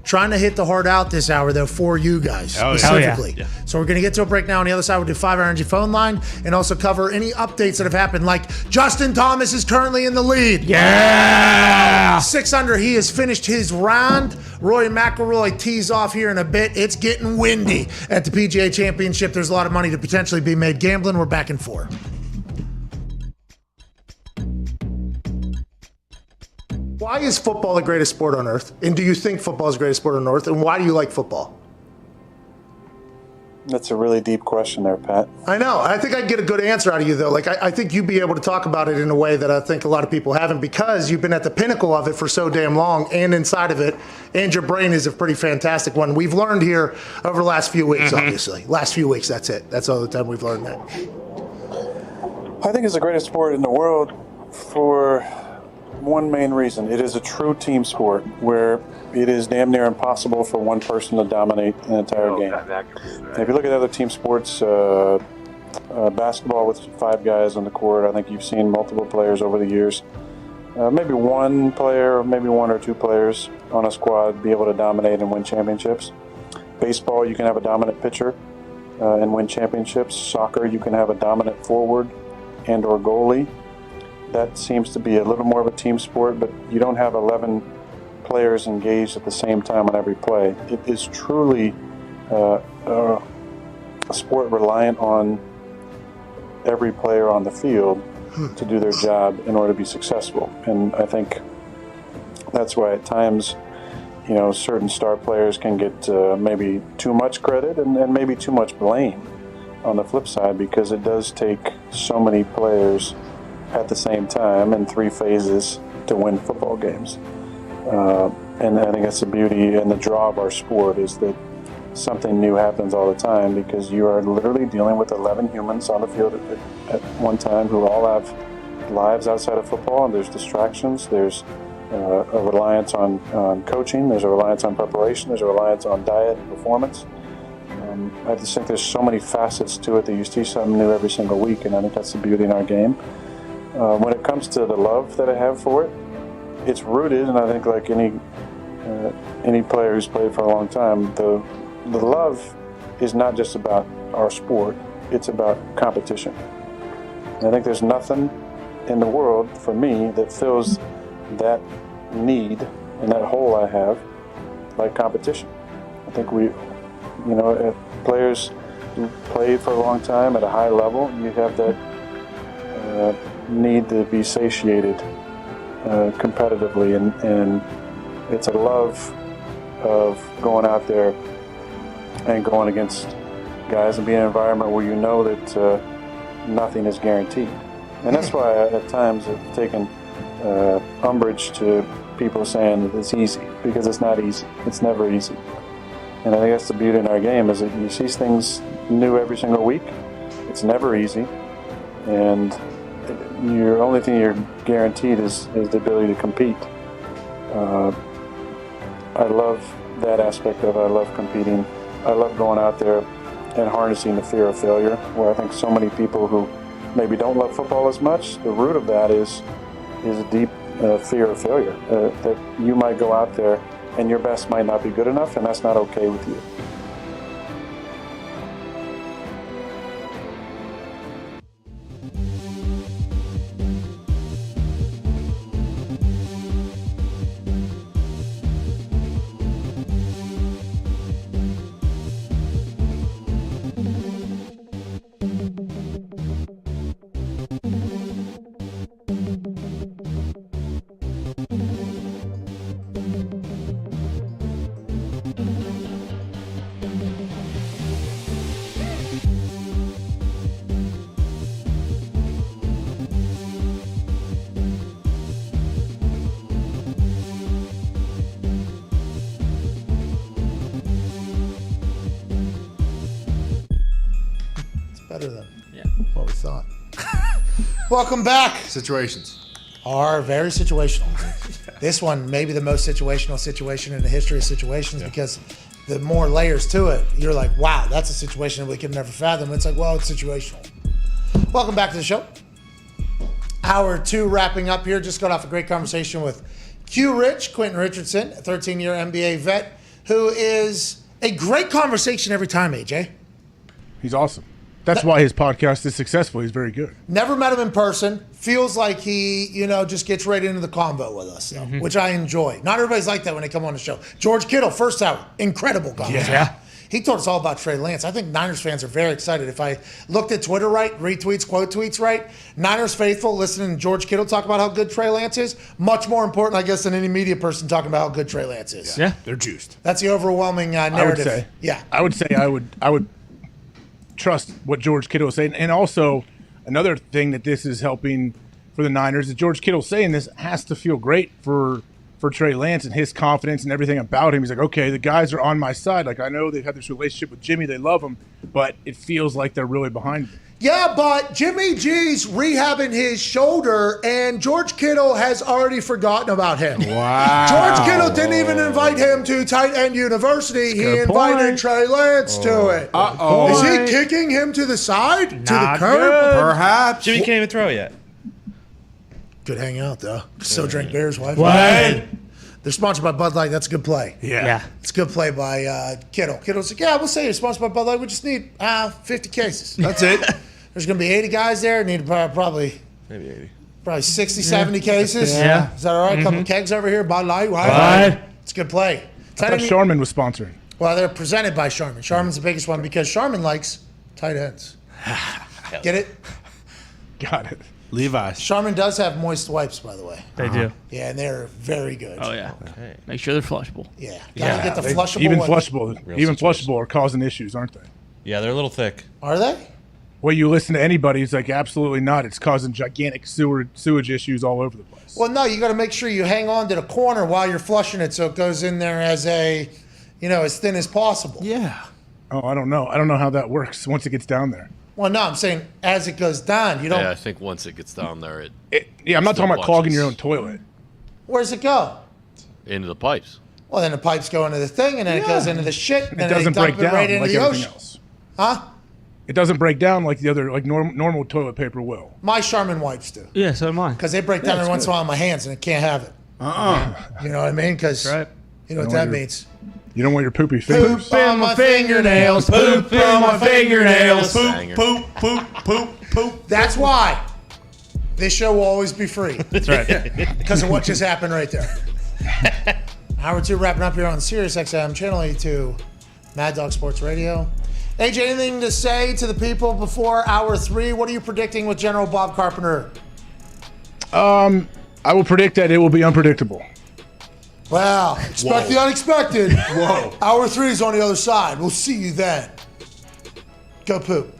Trying to hit the heart out this hour, though, for you guys specifically. Yeah. So we're going to get to a break now. On the other side, we'll do 5 Hour Energy phone line and also cover any updates that have happened, like Justin Thomas is currently in the lead. Yeah! 6 under. He has finished his round. Rory McIlroy tees off here in a bit. It's getting windy at the PGA Championship. There's a lot of money to potentially be made gambling. We're back in 4. Why is football the greatest sport on earth? And do you think football is the greatest sport on earth? And why do you like football? That's a really deep question there, Pat. I know. I think I'd get a good answer out of you, though. I think you'd be able to talk about it in a way that I think a lot of people haven't, because you've been at the pinnacle of it for so damn long and inside of it. And your brain is a pretty fantastic one. We've learned here over the last few weeks, obviously. Last few weeks, that's it. That's all the time we've learned that. I think it's the greatest sport in the world for one main reason. It is a true team sport where it is damn near impossible for one person to dominate an entire game. If you look at other team sports, basketball with 5 guys on the court, I think you've seen multiple players over the years. Maybe one player, maybe 1 or 2 players on a squad be able to dominate and win championships. Baseball, you can have a dominant pitcher and win championships. Soccer, you can have a dominant forward and or goalie. That seems to be a little more of a team sport, but you don't have 11 players engaged at the same time on every play. It is truly a sport reliant on every player on the field to do their job in order to be successful. And I think that's why at times, certain star players can get maybe too much credit and maybe too much blame on the flip side, because it does take so many players at the same time in 3 phases to win football games. And I think that's the beauty and the draw of our sport, is that something new happens all the time, because you are literally dealing with 11 humans on the field at one time who all have lives outside of football, and there's distractions, there's a reliance on coaching, there's a reliance on preparation, there's a reliance on diet and performance. I just think there's so many facets to it that you see something new every single week, and I think that's the beauty in our game. When it comes to the love that I have for it, it's rooted, and I think like any player who's played for a long time, the love is not just about our sport, it's about competition. And I think there's nothing in the world for me that fills that need and that hole I have like competition. I think players who play for a long time at a high level, you have that need to be satiated competitively, and it's a love of going out there and going against guys and being in an environment where you know that nothing is guaranteed. And that's why I, at times, have taken umbrage to people saying that it's easy, because it's not easy. It's never easy. And I think that's the beauty in our game, is that you see things new every single week. It's never easy. And your only thing you're guaranteed is the ability to compete. I love that aspect of it. I love competing. I love going out there and harnessing the fear of failure, where I think so many people who maybe don't love football as much, the root of that is a deep fear of failure, that you might go out there and your best might not be good enough, and that's not okay with you. Better than what we thought. Welcome back. Situations are very situational. This one may be the most situational situation in the history of situations, because the more layers to it, you're like, wow, that's a situation that we could never fathom. It's like, well, it's situational. Welcome back to the show. Hour 2 wrapping up here. Just got off a great conversation with Quentin Richardson, a 13-year NBA vet, who is a great conversation every time, AJ. He's awesome. That's why his podcast is successful. He's very good. Never met him in person. Feels like he, just gets right into the convo with us, though, which I enjoy. Not everybody's like that when they come on the show. George Kittle, first hour, incredible conversation. Yeah. He told us all about Trey Lance. I think Niners fans are very excited. If I looked at Twitter right, retweets, quote tweets right, Niners faithful listening to George Kittle talk about how good Trey Lance is, much more important, I guess, than any media person talking about how good Trey Lance is. Yeah, they're juiced. That's the overwhelming narrative. I would say I would trust what George Kittle is saying. And also, another thing that this is helping for the Niners is George Kittle saying this has to feel great for Trey Lance and his confidence and everything about him. He's like, okay, the guys are on my side. Like, I know they've had this relationship with Jimmy. They love him, but it feels like they're really behind him. Yeah, but Jimmy G's rehabbing his shoulder, and George Kittle has already forgotten about him. Wow. George Kittle didn't even invite him to Tight End University. He invited Trey Lance to it. Uh-oh. Is he kicking him to the side? To the curb? Good. Perhaps. Jimmy can't even throw yet. Good hangout, though. So drink beers, wife. What? They're sponsored by Bud Light. That's a good play. Yeah. It's a good play by Kittle. Kittle's like, yeah, we'll say you're sponsored by Bud Light. We just need 50 cases. That's it. There's going to be 80 guys there. Need probably Maybe 80. Probably 60, 70 cases. Yeah. Is that all right? A couple kegs over here. Bud Light. It's a good play. I thought Charmin was sponsoring. Well, they're presented by Charmin. Charmin's the biggest one because Charmin likes tight ends. Get it? Got it. Levi's. Charmin does have moist wipes, by the way. They do. Yeah, and they're very good. Oh yeah. Okay. Make sure they're flushable. Yeah. Gotta get the flushable. Even wipe. flushable are causing issues, aren't they? Yeah, they're a little thick. Are they? Well, you listen to anybody, it's like absolutely not. It's causing gigantic sewage issues all over the place. Well, no, you got to make sure you hang on to the corner while you're flushing it, so it goes in there as a, as thin as possible. Yeah. Oh, I don't know. I don't know how that works once it gets down there. Well, no, I'm saying as it goes down, you don't. Yeah, I think once it gets down there, I'm not talking about still clogging watches. your own toilet. Where's it go? Into the pipes. Well, then the pipes go into the thing, and then it goes into the shit, and It then doesn't they dump break it down right into like the everything ocean. else. Huh? It doesn't break down like the other, like normal toilet paper will. My Charmin wipes do. Yeah, so do mine. Because they break down Yeah, every once it's in a while on my hands, and I can't have it. You know what I mean? Because you know what don't that want your- means. You don't want your poopy fingers. Poop on my fingernails. Poop on my fingernails. Poop, poop, poop. That's why this show will always be free. That's right. Because of what just happened right there. Hour 2 wrapping up here on Sirius XM, Channel 82, Mad Dog Sports Radio. AJ, anything to say to the people before Hour 3? What are you predicting with General Bob Carpenter? I will predict that it will be unpredictable. Well, expect the unexpected. Whoa. Hour 3 is on the other side. We'll see you then. Go poop.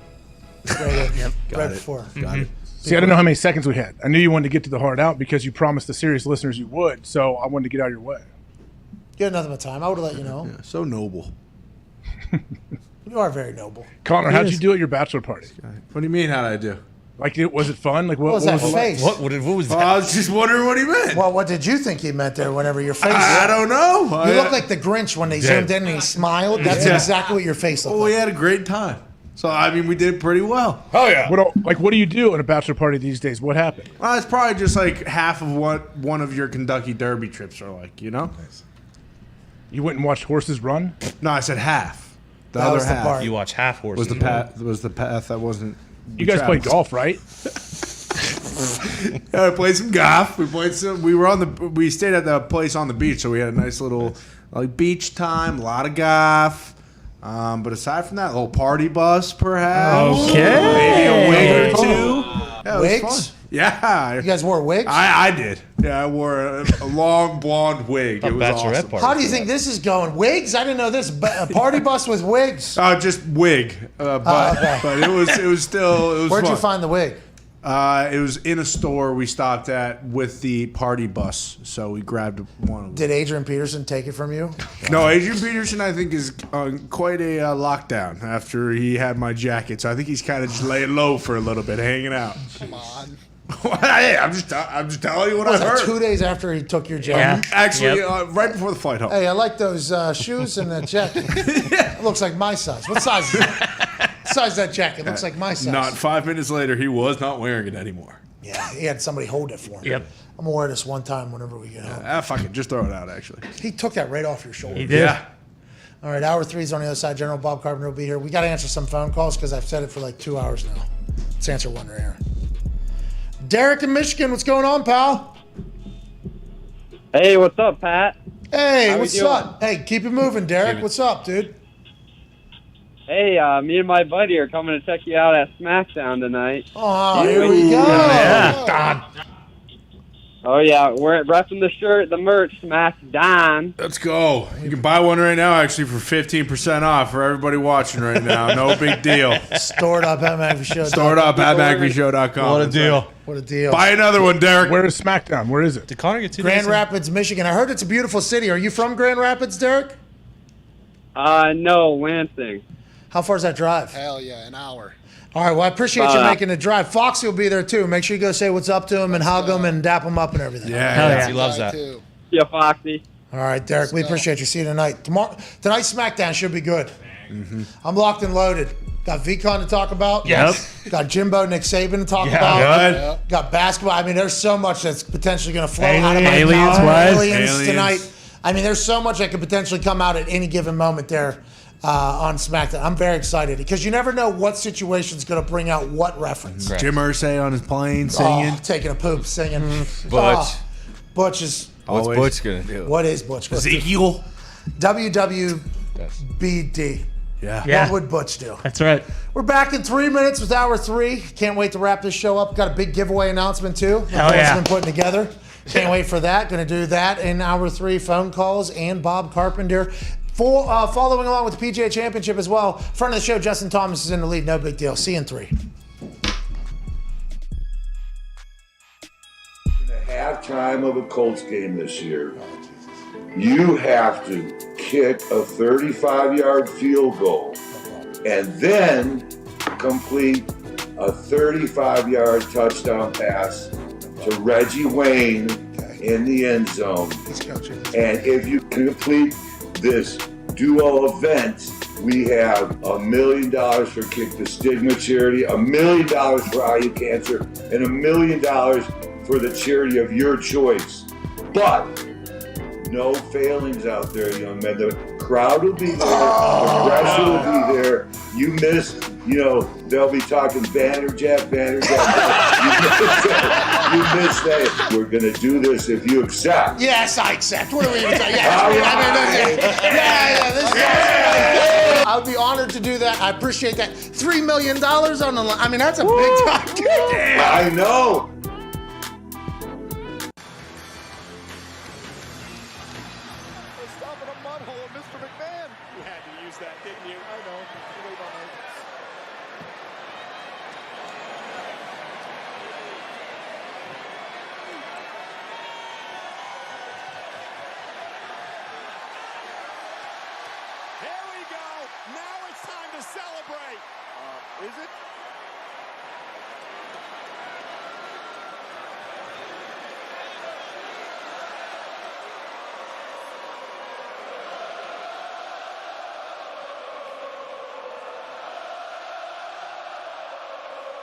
Right before. Got it. See, I didn't know how many seconds we had. I knew you wanted to get to the hard out because you promised the serious listeners you would, so I wanted to get out of your way. You had nothing but time. I would have let you know. Yeah, so noble. You are very noble. Connor, how'd you do at your bachelor party? What do you mean, how'd I do? Like, was it fun? Like, What was that it face? What was that? I was just wondering what he meant. Well, what did you think he meant there whenever your face... I don't know. You look like the Grinch when they zoomed in and he smiled. That's exactly what your face looked Well, like. we had a great time. So, I mean, we did pretty well. Oh, yeah. What do you do at a bachelor party these days? What happened? Well, it's probably just like half of what one of your Kentucky Derby trips are like, you know? You went and watched horses run? No, I said half. The That other was the half part. You watch half horses. was the path that wasn't. You guys played golf, right? Yeah, we played some golf. We stayed at the place on the beach, so we had a nice little beach time, a lot of golf. But aside from that, a little party bus, perhaps. Okay. Maybe a wig or two. Yeah, it was Wigs? fun. Yeah. You guys wore wigs? I did. Yeah, I wore a long blonde wig. It was bachelorette awesome. party. How do you think this is going? Wigs? I didn't know this. A party bus with wigs? Just wig, okay. but it was still Where'd fun. you find the wig? It was in a store we stopped at with the party bus, so we grabbed one of them. Did Adrian Peterson take it from you? No, Adrian Peterson, I think, is on quite a lockdown after he had my jacket, so I think he's kind of just laying low for a little bit, hanging out. Come on. Hey, I'm just telling you what Was I that heard. 2 days after he took your jacket? Actually, right before the flight home. Hey, I like those shoes and that jacket. It looks like my size. What size is that? What size is that jacket? Looks like my size. Not 5 minutes later, he was not wearing it anymore. Yeah, he had somebody hold it for him. Yep. I'm going to wear this one time whenever we get home. Fuck it, just throw it out, actually. He took that right off your shoulder. He did. Yeah. All right, hour 3 is on the other side. General Bob Carpenter will be here. We got to answer some phone calls because I've said it for like 2 hours now. Let's answer one right here. Derek in Michigan, what's going on, pal? Hey, what's up, Pat? Hey, How we what's doing? up? Hey, keep it moving, Derek. What's up, dude? Hey, me and my buddy are coming to check you out at SmackDown tonight. Oh, here we go. Oh, yeah, we're repping the shirt, the merch, SmackDown. Let's go. You can buy one right now, actually, for 15% off for everybody watching right now. No big deal. Store it up at McAfee Show. Store it up at McAfeeShow.com. What a deal. What a deal. Buy another one, Derek. Where is SmackDown? Where is it? Did Connor get 2 Grand days? Rapids, Michigan. I heard it's a beautiful city. Are you from Grand Rapids, Derek? No, Lansing. How far is that drive? Hell yeah, an hour. All right, well, I appreciate you making the drive. Foxy will be there, too. Make sure you go say what's up to him and hug him and dap him up and everything. Yeah, He loves that. Too. Yeah, Foxy. All right, Derek, we appreciate you. See you tonight. Tonight's SmackDown should be good. Mm-hmm. I'm locked and loaded. Got VCon to talk about. Yep. Got Jimbo, Nick Saban to talk Good. about. Got basketball. I mean, there's so much that's potentially going to flow out of my Aliens, mouth. what? Aliens tonight. I mean, there's so much that could potentially come out at any given moment there on SmackDown. I'm very excited because you never know what situation's going to bring out what reference. Jim Irsay on his plane singing. Oh, taking a poop, singing. Butch. Oh, Butch is... What's Always. Butch gonna do? What is Butch? Ezekiel. WWBD. Yeah. What would Butch do? That's right. We're back in 3 minutes with hour 3. Can't wait to wrap this show up. Got a big giveaway announcement, too. Hell yeah. Been putting together. Can't wait for that. Going to do that in hour 3. Phone calls and Bob Carpenter. Following along with the PGA Championship as well. Front of the show, Justin Thomas is in the lead. No big deal. See you in 3. Halftime of a Colts game this year, you have to kick a 35-yard field goal and then complete a 35-yard touchdown pass to Reggie Wayne in the end zone. And if you complete this duo event, we have $1 million for Kick the Stigma charity, $1 million for IU Cancer, and $1 million for the charity of your choice. But no failings out there, young men. The crowd will be there. The pressure will be there. You missed, they'll be talking banter Jeff. You missed that. We're going to do this if you accept. Yes, I accept. What are we even saying? I would be honored to do that. I appreciate that. $3 million on the line. I mean, that's a big time. I know.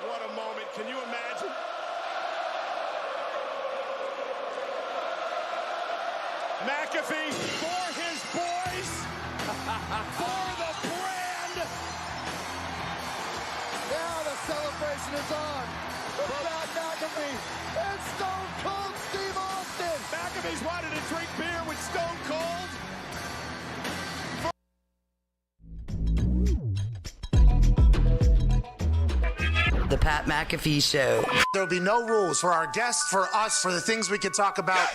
What a moment. Can you imagine? McAfee for his boys. For the brand. Now the celebration is on. Pat McAfee and Stone Cold Steve Austin. McAfee's wanted to drink beer with Stone Cold. The Pat McAfee Show. There'll be no rules for our guests, for us, for the things we could talk about.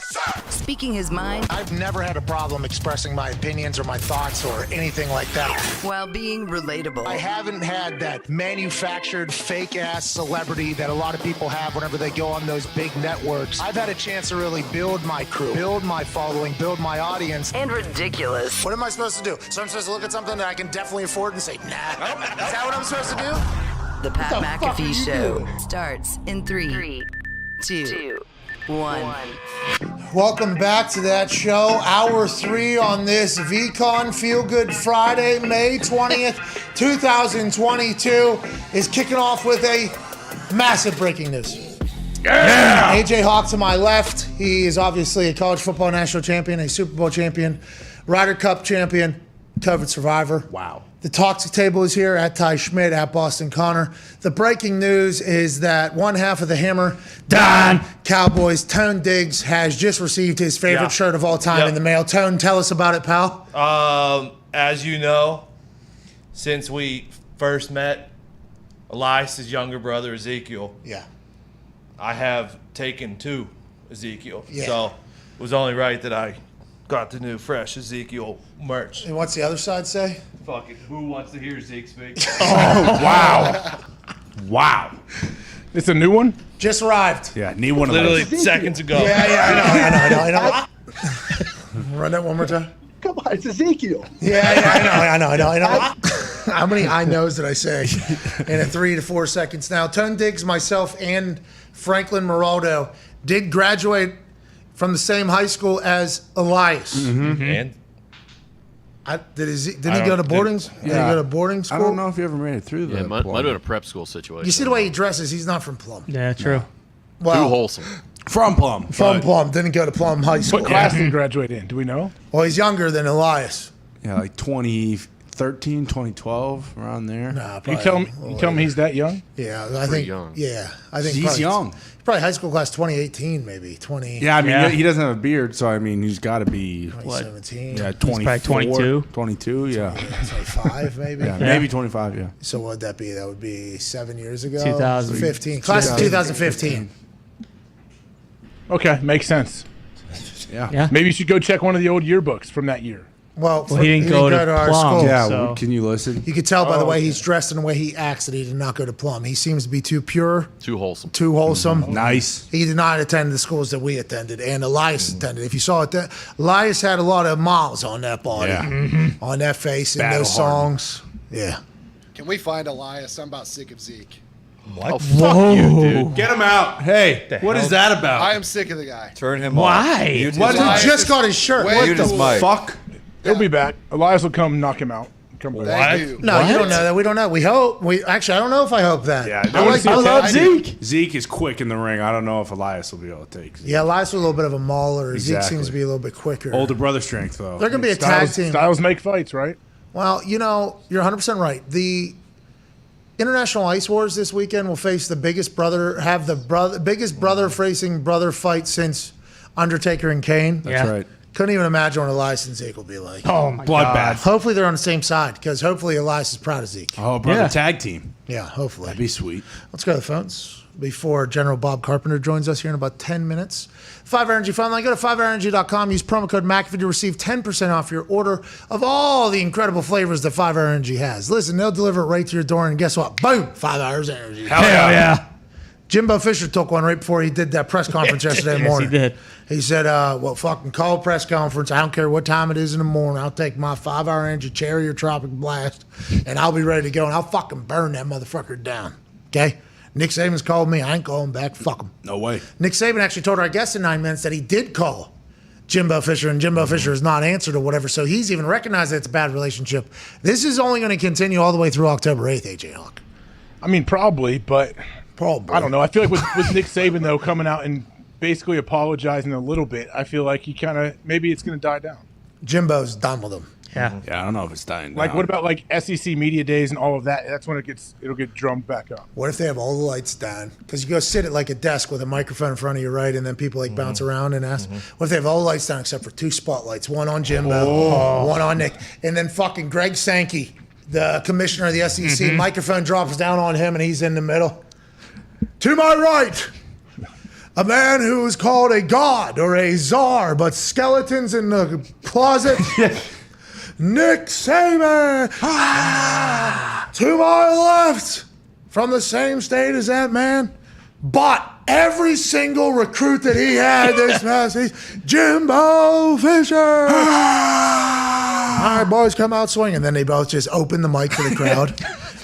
Speaking his mind. I've never had a problem expressing my opinions or my thoughts or anything like that. While being relatable. I haven't had that manufactured fake-ass celebrity that a lot of people have whenever they go on those big networks. I've had a chance to really build my crew, build my following, build my audience. And ridiculous. What am I supposed to do? So I'm supposed to look at something that I can definitely afford and say, nah. Is that what I'm supposed to do? The Pat McAfee Show starts in 3, 2, 1. Welcome back to that show. Hour 3 on this VCon Feel Good Friday, May 20th, 2022 is kicking off with a massive breaking news. Yeah! AJ Hawk to my left. He is obviously a college football national champion, a Super Bowl champion, Ryder Cup champion, COVID survivor. Wow. The toxic table is here at Ty Schmidt, at Boston Connor. The breaking news is that one half of the Hammer, Dahn Cowboys, Tone Diggs, has just received his favorite shirt of all time in the mail. Tone, tell us about it, pal. As you know, since we first met, Elias's younger brother, Ezekiel, I have taken to Ezekiel. Yeah. So it was only right that I got the new fresh Ezekiel merch. And what's the other side say? Fucking who wants to hear Zeke speak? Oh, wow. Wow. It's a new one? Just arrived. Yeah, need one of Literally those. seconds ago. I know. Run that one more time. Come on, it's Ezekiel. I know. How many I knows did I say in a 3 to 4 seconds? Now, Tone Diggs, myself, and Franklin Moraldo did graduate from the same high school as Elias. Mm-hmm. And did he go to boarding? Did he go to boarding school? I don't know if you ever made it through the might Plum. have been a prep school situation. You see the way he dresses? He's not from Plum. Yeah, true. Well, Too wholesome. From Plum. From Plum. Didn't go to Plum High School. What class did he graduate in? Do we know? Well, he's younger than Elias. Yeah, like 23 2013, 2012, around there. Nah, You tell me he's that young? Yeah, I think. young. Yeah, I think He's probably- young. Probably high school class 2018, maybe 20. Yeah, I mean, he doesn't have a beard, so I mean, he's got to be 2017. Yeah, He's 24, probably 22. 22, yeah. 25, maybe. Yeah, maybe 25, yeah. So what'd that be? That would be 7 years ago. 2015. Class of 2015. Okay, makes sense. Yeah. Maybe you should go check one of the old yearbooks from that year. Well, he didn't go to our Plum, school. Yeah, so- can you listen? You could tell by the way okay. he's dressed and the way he acts that he did not go to Plum. He seems to be too pure, Too wholesome. too wholesome. Nice. He did not attend the schools that we attended, and Elias attended. If you saw it, Elias had a lot of miles on that body, Yeah. on that face, and Battle those songs. Yeah. Can we find Elias? I'm about sick of Zeke. Oh, fuck you, dude. Get him out. Hey, what is that about? I am sick of the guy. Turn him Why? off. Mute What? his mic. He just got his shirt. Wait, What Mute the his mic. Fuck. He'll be back. Elias will come knock him out. Come back. Thank you. No, you don't know that. We don't know. We hope. Actually, I don't know if I hope that. Yeah, I love Zeke. Zeke is quick in the ring. I don't know if Elias will be able to take Zeke. Yeah, Elias was a little bit of a mauler. Zeke Exactly. seems to be a little bit quicker. Older brother strength, though. They're going to be a tag team. Styles make fights, right? Well, you're 100% right. The International Ice Wars this weekend will face the biggest biggest brother facing brother fight since Undertaker and Kane. That's right. Couldn't even imagine what Elias and Zeke will be like. Oh my Bloodbath. God. Hopefully they're on the same side because hopefully Elias is proud of Zeke. Oh, brother Yeah. tag team. Yeah, hopefully. That'd be sweet. Let's go to the phones before General Bob Carpenter joins us here in about 10 minutes. 5 Energy phone line. Go to 5energy.com. Use promo code McAfee to receive 10% off your order of all the incredible flavors that 5 Energy has. Listen, they'll deliver it right to your door, and guess what? Boom! 5 hours energy. Hell yeah. Jimbo Fisher took one right before he did that press conference yesterday morning. Yes, he did. He said, well, fucking call a press conference. I don't care what time it is in the morning. I'll take my 5-hour energy cherry or tropic blast, and I'll be ready to go, and I'll fucking burn that motherfucker down. Okay? Nick Saban's called me. I ain't calling back. Fuck him. No way. Nick Saban actually told our guest in 9 minutes that he did call Jimbo Fisher, and Jimbo Fisher has not answered or whatever, so he's even recognized that it's a bad relationship. This is only going to continue all the way through October 8th, AJ Hawk. I mean, probably, but Probably. I don't know. I feel like with Nick Saban, though, coming out and basically apologizing a little bit, I feel like he kind of, maybe it's going to die down. Jimbo's done with him. Yeah. Yeah, I don't know if it's dying Like, down. what about like SEC media days and all of that? That's when it'll get drummed back up. What if they have all the lights down? Because you go sit at like a desk with a microphone in front of you, right? And then people like bounce around and ask. What if they have all the lights down except for 2 spotlights? One on Jimbo, one on Nick. And then fucking Greg Sankey, the commissioner of the SEC, microphone drops down on him and he's in the middle. To my right, a man who is called a god or a czar, but skeletons in the closet. Nick Saban. To my left, from the same state as that man, bought every single recruit that he had this past season. Jimbo Fisher. All right, boys, come out swinging. Then they both just open the mic to the crowd.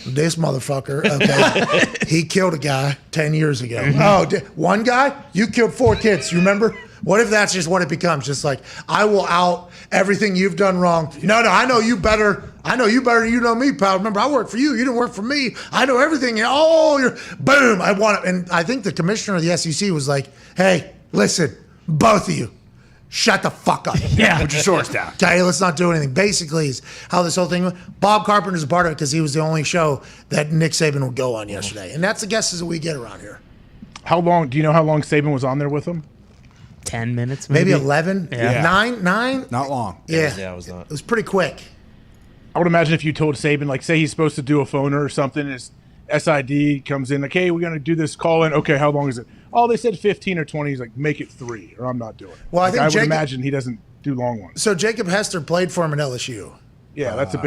This motherfucker, okay, he killed a guy 10 years ago. Oh, one guy? You killed 4 kids, you remember? What if that's just what it becomes? Just like, I will out everything you've done wrong. No, I know you better. I know you better than you know me, pal. Remember, I work for you. You didn't work for me. I know everything. Oh, you're, boom. I want it. And I think the commissioner of the SEC was like, hey, listen, both of you, shut the fuck up. Yeah, put your swords down. Okay, let's not do anything. Basically, is how this whole thing went. Bob Carpenter's a part of it because he was the only show that Nick Saban would go on yesterday. And that's the guesses that we get around here. How long? Do you know how long Saban was on there with him? 10 minutes, Maybe 11? Yeah. 9? Not long. Yeah. Yeah, it was not. It was pretty quick. I would imagine if you told Saban, like, say he's supposed to do a phoner or something, his SID comes in, like, hey, we're going to do this call in. Okay, how long is it? Oh, they said 15 or 20. He's like, make it 3 or I'm not doing it. Well, I Like, think I would Jacob- imagine he doesn't do long ones. So Jacob Hester played for him at LSU. Yeah, that's a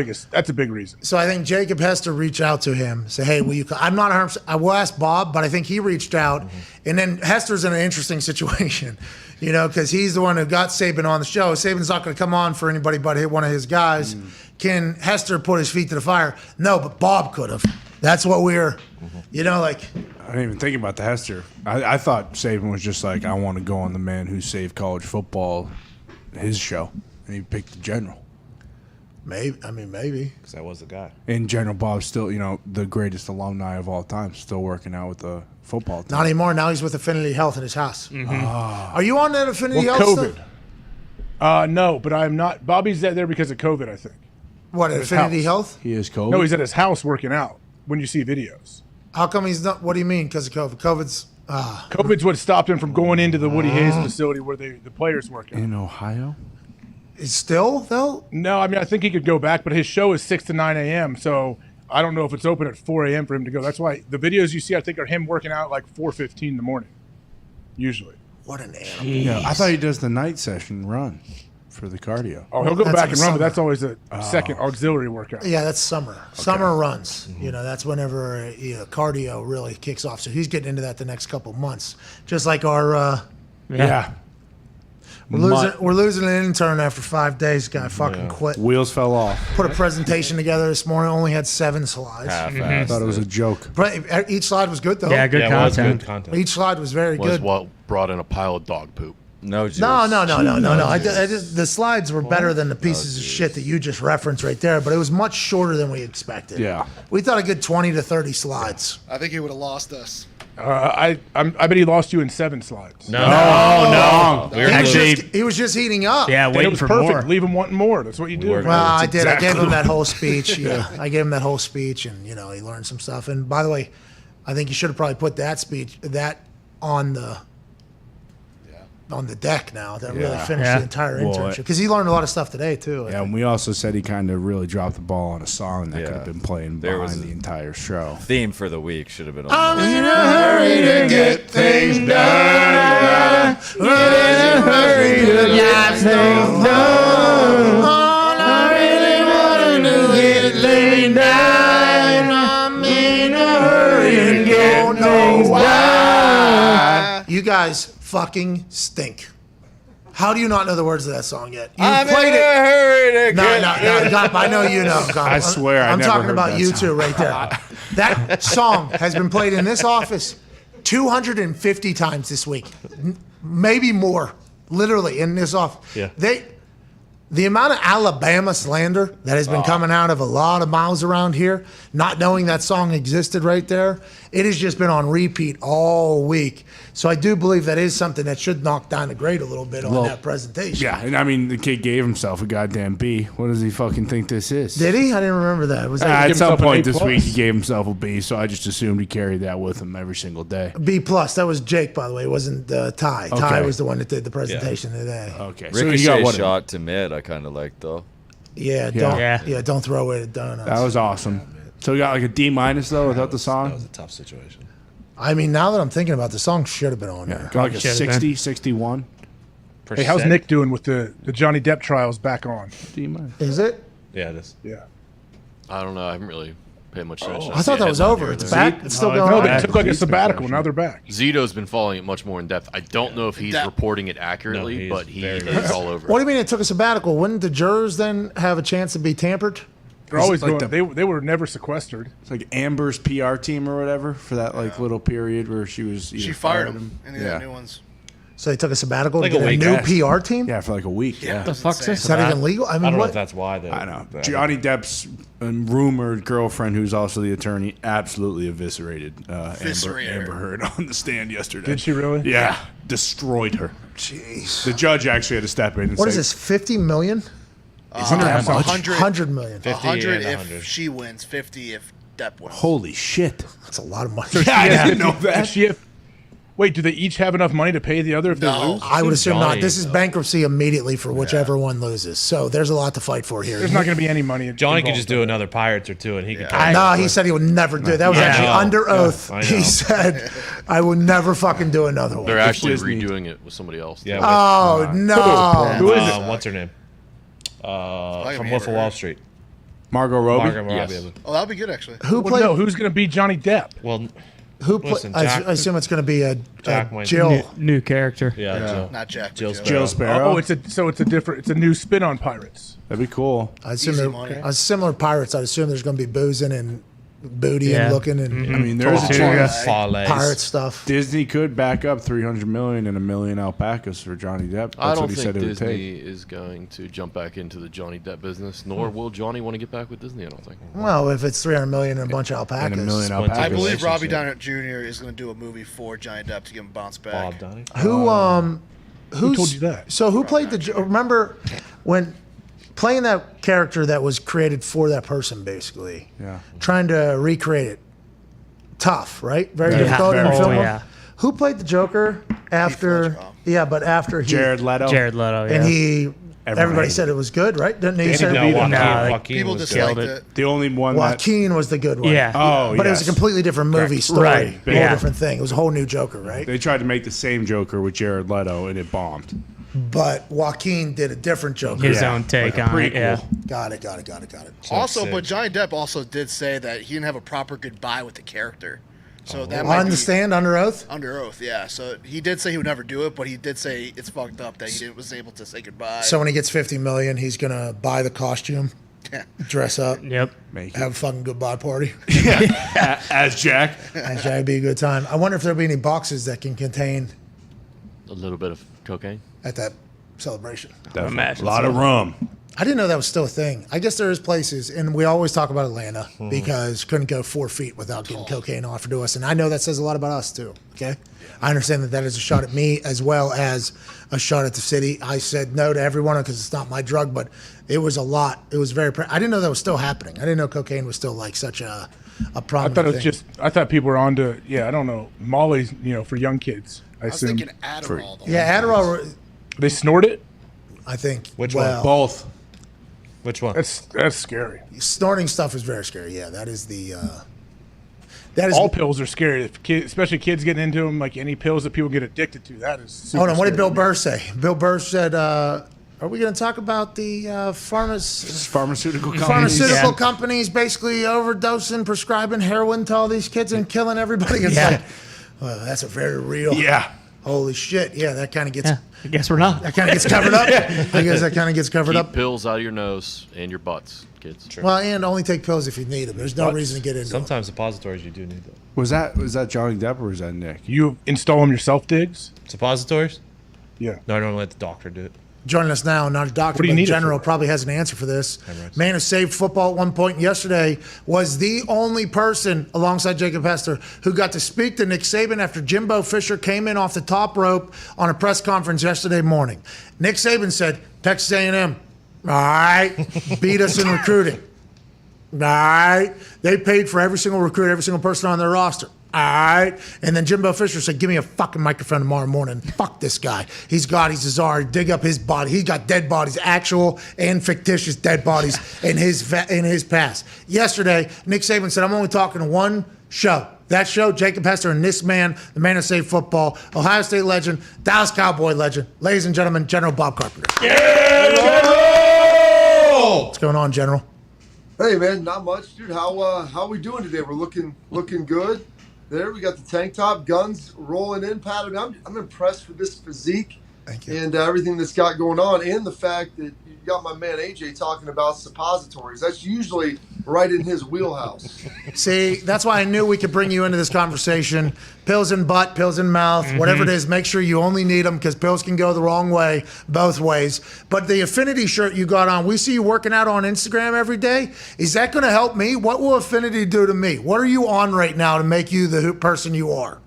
big reason. So I think Jacob Hester reached out to him, say, hey, will you call? I'm not 100%. I will ask Bob, but I think he reached out. And then Hester's in an interesting situation, because he's the one who got Saban on the show. Saban's not going to come on for anybody but one of his guys. Can Hester put his feet to the fire? No, but Bob could have. That's what we're, like. I didn't even think about the Hester. I thought Saban was just like, I want to go on the man who saved college football, his show. And he picked the general. Maybe. Because that was the guy. And General Bob's still, the greatest alumni of all time, still working out with the football team. Not anymore. Now he's with Affinity Health in his house. Ah. Are you on that Affinity Well, Health COVID. stuff? No, but I'm not. Bobby's there because of COVID, I think. What, At his Infinity house. Health? He is COVID. No, he's at his house working out when you see videos. How come he's not? What do you mean? Because of COVID? COVID's what stopped him from going into the Woody Hayes facility where the players work out. In Ohio? Is still, though? No, I mean, I think he could go back, but his show is 6 to 9 a.m., so I don't know if it's open at 4 a.m. for him to go. That's why the videos you see, I think, are him working out at like 4:15 in the morning, usually. What an animal. Yeah, I thought he does the night session run for the cardio. Oh, he'll go That's back in and the run, but summer. that's always a second auxiliary workout. Yeah, that's summer. Summer runs. You know, that's whenever cardio really kicks off. So he's getting into that the next couple months. Just like our Yeah. we're losing an intern after 5 days. Guy fucking quit. Wheels fell off. Put a presentation together this morning. Only had 7 slides. I thought it was a joke. But each slide was good though. Yeah, good Yeah, it was content. good content. Each slide was very Was good. what brought in a pile of dog poop. No, juice. No. The slides were better than the pieces of shit that you just referenced right there, but it was much shorter than we expected. Yeah. We thought a good 20 to 30 slides. I think he would have lost us. I bet he lost you in 7 slides. No. He was just heating up. Yeah, And it waiting was for perfect. more. Leave him wanting more. That's what you do. Well, I did. I gave him that whole speech. Yeah, I gave him that whole speech, and he learned some stuff. And by the way, I think you should have probably put that on the deck now. That really finished the entire internship because he learned a lot of stuff today too. Yeah, and we also said he kind of really dropped the ball on a song that could have been playing behind the entire show. Theme for the week should have been on. I'm in a hurry to get things done. Get in a hurry to get things done. All I really want to do is lay down. I'm in a hurry to get things done. You guys fucking stink. How do you not know the words of that song yet? You played it. No, I know you know. I swear I I'm never talking heard about that you song. two right there. That song has been played in this office 250 times this week, maybe more. Literally in this office. Yeah. The amount of Alabama slander that has been coming out of a lot of mouths around here, not knowing that song existed right there, it has just been on repeat all week. So I do believe that is something that should knock down the grade a little bit on that presentation. Yeah, and I mean, the kid gave himself a goddamn B. What does he fucking think this is? Did he? I didn't remember that. Was that At some point this A+? week, he gave himself a B, so I just assumed he carried that with him every single day. B+? That was Jake, by the way. It wasn't Ty. Okay. Ty was the one that did the presentation today. Okay, so he Ricochet got what? shot to mid. I kind of liked though. Yeah, don't throw away the donuts. That was awesome. So we got like a D- though without the song. That was a tough situation. I mean, now that I'm thinking about it, the song should have been on there. Got like a 60, 61. Hey, how's Nick doing with the Johnny Depp trials back on? D-. Is it? Yeah, it is. Yeah. I don't know. I haven't really paid much attention. I thought that was over. It's back. It's still going No, on. they took like a sabbatical. Now they're back. Zito's been following it much more in depth. I don't know if he's reporting it accurately, but he is all over What it. do you mean it took a sabbatical? Wouldn't the jurors then have a chance to be tampered? They're always like going. They were never sequestered. It's like Amber's PR team or whatever for that like little period where she was. She fired him, and they got new ones. So they took a sabbatical Like to a get a week. new PR team? Yeah, for like a week. Yeah. What the fuck's this? Is that even legal? I mean, don't know what? if that's why. I know. Johnny Depp's rumored girlfriend, who's also the attorney, absolutely eviscerated Amber Heard on the stand yesterday. Did she really? Yeah, destroyed her. Jeez. The judge actually had to step in and What say, is this? 50 million? Is it that much? 100 million. 100 if she wins, 50 if Depp wins. Holy shit. That's a lot of money. So I didn't know that. Wait, do they each have enough money to pay the other if they lose? I would assume not. This is bankruptcy immediately for whichever one loses. So there's a lot to fight for here. There's not going to be any money. Johnny could just do another Pirates or two, and he could. No, he said he would never do it. That was actually under oath. I know. He said, I would never fucking do another one. They're actually redoing it with somebody else. Yeah. Oh, no. Who is it? What's her name? From Wolf of Wall Street. Margot Robbie? Margot Robbie. Yes. Oh, that'll be good actually. Who played? No, who's going to be Johnny Depp? Well, Who played? listen, I Jack- assume it's going to be a Wayne. Jill. New character. Yeah, Jill. Not Jack. Jill but Jill Sparrow. Oh, it's a new spin on Pirates. That'd be cool. I assume Easy they're money. similar pirates. I'd assume there's going to be boozing and booty and looking and I mean, there's a chance pirate stuff. Disney could back up $300 million and 1 million alpacas for Johnny Depp. That's I don't what he think said it would Disney take. is going to jump back into the Johnny Depp business, nor will Johnny want to get back with Disney, I don't think. Well, if it's 300 million and a bunch of alpacas. And 1 million alpacas. I believe Robbie Downey Jr. is going to do a movie for Johnny Depp to get him bounced back. Bob Downey. Who Who told you that? So who played the? Remember when playing that character that was created for that person, basically. Yeah. Trying to recreate it. Tough, right? Very Yeah. difficult in Very. film. Oh, yeah. Who played the Joker after? Yeah, but after he Jared Leto. Jared Leto, yeah. and he. Everybody hated said it was good, right? Didn't he Danny say DeVito. Joaquin People was disliked good. it. The only one that Joaquin was the good one. Yeah. Oh, But it was yes. a completely different movie Correct. story. Right. A whole Yeah. different thing. It was a whole new Joker, right? they tried to make the same Joker with Jared Leto, and it bombed. But Joaquin did a different Joker. His own take like a on it. Yeah. prequel. Got it. Also, sick. but Johnny Depp also did say that he didn't have a proper goodbye with the character. So that On might the be stand, under oath? under oath, yeah. So he did say he would never do it, but he did say it's fucked up that he wasn't able to say goodbye. So when he gets $50 million, he's going to buy the costume, dress up, Yep. have a fucking goodbye party. As Jack. And that'd be a good time. I wonder if there'll be any boxes that can contain A little bit of cocaine. at that celebration. A lot of rum. I didn't know that was still a thing. I guess there is places, and we always talk about Atlanta because couldn't go 4 feet without getting cocaine offered to us. And I know that says a lot about us too, okay? I understand that is a shot at me as well as a shot at the city. I said no to everyone because it's not my drug, but it was a lot. It was very, I didn't know that was still happening. I didn't know cocaine was still like such a prominent I thought it was thing. I thought people were on to, I don't know, Molly's, for young kids. I I was assume. thinking Adderall. Yeah, Adderall, They snort it? I think. Which well, one? Both. Which one? That's scary. Snorting stuff is very scary. Yeah, that is the. That is All pills are scary, especially kids getting into them. Like any pills that people get addicted to, that is. Super Hold on, what did scary. Bill Burr say? Bill Burr said, "Are we going to talk about the Pharmaceutical companies. pharmaceutical companies basically overdosing, prescribing heroin to all these kids and killing everybody?" It's like, well, that's a very real. Yeah. Holy shit! Yeah, that kind of gets. I guess we're not. That kind of gets covered up. I guess that kind of gets covered Keep up. pills out of your nose and your butts, kids. Well, and only take pills if you need them. There's no reason to get into them. Sometimes suppositories you do need them. Was that Johnny Depp or was that Nick? You install them yourself, Diggs? Suppositories? Yeah. No, I don't let the doctor do it. Joining us now, not a doctor, What do you but in need it general, for? probably has an answer for this. Man who saved football at one point yesterday was the only person, alongside Jacob Hester, who got to speak to Nick Saban after Jimbo Fisher came in off the top rope on a press conference yesterday morning. Nick Saban said, Texas A&M, all right, beat us in recruiting. All right, they paid for every single recruit, every single person on their roster. All right. And then Jimbo Fisher said, give me a fucking microphone tomorrow morning. Fuck this guy. He's a czar. Dig up his body. He's got dead bodies, actual and fictitious dead bodies in his past. Yesterday, Nick Saban said, I'm only talking to one show. That show, Jacob Hester and this man, the man who saved football, Ohio State legend, Dallas Cowboy legend, ladies and gentlemen, General Bob Carpenter. What's going on, General? Hey man, not much, dude. How we doing today? We're looking good. There, we got the tank top, guns rolling in, Pat. I mean, I'm impressed with this physique and everything that's got going on, and the fact that you got my man AJ talking about suppositories. That's usually right in his wheelhouse. See, that's why I knew we could bring you into this conversation. Pills in butt, pills in mouth, whatever it is, make sure you only need them because pills can go the wrong way, both ways. But the Affinity shirt you got on, we see you working out on Instagram every day. Is that going to help me? What will Affinity do to me? What are you on right now to make you the person you are?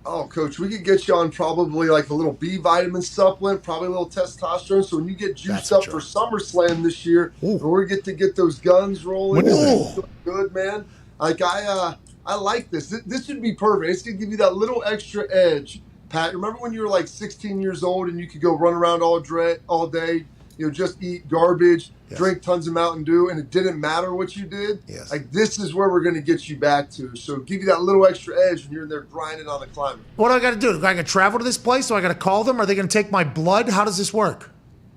Oh, Coach, we could get you on probably like a little B vitamin supplement, probably a little testosterone. So when you get juiced up for SummerSlam this year, we get to get those guns rolling. Good, man. Like I like this. This would be perfect. It's gonna give you that little extra edge. Pat, remember when you were like 16 years old and you could go run around all day, just eat garbage, drink tons of Mountain Dew, and it didn't matter what you did? Yes. Like, this is where we're going to get you back to. So give you that little extra edge when you're in there grinding on the climber. What do I got to do? Do I got to travel to this place? Do I got to call them? Are they going to take my blood? How does this work?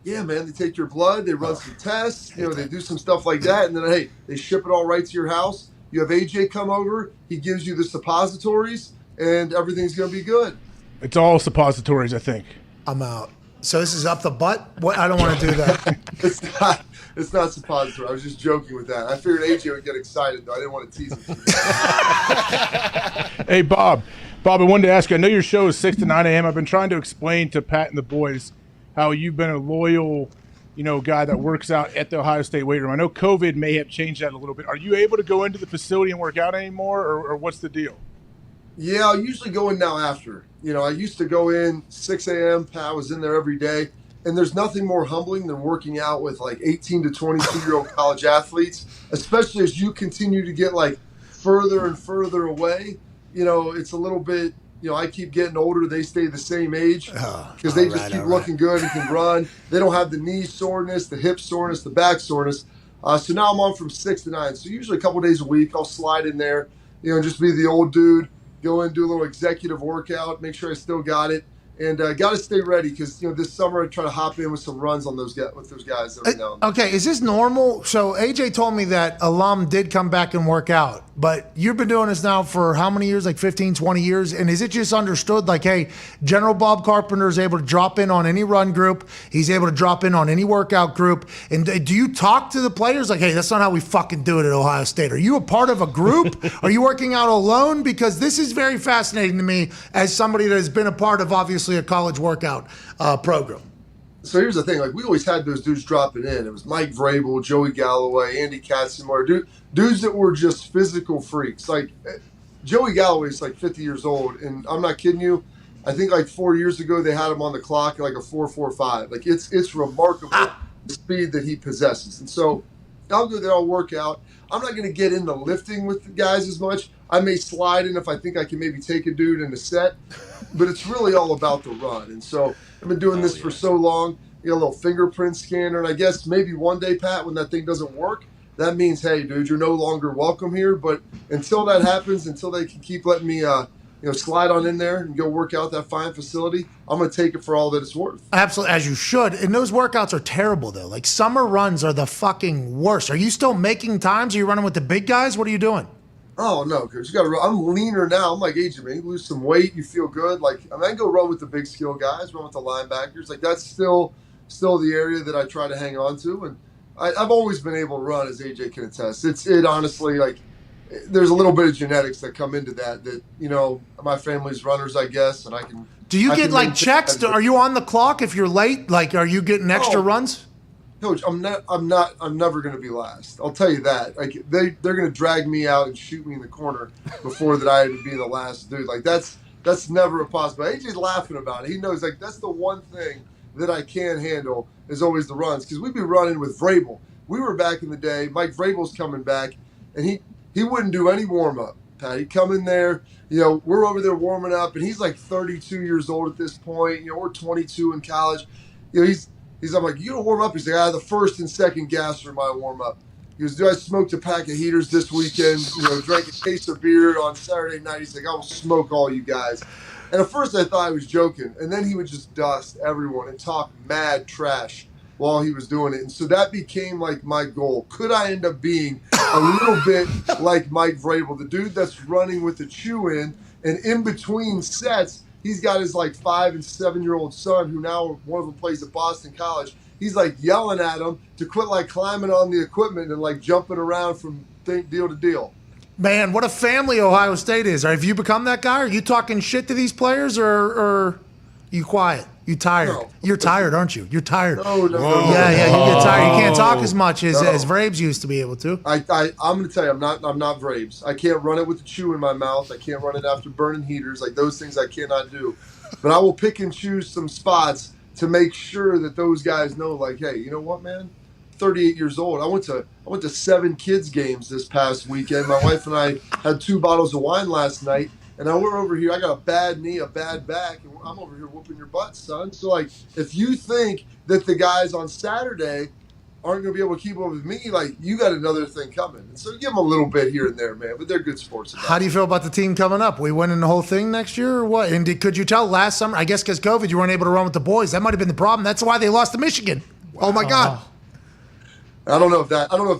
Yeah, man, they take your blood, they run some tests, they do some stuff like that, and then, hey, they ship it all right to your house. You have AJ come over, he gives you the suppositories, and everything's going to be good. It's all suppositories, I think. I'm out. So this is up the butt? What? I don't want to do that. It's not suppository. I was just joking with that. I figured AJ would get excited, though. I didn't want to tease him. Hey, Bob, I wanted to ask you, I know your show is 6 to 9 a.m. I've been trying to explain to Pat and the boys how you've been a loyal, guy that works out at the Ohio State weight room. I know COVID may have changed that a little bit. Are you able to go into the facility and work out anymore, or what's the deal? Yeah, I'll usually go in now after. I used to go in 6 a.m. Pat was in there every day. And there's nothing more humbling than working out with like 18 to 22-year-old college athletes, especially as you continue to get like further and further away. It's a little bit, I keep getting older. They stay the same age because they just keep looking good and can run. They don't have the knee soreness, the hip soreness, the back soreness. So now I'm on from 6 to 9. So usually a couple days a week, I'll slide in there, just be the old dude, go in, do a little executive workout, make sure I still got it. And got to stay ready because this summer I try to hop in with some runs on those guys every now and then. Okay, is this normal? So AJ told me that Alum did come back and work out, but you've been doing this now for how many years? Like 15, 20 years? And is it just understood like, hey, General Bob Carpenter is able to drop in on any run group. He's able to drop in on any workout group. And do you talk to the players like, hey, that's not how we fucking do it at Ohio State? Are you a part of a group? Are you working out alone? Because this is very fascinating to me as somebody that has been a part of obviously a college workout program. So here's the thing, like we always had those dudes dropping in. It was Mike Vrabel, Joey Galloway, Andy Katzenmoyer, dudes that were just physical freaks. Like Joey Galloway's like 50 years old, and I'm not kidding you. I think like 4 years ago they had him on the clock at like a 4.45. Like it's remarkable the speed that he possesses. And so I'll go there, I'll work out. I'm not going to get into lifting with the guys as much. I may slide in if I think I can maybe take a dude in a set, but it's really all about the run. And so I've been doing this for so long, a little fingerprint scanner. And I guess maybe one day, Pat, when that thing doesn't work, that means, hey, dude, you're no longer welcome here. But until that happens, until they can keep letting me, slide on in there and go work out that fine facility, I'm going to take it for all that it's worth. Absolutely, as you should. And those workouts are terrible, though. Like, summer runs are the fucking worst. Are you still making times? Are you running with the big guys? What are you doing? Oh, no, because I'm leaner now. I'm like, AJ, man, you lose some weight, you feel good. Like, I go run with the big skill guys, run with the linebackers. Like, that's still the area that I try to hang on to. And I've always been able to run, as AJ can attest. It honestly, like, there's a little bit of genetics that come into that, my family's runners, I guess, and I can. Do you get like checks? Are you on the clock if you're late? Like, are you getting extra runs? Coach, I'm never going to be last. I'll tell you that. Like they're going to drag me out and shoot me in the corner before that I had to be the last dude. Like that's never a possibility. AJ's laughing about it. He knows like that's the one thing that I can handle is always the runs because we'd be running with Vrabel. We were back in the day. Mike Vrabel's coming back, and he wouldn't do any warm up. Pat, he'd come in there. We're over there warming up, and he's like 32 years old at this point. We're 22 in college. I'm like, you don't warm up? He's like, the first and second gas for my warm up. He goes, dude, I smoked a pack of heaters this weekend, drank a case of beer on Saturday night. He's like, I will smoke all you guys. And at first I thought I was joking. And then he would just dust everyone and talk mad trash while he was doing it. And so that became like my goal. Could I end up being a little bit like Mike Vrabel, the dude that's running with the chew in between sets, he's got his like 5 and 7-year-old son who now one of them plays at Boston College. He's like yelling at him to quit like climbing on the equipment and like jumping around from deal to deal. Man, what a family Ohio State is. Have you become that guy? Are you talking shit to these players or you quiet? You tired? No. You're tired, aren't you? You're tired. No. Yeah, you get tired. You can't talk as much as Vrabes used to be able to. I'm going to tell you, I'm not Vrabes. I can't run it with the chew in my mouth. I can't run it after burning heaters. Like those things I cannot do. But I will pick and choose some spots to make sure that those guys know, like, hey, you know what, man? 38 years old. I went to 7 kids games this past weekend. My wife and I had 2 bottles of wine last night. And now we're over here. I got a bad knee, a bad back, and I'm over here whooping your butt, son. So, like, if you think that the guys on Saturday aren't going to be able to keep up with me, like, you got another thing coming. And so give them a little bit here and there, man. But they're good sports. How do you feel about the team coming up? We winning the whole thing next year or what? And could you tell last summer, I guess because COVID, you weren't able to run with the boys. That might have been the problem. That's why they lost to Michigan. Wow. Oh, my God. I don't know if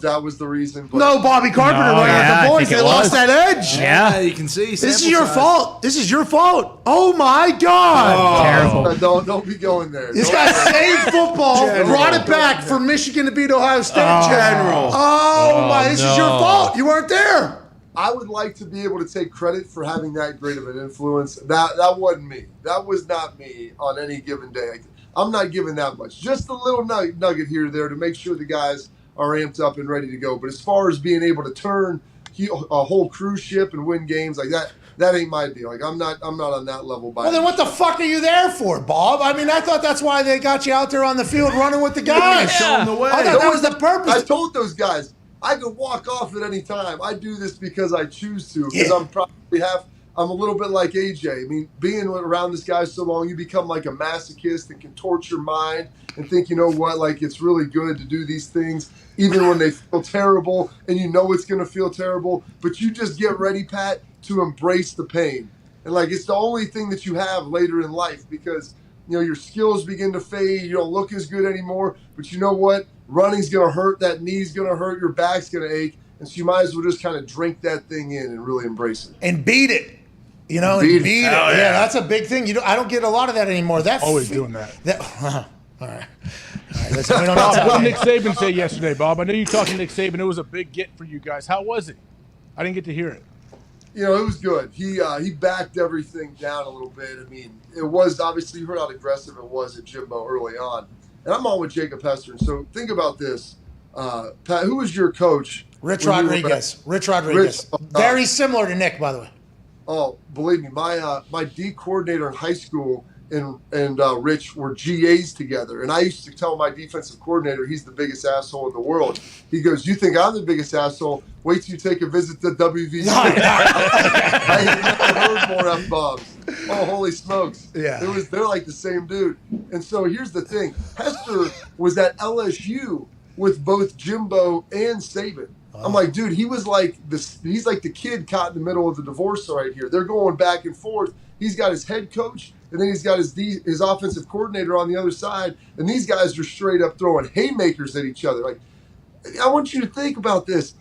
that was the reason. But no, Bobby Carpenter running with the boys. They lost that edge. Yeah, you can see. This is your fault. This is your fault. Oh my God! Terrible. Don't be going there. This guy saved football, brought it back for Michigan to beat Ohio State. General. Oh my! This is your fault. You weren't there. I would like to be able to take credit for having that great of an influence. That wasn't me. That was not me on any given day. I'm not giving that much. Just a little nugget here or there to make sure the guys are amped up and ready to go. But as far as being able to turn a whole cruise ship and win games like that, that ain't my deal. Like I'm not on that level. Well, then what the fuck are you there for, Bob? I mean, I thought that's why they got you out there on the field running with the guys. Show them the way. I thought that was the purpose. I told those guys I could walk off at any time. I do this because I choose to. Because I'm a little bit like AJ. I mean, being around this guy so long, you become like a masochist and contort your mind and think, you know what, like it's really good to do these things even when they feel terrible and you know it's going to feel terrible. But you just get ready, Pat, to embrace the pain. And like it's the only thing that you have later in life because, you know, your skills begin to fade. You don't look as good anymore. But you know what? Running's going to hurt. That knee's going to hurt. Your back's going to ache. And so you might as well just kind of drink that thing in and really embrace it. And beat it. You know, Beat and beat it. it. Yeah, that's a big thing. I don't get a lot of that anymore. Always doing that. All right. Listen, we don't Bob, what did Nick Saban say yesterday, Bob? I know you talked to Nick Saban. It was a big get for you guys. How was it? I didn't get to hear it. You know, it was good. He backed everything down a little bit. I mean, it was obviously, you heard how aggressive it was at Jimbo early on. And I'm on with Jacob Hester. So think about this. Pat, who was your coach? Rich Rodriguez. Very similar to Nick, by the way. Oh, believe me, my D coordinator in high school and Rich were GAs together. And I used to tell my defensive coordinator he's the biggest asshole in the world. He goes, "You think I'm the biggest asshole? Wait till you take a visit to WVU." I had never heard more F-bombs. Oh, holy smokes. Yeah. They're like the same dude. And so here's the thing. Hester was at LSU with both Jimbo and Saban. I'm like, dude, he was like this. He's like the kid caught in the middle of the divorce right here. They're going back and forth. He's got his head coach, and then he's got his offensive coordinator on the other side, and these guys are straight up throwing haymakers at each other. Like, I want you to think about this.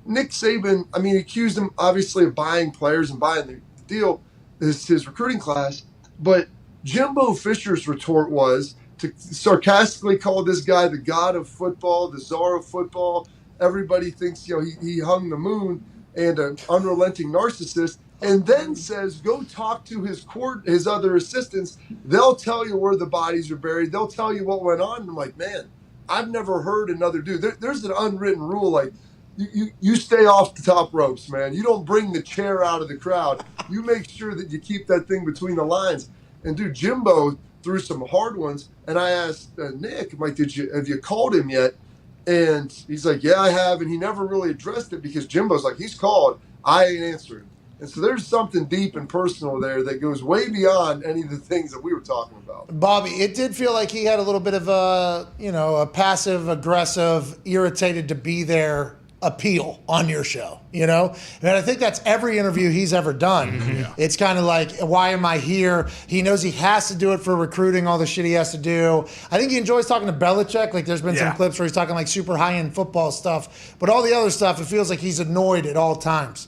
Nick Saban, I mean, he accused him obviously of buying players and buying the deal, his recruiting class, but Jimbo Fisher's retort was to sarcastically call this guy the god of football, the czar of football. Everybody thinks, you know, he hung the moon and an unrelenting narcissist, and then says, go talk to his other assistants. They'll tell you where the bodies are buried. They'll tell you what went on. And I'm like, man, I've never heard another dude. There's an unwritten rule, like, you stay off the top ropes, man. You don't bring the chair out of the crowd. You make sure that you keep that thing between the lines. And, dude, Jimbo threw some hard ones, and I asked Nick, I'm like, have you called him yet? And he's like, yeah, I have. And he never really addressed it because Jimbo's like, he's called. I ain't answering. And so there's something deep and personal there that goes way beyond any of the things that we were talking about. Bobby, it did feel like he had a little bit of a passive, aggressive, irritated to be there appeal on your show, you know? And I think that's every interview he's ever done. Yeah. It's kind of like, why am I here? He knows he has to do it for recruiting, all the shit he has to do. I think he enjoys talking to Belichick. Like there's been some clips where he's talking like super high-end football stuff. But all the other stuff, it feels like he's annoyed at all times.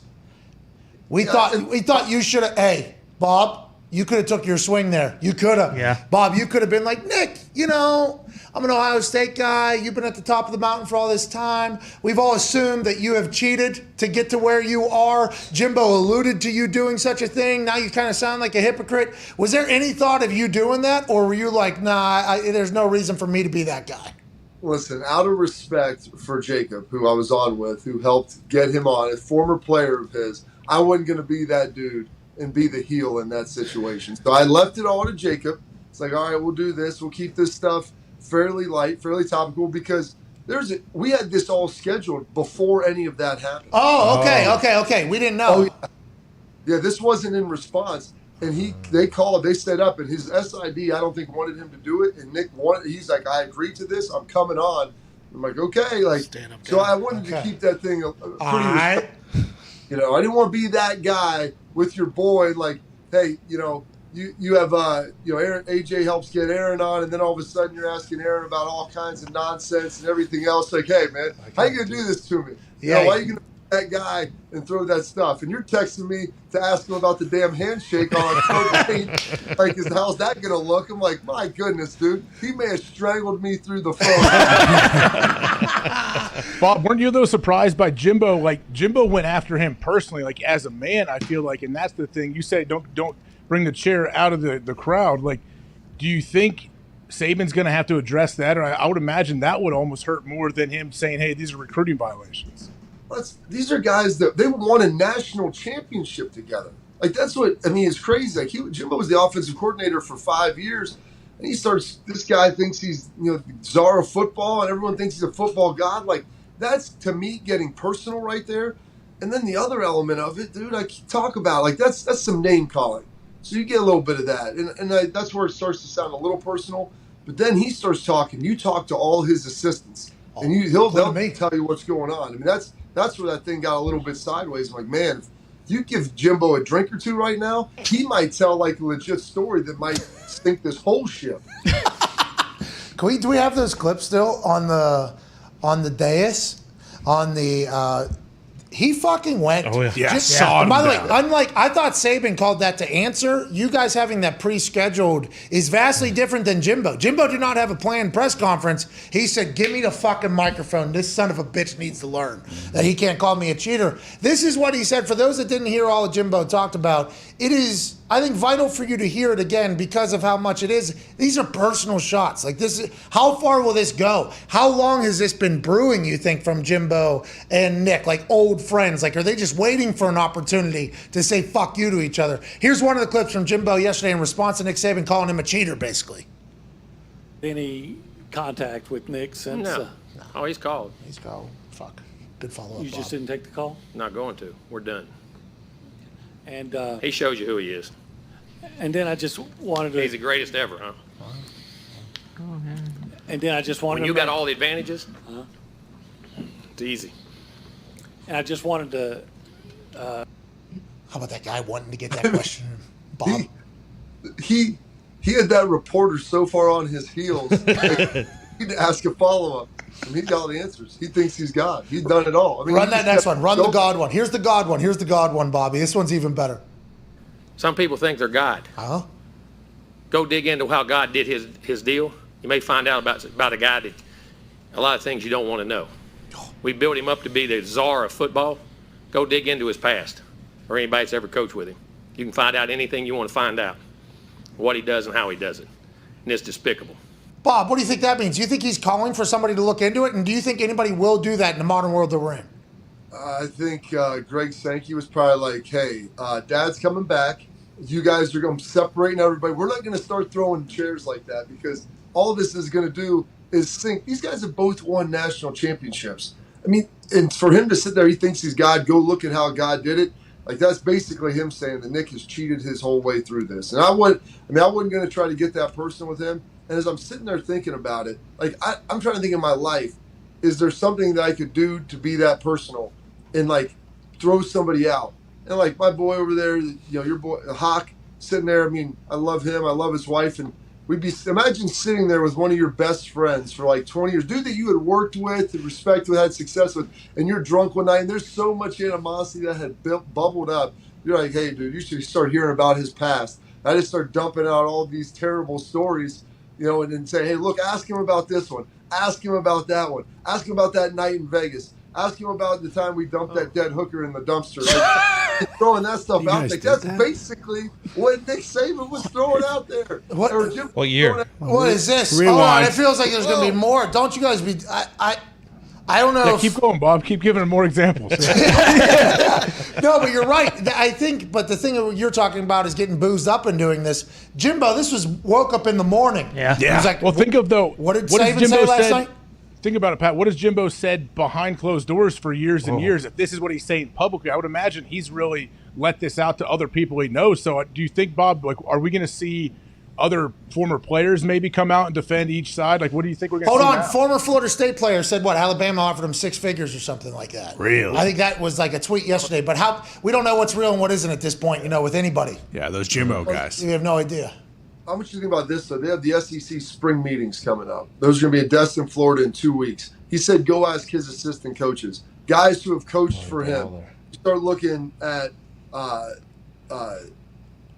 We thought you should have, hey, Bob, you could have took your swing there. You could have. Yeah. Bob, you could have been like, Nick, you know, I'm an Ohio State guy. You've been at the top of the mountain for all this time. We've all assumed that you have cheated to get to where you are. Jimbo alluded to you doing such a thing. Now you kind of sound like a hypocrite. Was there any thought of you doing that? Or were you like, nah, there's no reason for me to be that guy? Listen, out of respect for Jacob, who I was on with, who helped get him on, a former player of his, I wasn't going to be that dude and be the heel in that situation. So I left it all to Jacob. It's like, all right, we'll do this. We'll keep this stuff fairly light, fairly topical, because we had this all scheduled before any of that happened. Oh, okay. We didn't know. Oh, yeah, this wasn't in response. And they called, they set up, and his SID, I don't think wanted him to do it. And Nick he's like, I agreed to this. I'm coming on. I'm like, okay. Like, so I wanted to keep that thing pretty you know, I didn't want to be that guy with your boy, like, hey, you know, you have, Aaron, AJ helps get Aaron on, and then all of a sudden you're asking Aaron about all kinds of nonsense and everything else. Like, hey, man, how you going to do this to me? You know, why are you going to be that guy and throw that stuff? And you're texting me to ask him about the damn handshake on October 8th. Like, how's that going to look? I'm like, my goodness, dude. He may have strangled me through the phone. Bob, weren't you though surprised by Jimbo? Like Jimbo went after him personally, like as a man. I feel like, and that's the thing. You said don't bring the chair out of the crowd. Like, do you think Saban's going to have to address that? Or I would imagine that would almost hurt more than him saying, "Hey, these are recruiting violations." These are guys that they won a national championship together. Like, that's what, I mean, it's crazy. Like, Jimbo was the offensive coordinator for 5 years, and this guy thinks he's, czar of football, and everyone thinks he's a football god. Like, that's, to me, getting personal right there. And then the other element of it, dude, I talk about, like, that's some name calling. So you get a little bit of that. And that's where it starts to sound a little personal. But then he starts talking. You talk to all his assistants, and they'll tell you what's going on. I mean, that's where that thing got a little bit sideways. I'm like, man, if you give Jimbo a drink or two right now, he might tell like a legit story that might sink this whole ship. Do we have those clips still on the dais? He fucking went. Oh, yeah. By the way, unlike, I thought Saban called that to answer. You guys having that pre-scheduled is vastly different than Jimbo. Jimbo did not have a planned press conference. He said, give me the fucking microphone. This son of a bitch needs to learn that he can't call me a cheater. This is what he said. For those that didn't hear all that Jimbo talked about, it is, I think, vital for you to hear it again because of how much it is. These are personal shots. Like, this is, how far will this go? How long has this been brewing, you think, from Jimbo and Nick? Like, old friends? Like, are they just waiting for an opportunity to say fuck you to each other? Here's one of the clips from Jimbo yesterday in response to Nick Saban calling him a cheater, basically. Any contact with Nick since? No. Oh, he's called. He's called. Fuck. Good follow-up, You just didn't take the call? Not going to. We're done. And he shows you who he is. And then I just wanted to. He's the greatest ever, huh? And then I just wanted when to. You got all the advantages? It's easy. And I just wanted to. How about that guy wanting to get that question, Bob? He had that reporter so far on his heels. He had to ask a follow-up. And he got all the answers. He thinks he's God. He's done it all. I mean, run that next one. Run the God one. Here's the God one. Here's the God one, Bobby. This one's even better. Some people think they're God. Huh? Go dig into how God did his deal. You may find out about a guy that a lot of things you don't want to know. We built him up to be the czar of football. Go dig into his past or anybody that's ever coached with him. You can find out anything you want to find out, what he does and how he does it. And it's despicable. Bob, what do you think that means? Do you think he's calling for somebody to look into it? And do you think anybody will do that in the modern world that we're in? I think Greg Sankey was probably like, hey, Dad's coming back. You guys are going to separate everybody. We're not going to start throwing chairs like that because all this is going to do is sink. These guys have both won national championships. I mean, and for him to sit there, he thinks he's God. Go look at how God did it. Like, that's basically him saying that Nick has cheated his whole way through this. And I wasn't going to try to get that personal with him. And as I'm sitting there thinking about it, like, I'm trying to think in my life, is there something that I could do to be that personal and, like, throw somebody out? And, like, my boy over there, your boy, Hawk, sitting there, I mean, I love him. I love his wife. And imagine sitting there with one of your best friends for, like, 20 years, dude that you had worked with, and respected, had success with, and you're drunk one night, and there's so much animosity that had bubbled up. You're like, hey, dude, you should start hearing about his past. I just start dumping out all these terrible stories. And then say, hey, look, ask him about this one. Ask him about that one. Ask him about that night in Vegas. Ask him about the time we dumped that dead hooker in the dumpster. Like, throwing that stuff out. Like, that's basically what Nick Saban was throwing out there. What year? What is this? Rewind. Hold on, it feels like there's going to be more. Don't you guys be... I don't know. Yeah, keep going, Bob. Keep giving him more examples. No, but you're right. I think, but the thing that you're talking about is getting boozed up and doing this. Jimbo, this was woke up in the morning. Yeah. He was like, well, think of, though, what did Saban say last night? Think about it, Pat. What has Jimbo said behind closed doors for years and years? If this is what he's saying publicly, I would imagine he's really let this out to other people he knows. So do you think, Bob, like, are we going to see other former players maybe come out and defend each side? Like, what do you think we're going to see? Hold on. Now? Former Florida State player said what? Alabama offered him 6 figures or something like that. Really? I think that was like a tweet yesterday. But we don't know what's real and what isn't at this point, with anybody. Yeah, those Jimbo guys. We have no idea. How much do you think about this, though? They have the SEC spring meetings coming up. Those are going to be in Destin, Florida in 2 weeks. He said go ask his assistant coaches, guys who have coached for him. You start looking at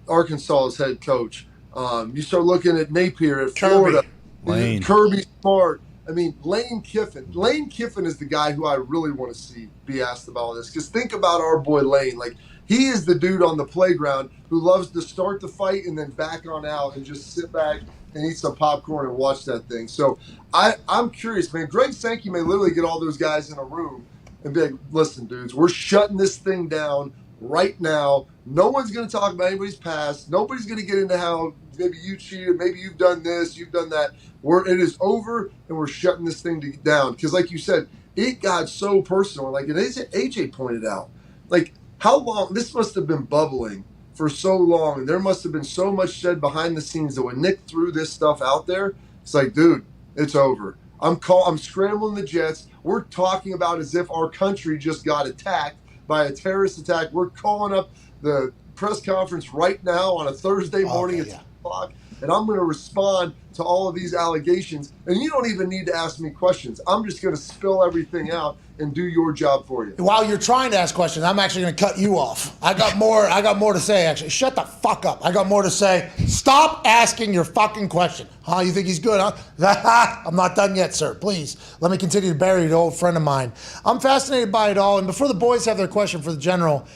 Arkansas's head coach. You start looking at Napier at Florida. Kirby Smart. I mean, Lane Kiffin. Lane Kiffin is the guy who I really want to see be asked about all this. Because think about our boy Lane. Like, he is the dude on the playground who loves to start the fight and then back on out and just sit back and eat some popcorn and watch that thing. So I'm curious, man. Greg Sankey may literally get all those guys in a room and be like, listen, dudes, we're shutting this thing down right now. No one's going to talk about anybody's past. Nobody's going to get into how maybe you cheated, maybe you've done this, you've done that. It is over, and we're shutting this thing down. Because like you said, it got so personal. Like AJ pointed out, like how long this must have been bubbling for so long, and there must have been so much said behind the scenes that when Nick threw this stuff out there, it's like, dude, it's over. I'm scrambling the jets. We're talking about as if our country just got attacked by a terrorist attack. We're calling up the press conference right now on a Thursday morning at 10 o'clock, and I'm going to respond to all of these allegations. And you don't even need to ask me questions. I'm just going to spill everything out and do your job for you. While you're trying to ask questions, I'm actually going to cut you off. I got more to say, actually. Shut the fuck up. I got more to say. Stop asking your fucking question. Huh? You think he's good, huh? I'm not done yet, sir. Please, let me continue to bury an old friend of mine. I'm fascinated by it all. And before the boys have their question for the General,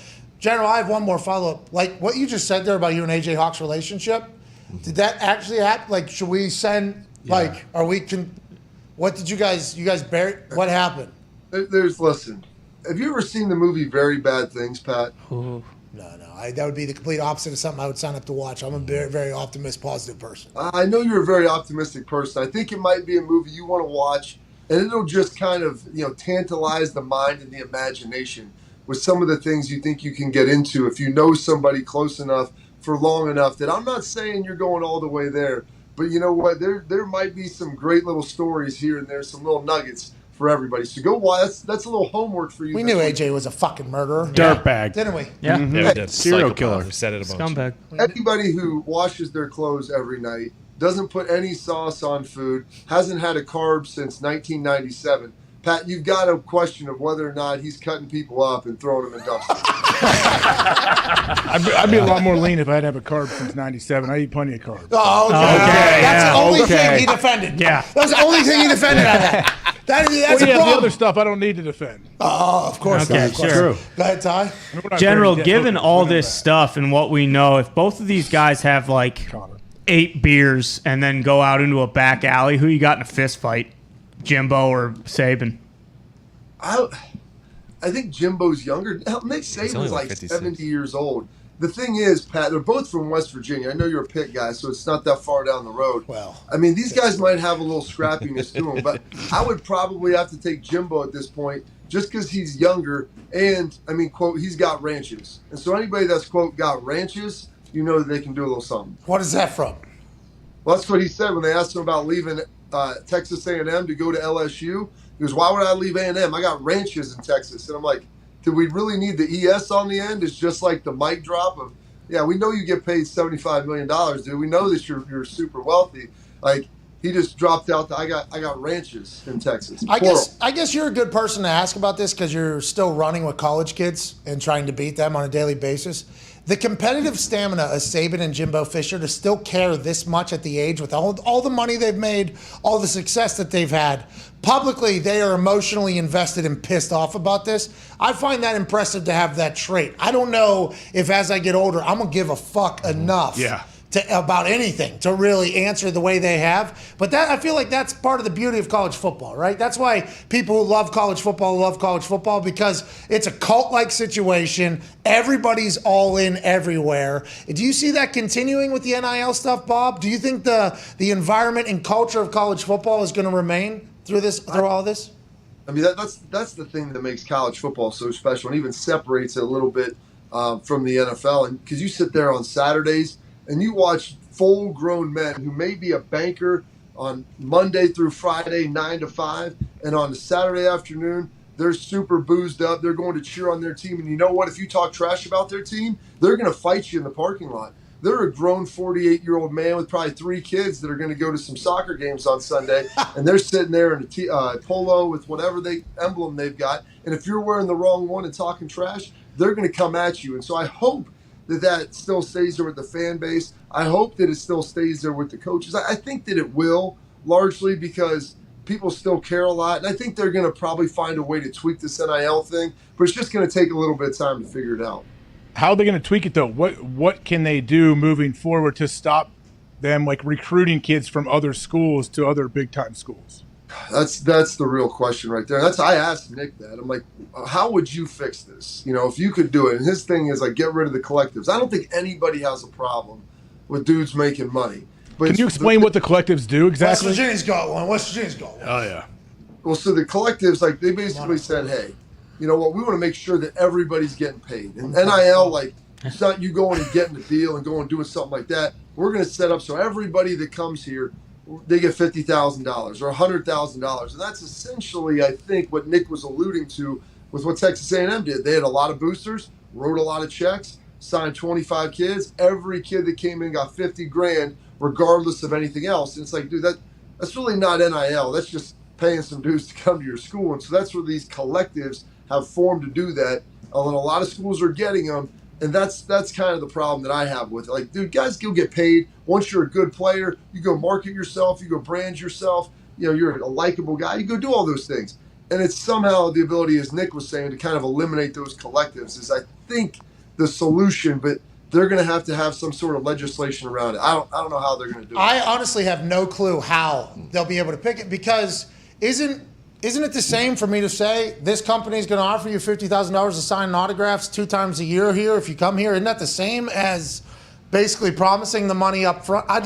I have one more follow-up. Like what you just said there about you and AJ Hawk's relationship, did that actually happen? Like, should we send, what did you guys bury? What happened? Listen, have you ever seen the movie Very Bad Things, Pat? No. That would be the complete opposite of something I would sign up to watch. I'm a very, very optimistic, positive person. I know you're a very optimistic person. I think it might be a movie you want to watch, and it'll just kind of, tantalize the mind and the imagination with some of the things you think you can get into if you know somebody close enough for long enough that I'm not saying you're going all the way there, but you know what? There might be some great little stories here and there, some little nuggets for everybody. So go watch. That's a little homework for you. We knew AJ was a fucking murderer. Dirtbag. Didn't we? Yeah. Yeah, we did. Serial killer. We said it a bunch. Scumbag. Anybody who washes their clothes every night, doesn't put any sauce on food, hasn't had a carb since 1997, Pat, you've got a question of whether or not he's cutting people up and throwing them in dumpsters. I'd be a lot more lean if I hadn't have a carb since 97. I eat plenty of carbs. Oh, okay. That's the only thing he defended. Yeah. That's the only thing he defended on that. That's a The problem. other stuff I don't need to defend. Oh, of course. Okay, of course. sure. Go ahead, Ty. General, given all this stuff and what we know, if both of these guys have like 8 beers and then go out into a back alley, who you got in a fist fight? Jimbo or Saban? I think Jimbo's younger. Hell, Nick Saban's like 56. 70 years old. The thing is, Pat, they're both from West Virginia. I know you're a Pitt guy, so it's not that far down the road. Well, I mean, these guys might have a little scrappiness to them, but I would probably have to take Jimbo at this point just because he's younger and, I mean, quote, he's got ranches. And so anybody that's, quote, got ranches, you know that they can do a little something. what is that from? Well, that's what he said when they asked him about leaving Texas A&M to go to LSU. He goes, why would I leave A&M? I got ranches in Texas. And I'm like, do we really need the ES on the end? It's just like the mic drop of, yeah, we know you get paid $75 million, dude. We know that you're super wealthy. Like, he just dropped out I got ranches in Texas. I guess you're a good person to ask about this because you're still running with college kids and trying to beat them on a daily basis. The competitive stamina of Saban and Jimbo Fisher to still care this much at the age with all the money they've made, all the success that they've had. Publicly, they are emotionally invested and pissed off about this. I find that impressive to have that trait. I don't know if as I get older, I'm going to give a fuck enough about anything to really answer the way they have. But that I feel like that's part of the beauty of college football, right? That's why people who love college football because it's a cult-like situation. Everybody's all in everywhere. Do you see that continuing with the NIL stuff, Bob? Do you think the environment and culture of college football is going to remain through all this? I mean, that's the thing that makes college football so special and even separates it a little bit from the NFL. And because you sit there on Saturdays and you watch full-grown men who may be a banker on Monday through Friday, 9 to 5, and on the Saturday afternoon, they're super boozed up. They're going to cheer on their team. And you know what? If you talk trash about their team, they're going to fight you in the parking lot. They're a grown 48-year-old man with probably 3 kids that are going to go to some soccer games on Sunday, and they're sitting there in a polo with whatever emblem they've got. And if you're wearing the wrong one and talking trash, they're going to come at you. And so I hope that still stays there with the fan base. I hope that it still stays there with the coaches. I think that it will, largely because people still care a lot. And I think they're going to probably find a way to tweak this NIL thing, but it's just going to take a little bit of time to figure it out. How are they going to tweak it, though? What can they do moving forward to stop them, like, recruiting kids from other schools to other big-time schools? That's the real question right there. I asked Nick that. I'm like, how would you fix this? If you could do it. And his thing is like, get rid of the collectives. I don't think anybody has a problem with dudes making money. But can you explain what the collectives do exactly? West Virginia's got one. Oh yeah. Well, so the collectives, like, they basically said, hey, you know what? We want to make sure that everybody's getting paid. And NIL, like, it's not you going and getting a deal and going and doing something like that. We're going to set up so everybody that comes here, they get $50,000 or $100,000. And that's essentially, I think, what Nick was alluding to with what Texas A&M did. They had a lot of boosters, wrote a lot of checks, signed 25 kids. Every kid that came in got $50,000, regardless of anything else. And it's like, dude, that's really not NIL. That's just paying some dudes to come to your school. And so that's where these collectives have formed to do that. And a lot of schools are getting them. And that's kind of the problem that I have with it. Like, dude, guys go get paid. Once you're a good player, you go market yourself, you go brand yourself, you're a likable guy, you go do all those things. And it's somehow the ability, as Nick was saying, to kind of eliminate those collectives is, I think, the solution, but they're going to have some sort of legislation around it. I don't know how they're going to do it. I honestly have no clue how they'll be able to pick it, because isn't it the same for me to say this company is going to offer you $50,000 to sign autographs 2 times a year here if you come here? Isn't that the same as basically promising the money up front? I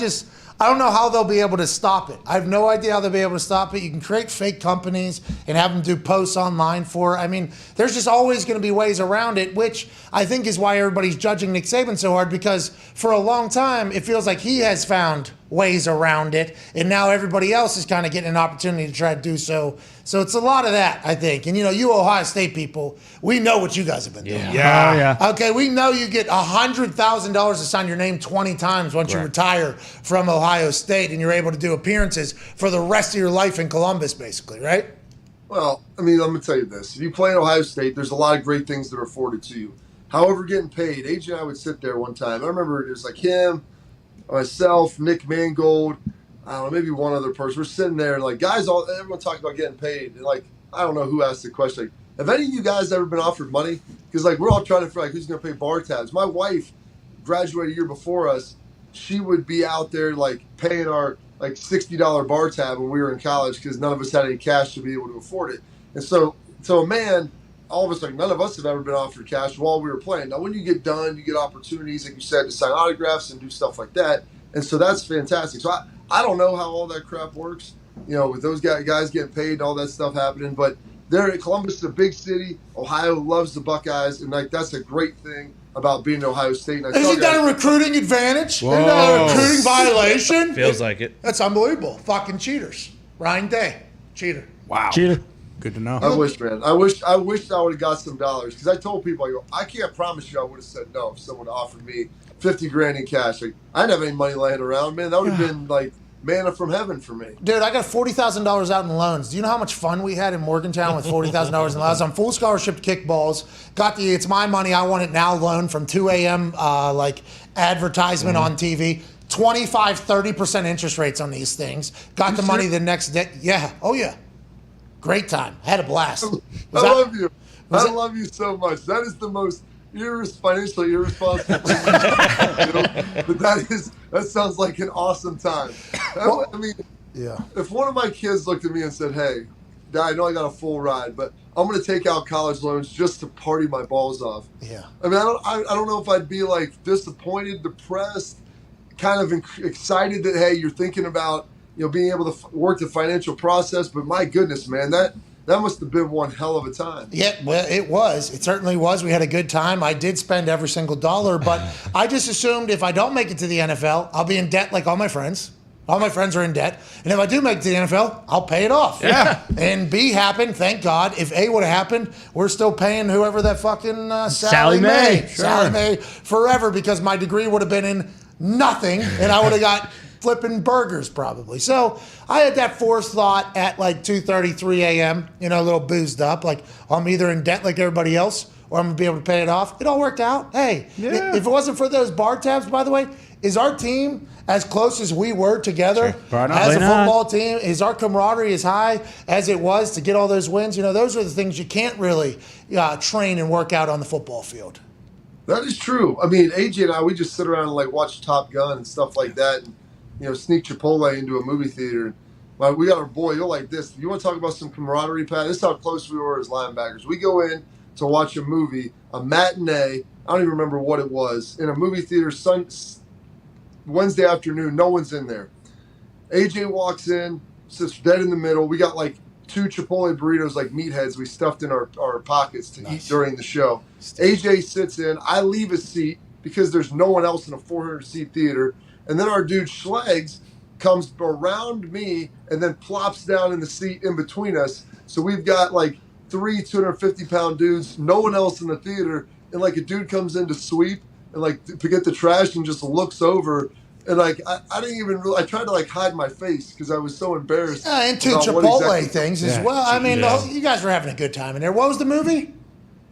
don't know how they'll be able to stop it. I have no idea how they'll be able to stop it. You can create fake companies and have them do posts online for it. I mean, there's just always going to be ways around it, which I think is why everybody's judging Nick Saban so hard, because for a long time, it feels like he has found ways around it, and now everybody else is kind of getting an opportunity to try to do so. So it's a lot of that, I think. And, you Ohio State people, we know what you guys have been doing. Yeah. Okay, we know you get $100,000 to sign your name 20 times once you retire from Ohio State, and you're able to do appearances for the rest of your life in Columbus, basically, right? Well, I mean, let me tell you this. If you play at Ohio State, there's a lot of great things that are afforded to you. However, getting paid, AJ and I would sit there one time. I remember it was like him, myself, Nick Mangold, I don't know, maybe one other person. We're sitting there and like, guys, everyone talking about getting paid. And like, I don't know who asked the question. Like, have any of you guys ever been offered money? Because like, we're all trying to figure like, who's going to pay bar tabs. My wife graduated a year before us. She would be out there like paying our like $60 bar tab when we were in college because none of us had any cash to be able to afford it. And so a man, all of us, like none of us have ever been offered cash while we were playing. Now, when you get done, you get opportunities, like you said, to sign autographs and do stuff like that. And so that's fantastic. So I don't know how all that crap works, with those guys getting paid and all that stuff happening. But Columbus is a big city. Ohio loves the Buckeyes, and like that's a great thing about being at Ohio State. And Isn't that a recruiting advantage? Isn't that a recruiting violation? Feels like it. That's unbelievable. Fucking cheaters. Ryan Day, cheater. Wow. Cheater. Good to know. I wish, man. I wish I would have got some dollars, because I told people, I can't promise you I would have said no if someone offered me $50,000 in cash. Like, I didn't have any money laying around, man. That would have been like manna from heaven for me. Dude, I got $40,000 out in loans. Do you know how much fun we had in Morgantown with $40,000 in loans? I was on full scholarship to kickballs. Got the "it's my money, I want it now" loan from 2 a.m. Like advertisement on TV. 25-30% interest rates on these things. Got the money the next day. Yeah. Oh yeah. Great time. Had a blast. I love you. I love you so much. That is the most financially irresponsible thing. But that sounds like an awesome time. I mean, yeah. If one of my kids looked at me and said, "Hey, Dad, I know I got a full ride, but I'm going to take out college loans just to party my balls off." Yeah. I mean, I don't know if I'd be like disappointed, depressed, kind of excited that, hey, you're thinking about being able to work the financial process. But my goodness, man, that must have been one hell of a time. Yeah, well, it was. It certainly was. We had a good time. I did spend every single dollar, but I just assumed if I don't make it to the NFL, I'll be in debt like all my friends. All my friends are in debt. And if I do make it to the NFL, I'll pay it off. Yeah. And B happened, thank God. If A would have happened, we're still paying whoever that fucking Sally Mae. Sure. Sally Mae forever, because my degree would have been in nothing, and I would have got flipping burgers probably. So I had that forethought at like 2:30, 3 a.m., a little boozed up. Like, I'm either in debt like everybody else, or I'm going to be able to pay it off. It all worked out. Hey, if it wasn't for those bar tabs, by the way, is our team as close as we were together as a football team? Is our camaraderie as high as it was to get all those wins? Those are the things you can't really train and work out on the football field. That is true. I mean, AJ and I, we just sit around and like watch Top Gun and stuff like that, and sneak Chipotle into a movie theater. We got our boy. You're like this. You want to talk about some camaraderie, Pat? This is how close we were as linebackers. We go in to watch a movie, a matinee. I don't even remember what it was. In a movie theater, Wednesday afternoon, no one's in there. AJ walks in, sits dead in the middle. We got like 2 Chipotle burritos, like meatheads, we stuffed in our pockets to eat during the show. AJ sits in. I leave a seat because there's no one else in a 400-seat theater. And then our dude Schlegs comes around me and then plops down in the seat in between us. So we've got like 3 250-pound dudes, no one else in the theater, and like a dude comes in to sweep and like to get the trash and just looks over. And like I didn't even really, I tried to like hide my face because I was so embarrassed. And 2 Chipotle things as well. I mean, you guys were having a good time in there. What was the movie?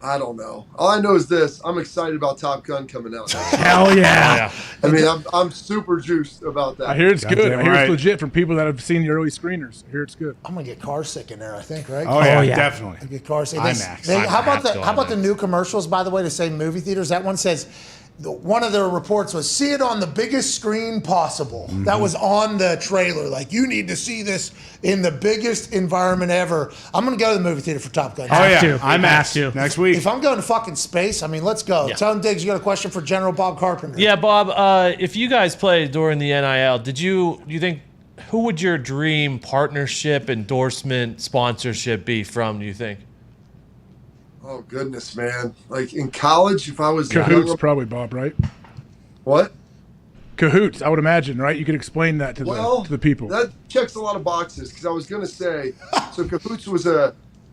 I don't know. All I know is this: I'm excited about Top Gun coming out. Hell yeah! I mean, I'm super juiced about that. I hear it's good. I hear it's legit from people that have seen the early screeners. I hear it's good. I'm gonna get car sick in there. I think, right? Oh yeah, definitely. I get car sick. IMAX. How about the new commercials? By the way, to say movie theaters. That one says. One of their reports was see it on the biggest screen possible. Mm-hmm. That was on the trailer. Like, you need to see this in the biggest environment ever. I'm going to go to the movie theater for Top Gun. I'm asked to next week. If I'm going to fucking space, I mean, let's go. Yeah. Tell him, Diggs, you got a question for General Bob Carpenter. Yeah, Bob, if you guys played during the NIL, do you think, who would your dream partnership, endorsement, sponsorship be from, do you think? Oh, goodness, man. Like, in college, if I was... Cahoots, probably, Bob, right? What? Cahoots, I would imagine, right? You could explain that to the people. That checks a lot of boxes, because I was going to say, so Cahoots was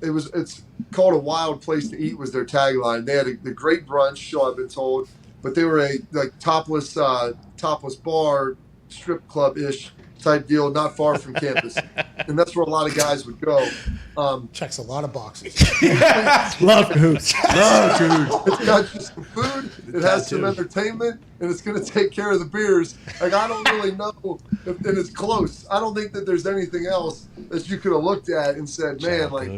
it's called a wild place to eat was their tagline. They had the great brunch show, I've been told, but they were a like topless bar, strip club-ish type deal, not far from campus. And that's where a lot of guys would go. Checks a lot of boxes. Love Cahoots. Love Cahoots. It's got just some food, it has some entertainment, and it's going to take care of the beers. Like, I don't really know, and it's close. I don't think that there's anything else that you could have looked at and said, man, like,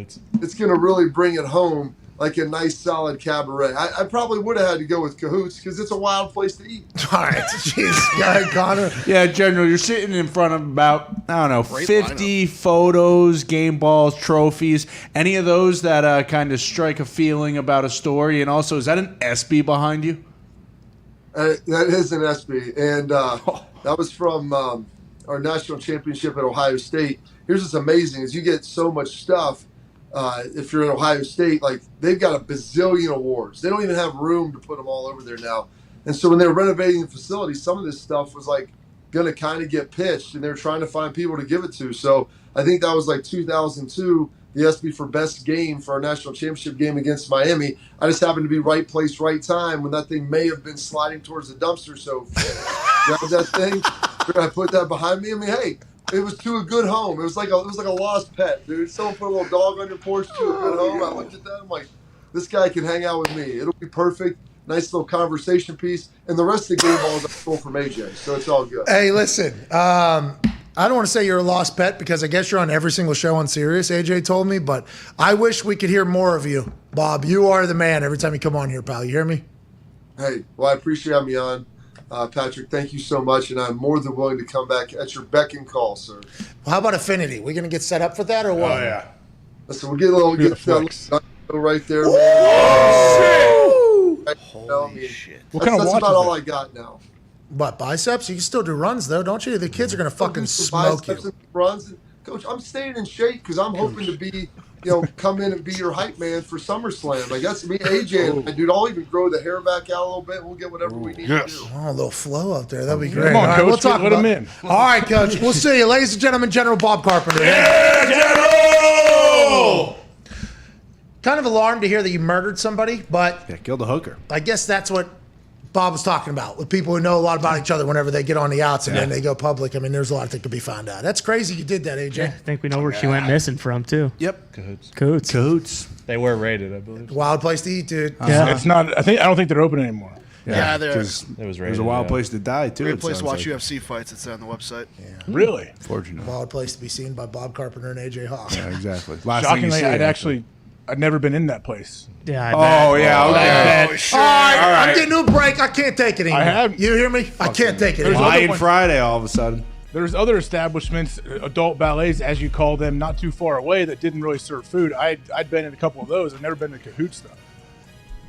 it's going to really bring it home. Like a nice solid cabaret. I probably would have had to go with Cahoots because it's a wild place to eat. All right, jeez, go ahead, Connor. Yeah, General, you're sitting in front of about, I don't know, 50 photos, game balls, trophies, any of those that kind of strike a feeling about a story. And also, is that an SB behind you? That is an SB. And that was from our national championship at Ohio State. Here's what's amazing is you get so much stuff. If you're in Ohio State, like they've got a bazillion awards. They don't even have room to put them all over there now. And so when they were renovating the facility, some of this stuff was like going to kind of get pitched, and they were trying to find people to give it to. So I think that was like 2002, the SB for best game for our national championship game against Miami. I just happened to be right place, right time when that thing may have been sliding towards the dumpster. So grab that thing, I put that behind me. I mean, hey. It was to a good home. It was like a lost pet, dude. Someone put a little dog on your porch to a good home. I looked at that. I'm like, this guy can hang out with me. It'll be perfect. Nice little conversation piece. And the rest of the game balls I stole from AJ, so it's all good. Hey, listen. I don't want to say you're a lost pet because I guess you're on every single show on Sirius, AJ told me, but I wish we could hear more of you. Bob, you are the man every time you come on here, pal. You hear me? Hey, well, I appreciate having me on. Patrick, thank you so much, and I'm more than willing to come back at your beck and call, sir. Well, how about Affinity? We going to get set up for that or what? Oh, yeah. Listen, we'll get that right there. Holy shit. That's about all I got now. What, biceps? You can still do runs, though, don't you? The kids are going to fucking smoke you. And runs. Coach, I'm staying in shape because I'm hoping to be, come in and be your hype man for SummerSlam. Like, that's me, AJ, and dude, I'll even grow the hair back out a little bit. We'll get whatever we need to do. Oh, a little flow up there. That'd be great. Come on, Coach. We'll talk Let him in. All right, Coach. We'll see you. Ladies and gentlemen, General Bob Carpenter. Yeah, General! Kind of alarmed to hear that you murdered somebody, but... Yeah, killed a hooker. I guess that's what Bob was talking about, with people who know a lot about each other whenever they get on the outs and then they go public. I mean, there's a lot that could be found out. That's crazy you did that, AJ. Yeah, I think we know where she went missing from, too. Yep. Cahoots. They were rated, I believe. Wild place to eat, dude. Yeah. It's not. I don't think they're open anymore. Yeah, It was rated. There's a wild place to die, too. Great place to watch UFC fights. It's on the website. Yeah. Really? Fortunate. Wild place to be seen by Bob Carpenter and AJ Hawk. Yeah, exactly. Shockingly, I'd never been in that place. Yeah. Okay. All right, I'm getting to a break. I can't take it anymore. You hear me? I can't take it anymore. Lion Friday all of a sudden. There's other establishments, adult ballets, as you call them, not too far away that didn't really serve food. I'd been in a couple of those. I've never been to Cahoots, though.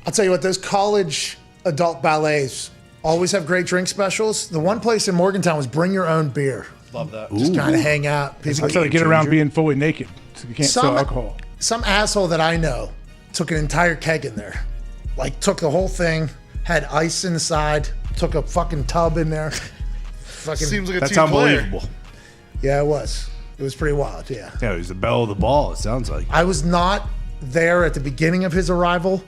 I'll tell you what, those college adult ballets always have great drink specials. The one place in Morgantown was bring your own beer. Love that. Just kind of hang out. That's how they get around being fully naked. So you can't sell alcohol. Some asshole that I know took an entire keg in there. Like, took the whole thing, had ice inside, took a fucking tub in there. Fucking, Seems like a That's team player. unbelievable. Yeah, it was. It was pretty wild, yeah. Yeah, he was the belle of the ball, it sounds like. I was not there at the beginning of his arrival,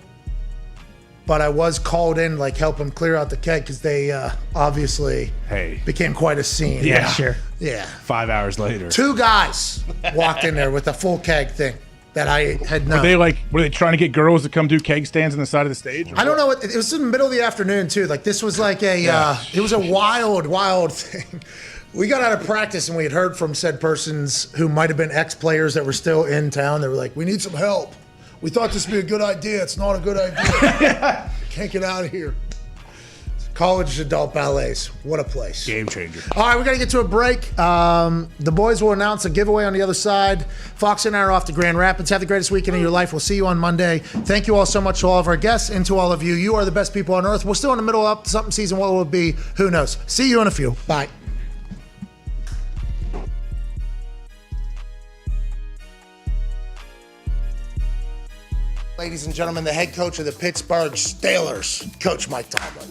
but I was called in, like, help him clear out the keg because they obviously became quite a scene. Yeah, sure. Yeah. 5 hours later. 2 guys walked in there with a full keg thing that I had known. Were they trying to get girls to come do keg stands on the side of the stage? I don't know. It was in the middle of the afternoon, too. Like, this was like it was a wild, wild thing. We got out of practice and we had heard from said persons who might have been ex-players that were still in town. They were like, we need some help. We thought this would be a good idea. It's not a good idea. Can't get out of here. College adult ballets. What a place. Game changer. All right, we got to get to a break. The boys will announce a giveaway on the other side. Fox and I are off to Grand Rapids. Have the greatest weekend of your life. We'll see you on Monday. Thank you all so much to all of our guests and to all of you. You are the best people on earth. We're still in the middle of something season. What will it be? Who knows? See you in a few. Bye. Ladies and gentlemen, the head coach of the Pittsburgh Steelers, Coach Mike Tomlin.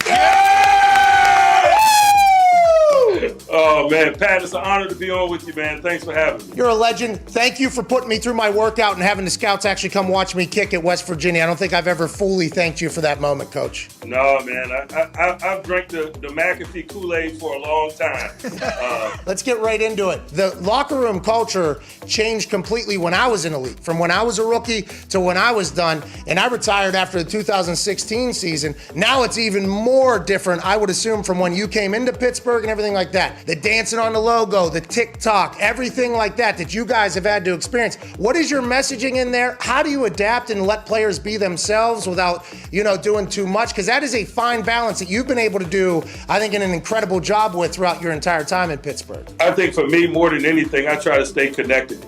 Oh, man, Pat, it's an honor to be on with you, man. Thanks for having me. You're a legend. Thank you for putting me through my workout and having the scouts actually come watch me kick at West Virginia. I don't think I've ever fully thanked you for that moment, Coach. No, man, I've drank the McAfee Kool-Aid for a long time. Let's get right into it. The locker room culture changed completely when I was in the league, from when I was a rookie to when I was done, and I retired after the 2016 season. Now it's even more different, I would assume, from when you came into Pittsburgh and everything like that. The dancing on the logo, the TikTok, everything like that you guys have had to experience. What is your messaging in there? How do you adapt and let players be themselves without, doing too much? Because that is a fine balance that you've been able to do, I think, in an incredible job with throughout your entire time in Pittsburgh. I think for me, more than anything, I try to stay connected.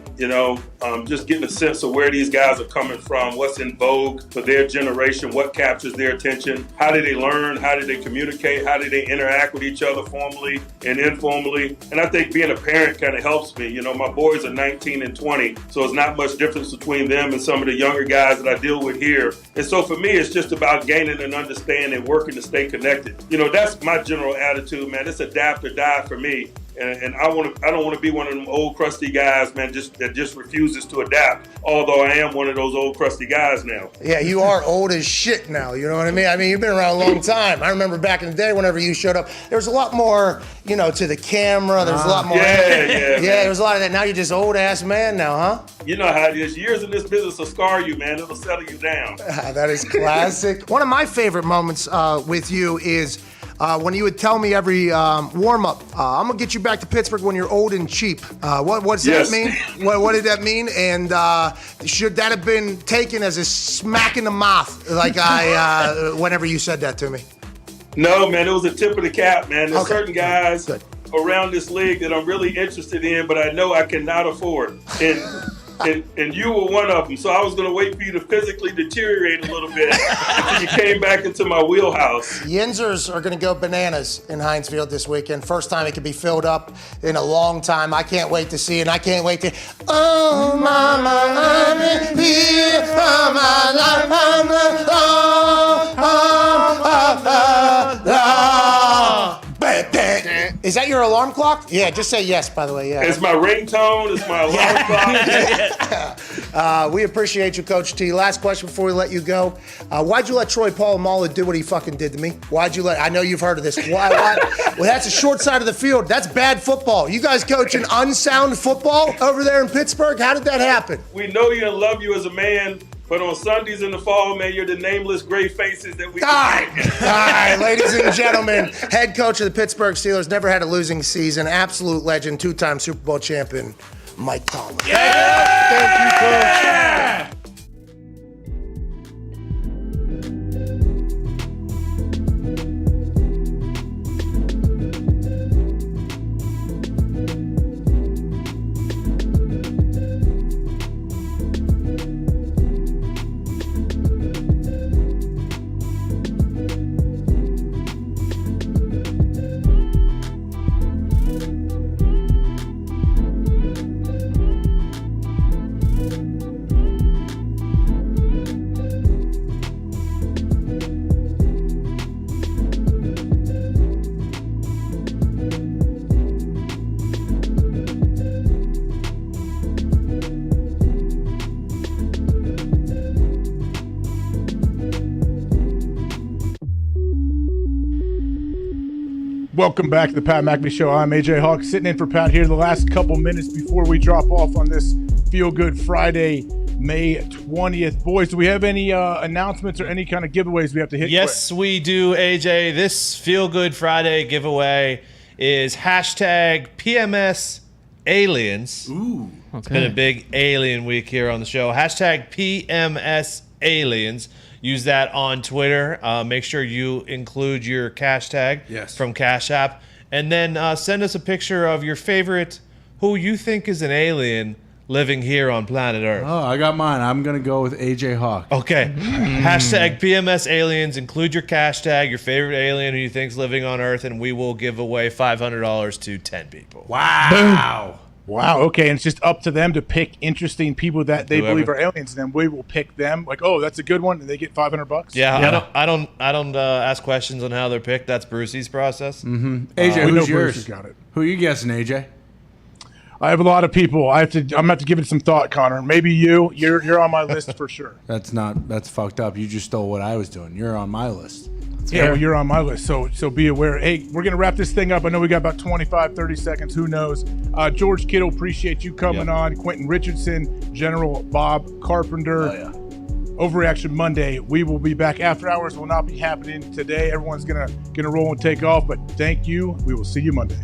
Just getting a sense of where these guys are coming from, what's in vogue for their generation, what captures their attention, how do they learn, how do they communicate, how do they interact with each other formally and informally. And I think being a parent kind of helps me. My boys are 19 and 20, so it's not much difference between them and some of the younger guys that I deal with here. And so for me, it's just about gaining an understanding, working to stay connected. That's my general attitude, man. It's adapt or die for me. And I don't want to be one of them old crusty guys, man, that just refuses to adapt. Although I am one of those old crusty guys now. Yeah, you are old as shit now. You know what I mean? I mean, you've been around a long time. I remember back in the day, whenever you showed up, there was a lot more, to the camera. There was a lot more. Yeah, there was a lot of that. Now you're just old ass man now, huh? You know how it is. Years in this business will scar you, man. It'll settle you down. That is classic. One of my favorite moments with you is when you would tell me every warm-up, I'm going to get you back to Pittsburgh when you're old and cheap. What does that mean? What did that mean? And should that have been taken as a smack in the mouth, like whenever you said that to me? No, man, it was a tip of the cap, man. There's certain guys around this league that I'm really interested in, but I know I cannot afford. And you were one of them, so I was going to wait for you to physically deteriorate a little bit until you came back into my wheelhouse. Yinzers are going to go bananas in Heinz Field this weekend. First time it could be filled up in a long time. I can't wait to see it, and I can't wait to... Oh, mama, I'm here for my life. Is that your alarm clock? Yeah, just say yes, by the way. Yeah. It's my ringtone. It's my alarm clock. We appreciate you, Coach T. Last question before we let you go. Why'd you let Troy Polamalu do what he fucking did to me? I know you've heard of this. Why? Well, that's a short side of the field. That's bad football. You guys coaching unsound football over there in Pittsburgh? How did that happen? We know you and love you as a man. But on Sundays in the fall, man, you're the nameless gray faces that we... All right, ladies and gentlemen, head coach of the Pittsburgh Steelers, never had a losing season, absolute legend, 2-time Super Bowl champion, Mike Tomlin. Yeah! Thank you, Coach. Welcome back to the Pat McAfee Show. I'm AJ Hawk, sitting in for Pat here the last couple minutes before we drop off on this Feel Good Friday, May 20th. Boys, do we have any announcements or any kind of giveaways we have to hit? Yes, we do, AJ. This Feel Good Friday giveaway is hashtag PMS Aliens. Ooh. It's been a big alien week here on the show. Hashtag PMS Aliens. Use that on Twitter. Make sure you include your cash tag from Cash App. And then send us a picture of your favorite, who you think is an alien living here on planet Earth. Oh, I got mine. I'm going to go with AJ Hawk. Okay. Hashtag PMS Aliens. Include your cash tag, your favorite alien who you think's living on Earth, and we will give away $500 to 10 people. Wow. Wow. Okay, and it's just up to them to pick interesting people that they believe are aliens, and then we will pick them. Like, oh, that's a good one, and they get $500. Yeah. I don't ask questions on how they're picked. That's Brucey's process. Mm-hmm. AJ, who's yours? Got it. Who are you guessing, AJ? I have a lot of people. I'm gonna have to give it some thought, Connor. Maybe you're on my list for sure. That's fucked up. You just stole what I was doing. You're on my list. Yeah, well, you're on my list, so be aware. Hey, we're going to wrap this thing up. I know we got about 25, 30 seconds. Who knows? George Kittle, appreciate you coming on. Quentin Richardson, General Bob Carpenter. Oh, yeah. Overreaction Monday. We will be back. After hours will not be happening today. Everyone's going to roll and take off, but thank you. We will see you Monday.